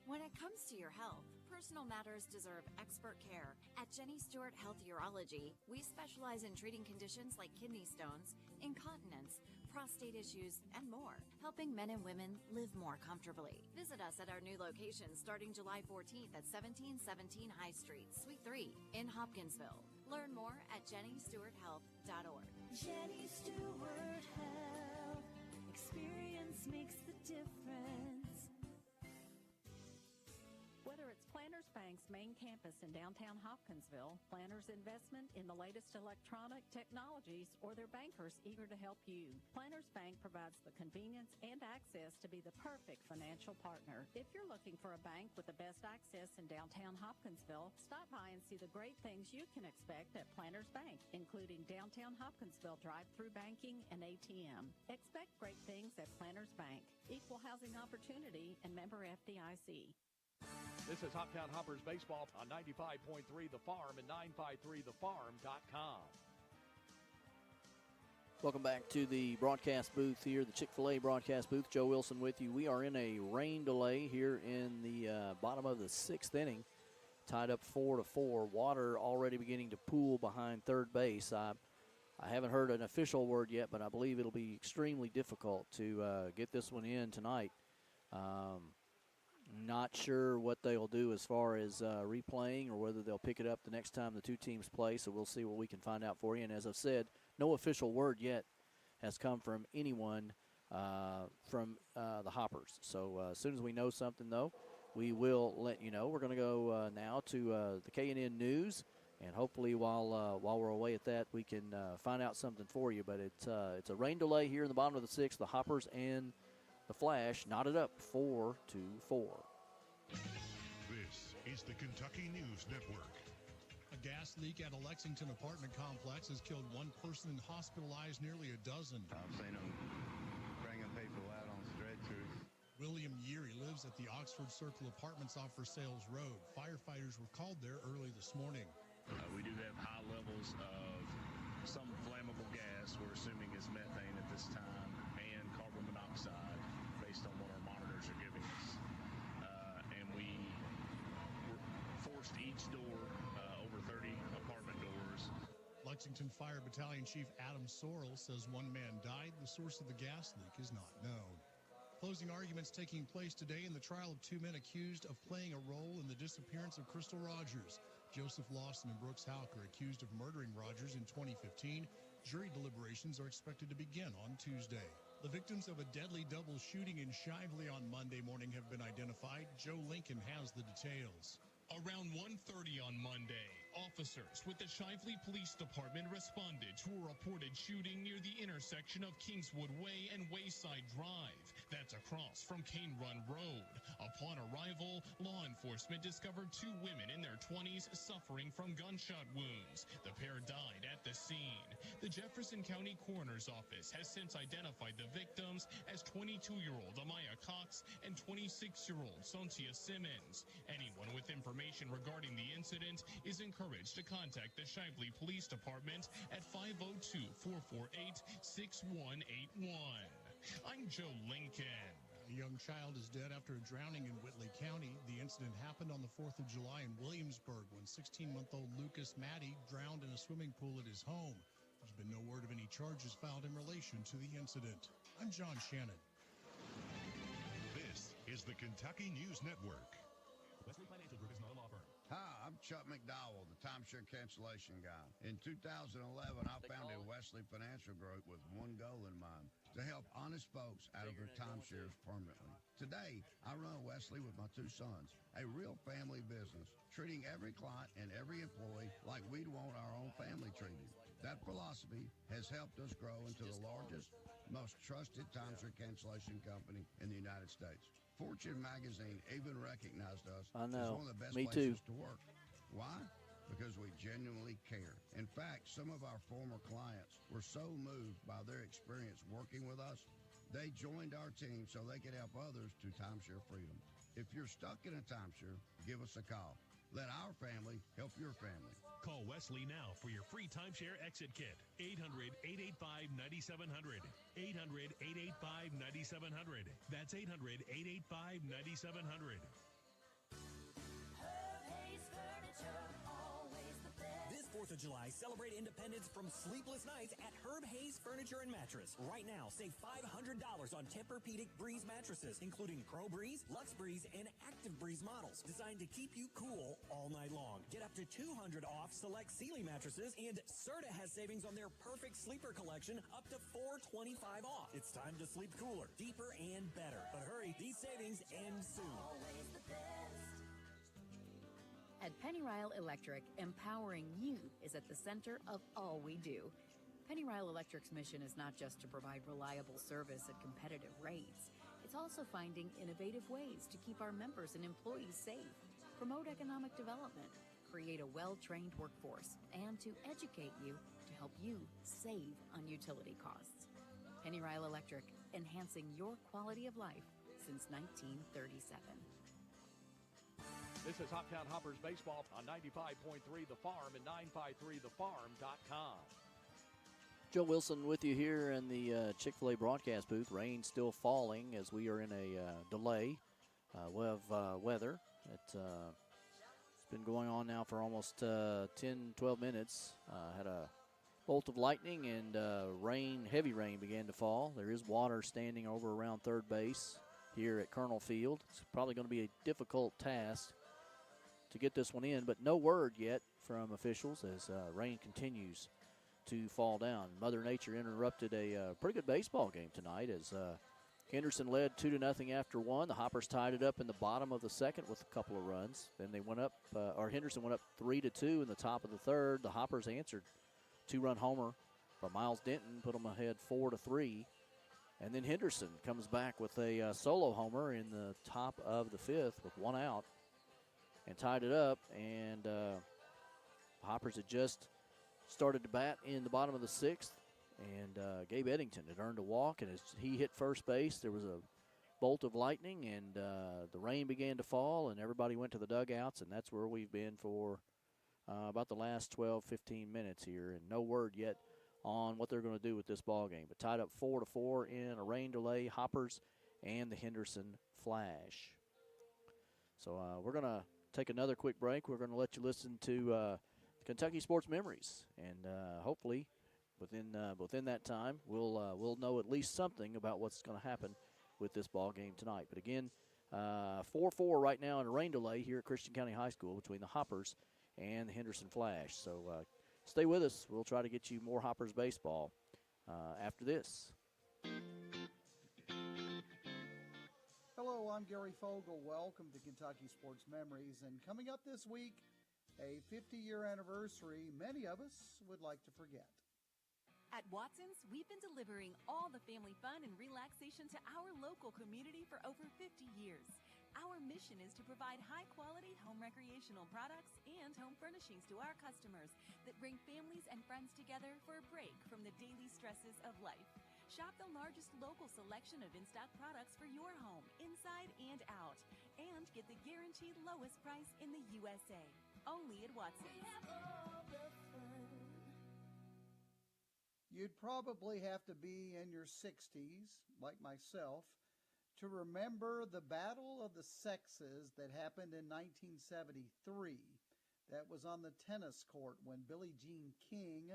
When it comes to your health, personal matters deserve expert care. At Jenny Stewart Health Urology, we specialize in treating conditions like kidney stones, incontinence, prostate issues, and more, helping men and women live more comfortably. Visit us at our new location starting July 14th at 1717 High Street, Suite 3 in Hopkinsville. Learn more at jennystewarthealth.org. Jenny Stewart Health. Experience makes the difference. Whether it's Planters Bank's main campus in downtown Hopkinsville, Planters' investment in the latest electronic technologies, or their bankers eager to help you, Planters Bank provides the convenience and access to be the perfect financial partner. If you're looking for a bank with the best access in downtown Hopkinsville, stop by and see the great things you can expect at Planters Bank, including downtown Hopkinsville drive-through banking and ATM. Expect great things at Planters Bank. Equal housing opportunity and member FDIC. This is Hoptown Hoppers Baseball on 95.3 The Farm and 953thefarm.com. Welcome back to the broadcast booth here, the Chick-fil-A broadcast booth. Joe Wilson with you. We are in a rain delay here in the bottom of the 6th inning, tied up 4-4. Water already beginning to pool behind third base. I haven't heard an official word yet, but I believe it'll be extremely difficult to get this one in tonight. Not sure what they'll do as far as replaying or whether they'll pick it up the next time the two teams play, so we'll see what we can find out for you. And as I've said, no official word yet has come from anyone from the Hoppers. So as soon as we know something, though, we will let you know. We're going to go now to the K&N News, and hopefully while we're away at that, we can find out something for you. But it's a rain delay here in the bottom of the 6th. The Hoppers and the Flash knotted up 4-4. This is the Kentucky News Network. A gas leak at a Lexington apartment complex has killed one person and hospitalized nearly a dozen. I've seen them bringing people out on stretchers. William Yeary lives at the Oxford Circle Apartments off Versailles Road. Firefighters were called there early this morning. We do have high levels of some flammable gas. We're assuming is methane at this time and carbon monoxide based on what our monitors are giving us. And we forced each door, over 30 apartment doors. Lexington Fire Battalion Chief Adam Sorrell says one man died. The source of the gas leak is not known. Closing arguments taking place today in the trial of two men accused of playing a role in the disappearance of Crystal Rogers. Joseph Lawson and Brooks Houck are accused of murdering Rogers in 2015. Jury deliberations are expected to begin on Tuesday. The victims of a deadly double shooting in Shively on Monday morning have been identified. Joe Lincoln has the details. Around 1:30 on Monday, officers with the Shively Police Department responded to a reported shooting near the intersection of Kingswood Way and Wayside Drive. That's across from Cane Run Road. Upon arrival, law enforcement discovered two women in their 20s suffering from gunshot wounds. The pair died at the scene. The Jefferson County Coroner's Office has since identified the victims as 22-year-old Amaya Cox and 26-year-old Sontia Simmons. Anyone with information regarding the incident is encouraged to contact the Shively Police Department at 502-448-6181. I'm Joe Lincoln. A young child is dead after a drowning in Whitley County. The incident happened on the 4th of July in Williamsburg when 16-month-old Lucas Maddie drowned in a swimming pool at his home. There's been no word of any charges filed in relation to the incident. I'm John Shannon. This is the Kentucky News Network. Wesley Financial Group is not a law firm. Hi, I'm Chuck McDowell, the timeshare cancellation guy. In 2011, I founded Wesley Financial Group with one goal in mind, to help honest folks out of their timeshares permanently. Today, I run Wesley with my two sons, a real family business, treating every client and every employee like we'd want our own family treated. That philosophy has helped us grow into the largest, most trusted timeshare cancellation company in the United States. Fortune magazine even recognized us as one of the best places to work. Why? Because we genuinely care. In fact, some of our former clients were so moved by their experience working with us, they joined our team so they could help others to timeshare freedom. If you're stuck in a timeshare, give us a call. Let our family help your family. Call Wesley now for your free timeshare exit kit. 800-885-9700. 800-885-9700. That's 800-885-9700. This 4th of July, celebrate independence from sleepless nights at Herb Hayes Furniture and Mattress. Right now, save $500 on Tempur-Pedic Breeze mattresses, including Pro Breeze, Lux Breeze, and Active Breeze models, designed to keep you cool all night long. Get up to $200 off select Sealy mattresses, and Serta has savings on their Perfect Sleeper collection, up to $425 off. It's time to sleep cooler, deeper, and better. But hurry, these savings end soon. Always the best. At Pennyrile Electric, empowering you is at the center of all we do. Pennyrile Electric's mission is not just to provide reliable service at competitive rates. It's also finding innovative ways to keep our members and employees safe, promote economic development, create a well-trained workforce, and to educate you to help you save on utility costs. Pennyrile Electric, enhancing your quality of life since 1937. This is Hoptown Hoppers Baseball on 95.3 The Farm and 953thefarm.com. Joe Wilson with you here in the Chick-fil-A broadcast booth. Rain still falling as we are in a delay. We have weather. It's been going on now for almost 10, 12 minutes. Had a bolt of lightning and rain, heavy rain began to fall. There is water standing over around third base here at Colonel Field. It's probably going to be a difficult task to get this one in, but no word yet from officials as rain continues to fall down. Mother Nature interrupted a pretty good baseball game tonight as Henderson led 2-0 after one. The Hoppers tied it up in the bottom of the second with a couple of runs. Then they went up, Henderson went up 3-2 in the top of the third. The Hoppers answered two-run homer from Miles Denton, put them ahead 4-3. And then Henderson comes back with a solo homer in the top of the fifth with one out and tied it up. And Hoppers had just started to bat in the bottom of the sixth. And Gabe Eddington had earned a walk. And as he hit first base, there was a bolt of lightning, and the rain began to fall, and everybody went to the dugouts, and that's where we've been for about the last 12, 15 minutes here, and no word yet on what they're going to do with this ball game. But tied up 4-4 in a rain delay, Hoppers and the Henderson Flash. So we're going to take another quick break. We're going to let you listen to Kentucky Sports Memories, and hopefully within that time we'll know at least something about what's going to happen with this ball game tonight. But again, 4-4 right now in a rain delay here at Christian County High School between the Hoppers and the Henderson Flash. So stay with us. We'll try to get you more Hoppers baseball after this. Hello, I'm Gary Fogle. Welcome to Kentucky Sports Memories. And coming up this week, a 50-year anniversary many of us would like to forget. At Watson's, we've been delivering all the family fun and relaxation to our local community for over 50 years. Our mission is to provide high-quality home recreational products and home furnishings to our customers that bring families and friends together for a break from the daily stresses of life. Shop the largest local selection of in-stock products for your home, inside and out, and get the guaranteed lowest price in the USA. Only at Watson's. You'd probably have to be in your 60s, like myself, to remember the Battle of the Sexes that happened in 1973. That was on the tennis court when Billie Jean King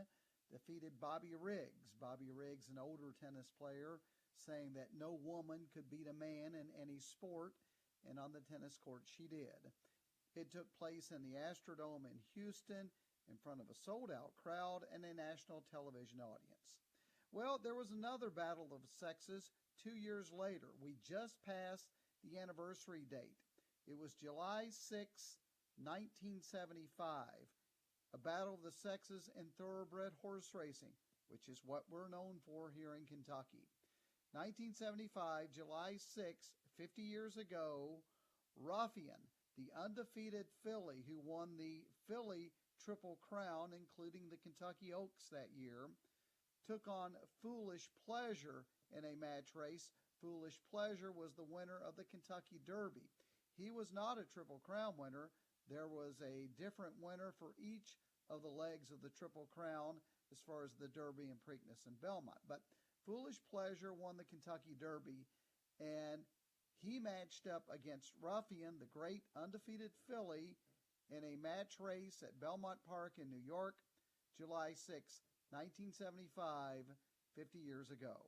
defeated Bobby Riggs. Bobby Riggs, an older tennis player, saying that no woman could beat a man in any sport, and on the tennis court she did. It took place in the Astrodome in Houston in front of a sold-out crowd and a national television audience. Well, there was another Battle of the Sexes 2 years later. We just passed the anniversary date. It was July 6, 1975. A Battle of the Sexes in thoroughbred horse racing, which is what we're known for here in Kentucky. 1975, July 6, 50 years ago, Ruffian, the undefeated filly who won the Philly Triple Crown, including the Kentucky Oaks that year, took on Foolish Pleasure in a match race. Foolish Pleasure was the winner of the Kentucky Derby. He was not a Triple Crown winner. There was a different winner for each of the legs of the Triple Crown as far as the Derby and Preakness and Belmont. But Foolish Pleasure won the Kentucky Derby, and he matched up against Ruffian, the great undefeated filly, in a match race at Belmont Park in New York, July 6, 1975, 50 years ago.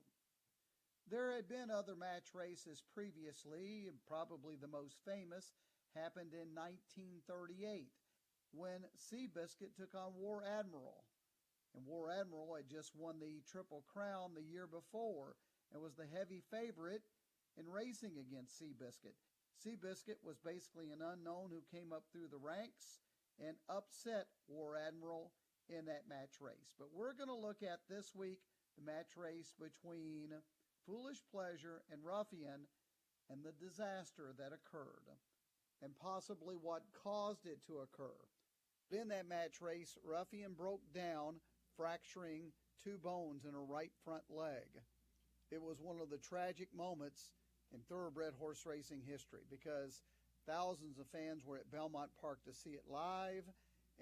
There had been other match races previously, and probably the most famous happened in 1938 when Seabiscuit took on War Admiral. And War Admiral had just won the Triple Crown the year before and was the heavy favorite in racing against Seabiscuit. Seabiscuit was basically an unknown who came up through the ranks and upset War Admiral in that match race. But we're going to look at this week the match race between Foolish Pleasure and Ruffian and the disaster that occurred and possibly what caused it to occur. In that match race, Ruffian broke down, fracturing 2 bones in her right front leg. It was one of the tragic moments in thoroughbred horse racing history because thousands of fans were at Belmont Park to see it live,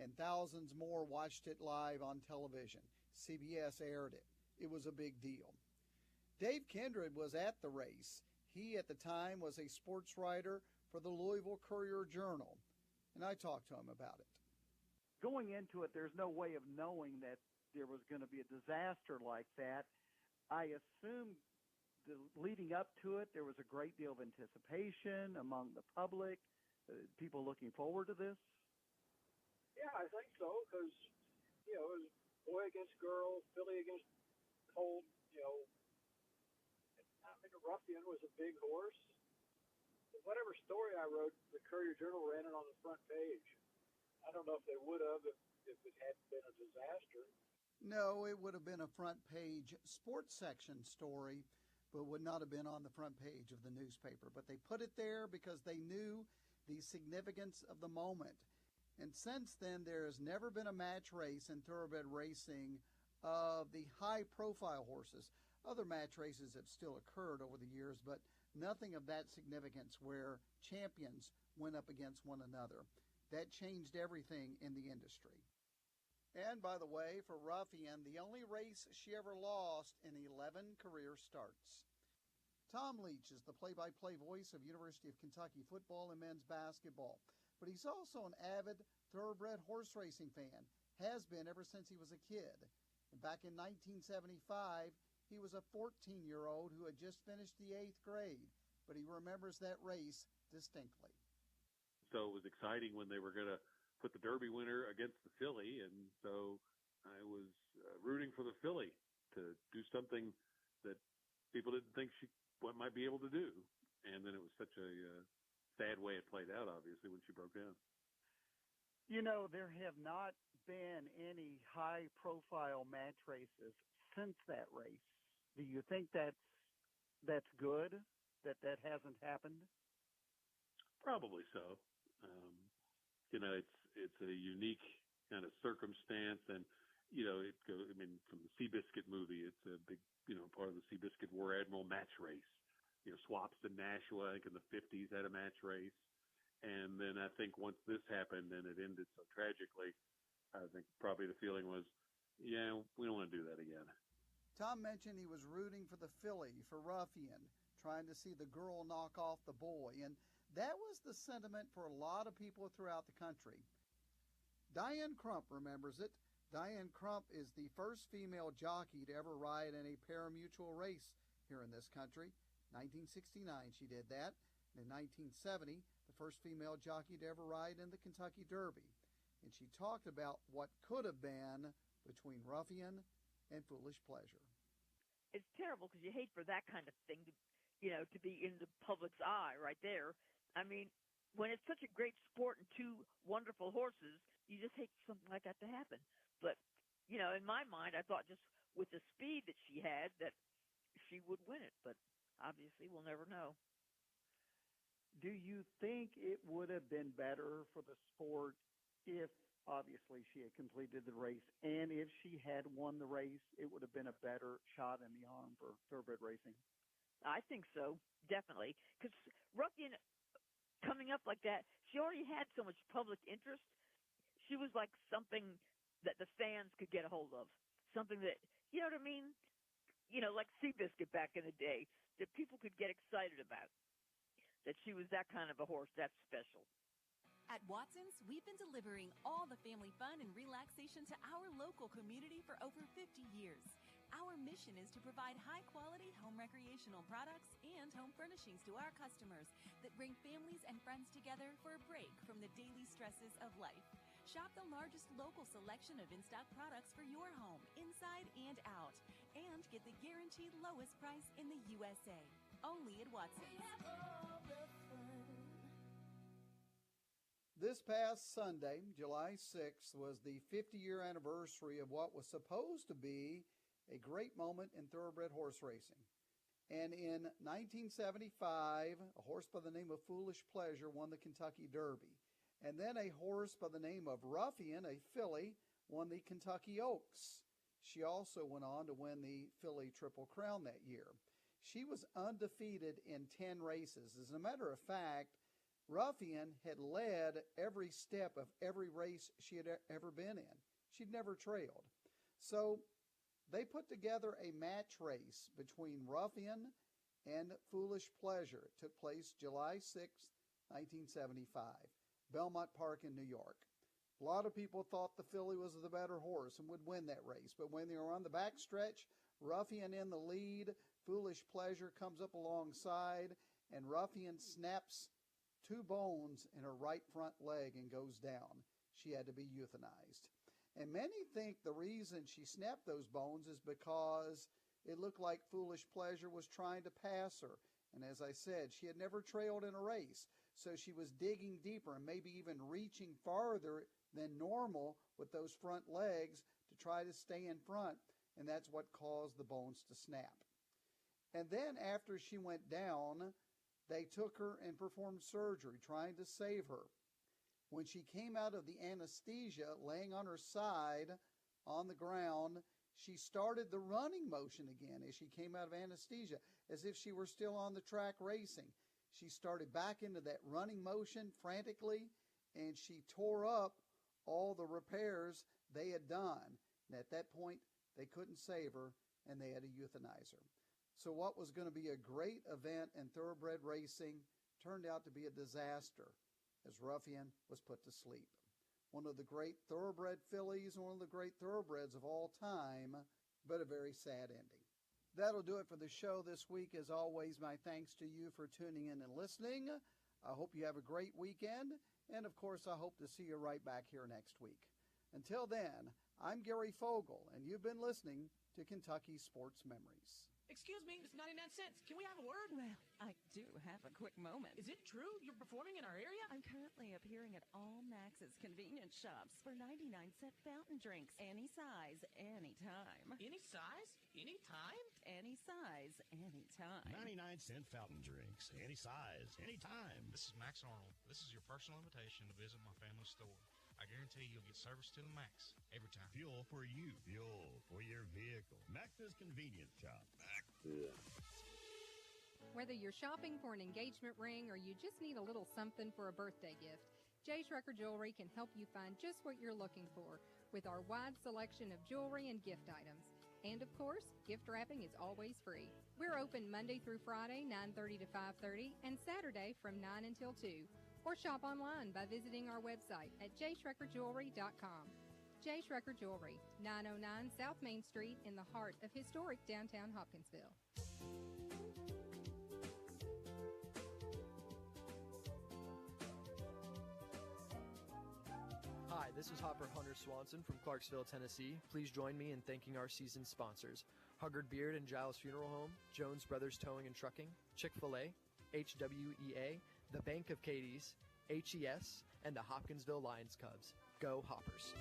and thousands more watched it live on television. CBS aired it. It was a big deal. Dave Kindred was at the race. He, at the time, was a sports writer for the Louisville Courier-Journal, and I talked to him about it. Going into it, there's no way of knowing that there was going to be a disaster like that. I assumed leading up to it, there was a great deal of anticipation among the public, people looking forward to this. Yeah, I think so, because, it was boy against girl, filly against colt, Ruffian was a big horse. Whatever story I wrote, the Courier-Journal ran it on the front page. I don't know if they would have if it hadn't been a disaster. No, it would have been a front page sports section story, but would not have been on the front page of the newspaper. But they put it there because they knew the significance of the moment. And since then, there has never been a match race in thoroughbred racing of the high-profile horses. Other match races have still occurred over the years, but nothing of that significance where champions went up against one another. That changed everything in the industry. And by the way, for Ruffian, the only race she ever lost in 11 career starts. Tom Leach is the play-by-play voice of University of Kentucky football and men's basketball, but he's also an avid thoroughbred horse racing fan, has been ever since he was a kid. And back in 1975, he was a 14-year-old who had just finished the 8th grade, but he remembers that race distinctly. So it was exciting when they were going to put the Derby winner against the filly, and so I was rooting for the filly to do something that people didn't think she might be able to do. And then it was such a sad way it played out, obviously, when she broke down. You know, there have not been any high-profile match races since that race. Do you think that's good, that hasn't happened? Probably so. You know, it's a unique kind of circumstance, and you know, it goes. I mean, from the Seabiscuit movie, it's a big, you know, part of the Seabiscuit War Admiral match race. You know, Swaps and Nashua, I think in the 50s had a match race, and then I think once this happened and it ended so tragically, I think probably the feeling was, yeah, we don't want to do that again. Tom mentioned he was rooting for the filly, for Ruffian, trying to see the girl knock off the boy, and that was the sentiment for a lot of people throughout the country. Diane Crump remembers it. Diane Crump is the first female jockey to ever ride in a pari-mutuel race here in this country. 1969 she did that. And in 1970, the first female jockey to ever ride in the Kentucky Derby. And she talked about what could have been between Ruffian and Foolish Pleasure. It's terrible because you hate for that kind of thing to, you know, to be in the public's eye right there. I mean, when it's such a great sport and two wonderful horses, you just hate something like that to happen. But, you know, in my mind, I thought just with the speed that she had that she would win it. But obviously we'll never know. Do you think it would have been better for the sport if, obviously, she had completed the race, and if she had won the race, it would have been a better shot in the arm for thoroughbred racing? I think so, definitely. Because Ruffian, coming up like that, she already had so much public interest. She was like something that the fans could get a hold of. Something that, you know what I mean? You know, like Seabiscuit back in the day, that people could get excited about. That she was that kind of a horse, that's special. At Watson's, we've been delivering all the family fun and relaxation to our local community for over 50 years. Our mission is to provide high-quality home recreational products and home furnishings to our customers that bring families and friends together for a break from the daily stresses of life. Shop the largest local selection of in-stock products for your home, inside and out, and get the guaranteed lowest price in the USA. Only at Watson's. This past Sunday, July 6th, was the 50-year anniversary of what was supposed to be a great moment in thoroughbred horse racing. And in 1975, a horse by the name of Foolish Pleasure won the Kentucky Derby. And then a horse by the name of Ruffian, a filly, won the Kentucky Oaks. She also went on to win the filly Triple Crown that year. She was undefeated in 10 races. As a matter of fact, Ruffian had led every step of every race she had ever been in. She'd never trailed. So they put together a match race between Ruffian and Foolish Pleasure. It took place July 6, 1975, Belmont Park in New York. A lot of people thought the filly was the better horse and would win that race. But when they were on the backstretch, Ruffian in the lead, Foolish Pleasure comes up alongside, and Ruffian snaps 2 bones in her right front leg and goes down. She had to be euthanized. And many think the reason she snapped those bones is because it looked like Foolish Pleasure was trying to pass her. And as I said, she had never trailed in a race, so she was digging deeper and maybe even reaching farther than normal with those front legs to try to stay in front, and that's what caused the bones to snap. And then after she went down, they took her and performed surgery, trying to save her. When she came out of the anesthesia, laying on her side on the ground, she started the running motion again as she came out of anesthesia. as if she were still on the track racing. She started back into that running motion frantically, and she tore up all the repairs they had done. And at that point, they couldn't save her, and they had to euthanize her. So what was going to be a great event in thoroughbred racing turned out to be a disaster, as Ruffian was put to sleep. One of the great thoroughbred fillies, one of the great thoroughbreds of all time, but a very sad ending. That'll do it for the show this week. As always, my thanks to you for tuning in and listening. I hope you have a great weekend, and of course, I hope to see you right back here next week. Until then, I'm Gary Fogle, and you've been listening to Kentucky Sports Memories. Excuse me, it's 99 cents. Can we have a word? Well, I do have a quick moment. Is it true you're performing in our area? I'm currently appearing at all Max's convenience shops for 99-cent fountain drinks. Any size, anytime. Any size? Any time? Any size, anytime. 99-cent fountain drinks. Any size, anytime. This is Max Arnold. This is your personal invitation to visit my family store. I guarantee you'll get service to the max every time. Fuel for you. Fuel for your vehicle. Max's Convenience Shop. Whether you're shopping for an engagement ring or you just need a little something for a birthday gift, J. Schrecker Jewelry can help you find just what you're looking for with our wide selection of jewelry and gift items. And of course, gift wrapping is always free. We're open Monday through Friday, 9:30 to 5:30, and Saturday from 9 until 2. Or shop online by visiting our website at jschreckerjewelry.com. J. Schrecker Jewelry, 909 South Main Street in the heart of historic downtown Hopkinsville. Hi, this is Hopper Hunter Swanson from Clarksville, Tennessee. Please join me in thanking our season sponsors: Huggard Beard and Giles Funeral Home, Jones Brothers Towing and Trucking, Chick-fil-A, HWEA, the Bank of Cadies, HES, and the Hopkinsville Lions Cubs. Go Hoppers.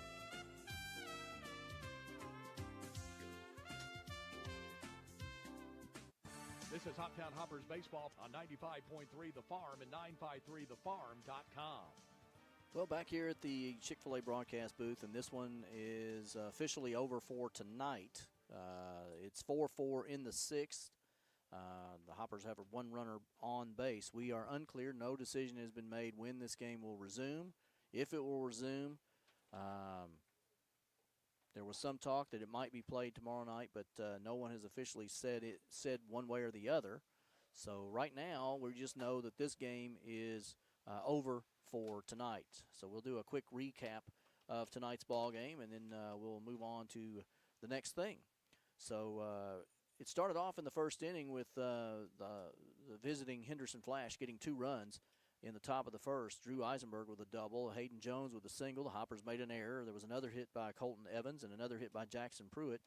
This is Hoptown Hoppers Baseball on 95.3 The Farm and 953thefarm.com. Well, back here at the Chick-fil-A broadcast booth, and this one is officially over for tonight. It's 4-4 in the sixth. The Hoppers have one runner on base. We are unclear. No decision has been made when this game will resume. If it will resume, there was some talk that it might be played tomorrow night, but no one has officially said one way or the other. So right now, we just know that this game is over for tonight. So we'll do a quick recap of tonight's ball game, and then we'll move on to the next thing. So it started off in the first inning with the visiting Henderson Flash getting 2 runs in the top of the first. Drew Eisenberg with a double, Hayden Jones with a single. The Hoppers made an error. There was another hit by Colton Evans and another hit by Jackson Pruitt,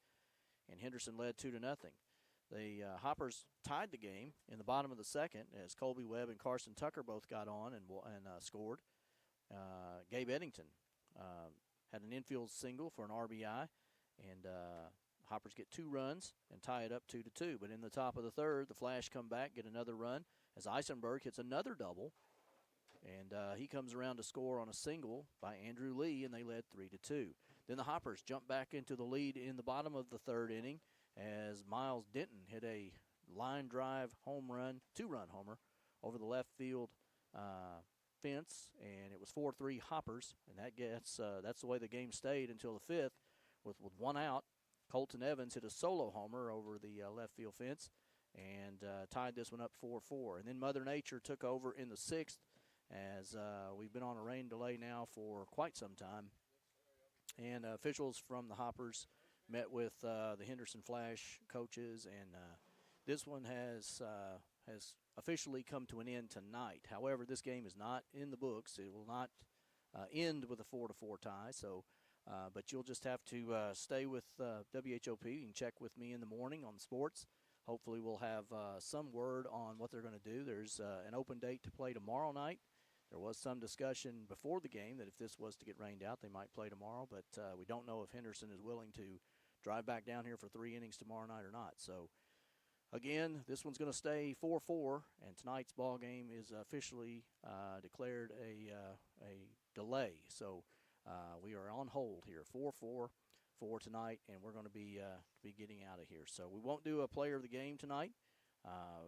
and Henderson led 2-0. The Hoppers tied the game in the bottom of the second as Colby Webb and Carson Tucker both got on and scored. Gabe Eddington had an infield single for an RBI, and Hoppers get 2 runs and tie it up 2-2. But in the top of the third, the Flash come back, get another run as Eisenberg hits another double, and he comes around to score on a single by Andrew Lee, and they led 3-2. Then the Hoppers jump back into the lead in the bottom of the third inning as Miles Denton hit a line drive home run, 2-run homer over the left field fence, and it was 4-3 Hoppers, and that's the way the game stayed until the fifth with one out. Colton Evans hit a solo homer over the left field fence and tied this one up 4-4. And then Mother Nature took over in the sixth as we've been on a rain delay now for quite some time. And officials from the Hoppers met with the Henderson Flash coaches, and this one has officially come to an end tonight. However, this game is not in the books. It will not end with a 4-4 tie. So, but you'll just have to stay with WHOP. You can check with me in the morning on sports. Hopefully we'll have some word on what they're going to do. There's an open date to play tomorrow night. There was some discussion before the game that if this was to get rained out, they might play tomorrow, but we don't know if Henderson is willing to drive back down here for 3 innings tomorrow night or not. So, again, this one's going to stay 4-4, and tonight's ball game is officially declared a delay. So we are on hold here, 4-4 for tonight, and we're going to be getting out of here. So we won't do a player of the game tonight.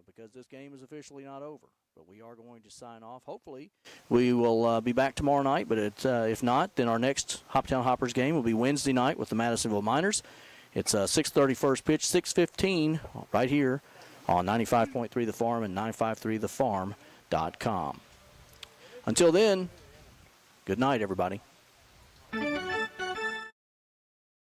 because this game is officially not over. But we are going to sign off. Hopefully, we will be back tomorrow night. But if not, then our next Hoptown Hoppers game will be Wednesday night with the Madisonville Miners. It's a 6:30 first pitch, 6:15 right here on 95.3 The Farm and 953thefarm.com. Until then, good night, everybody.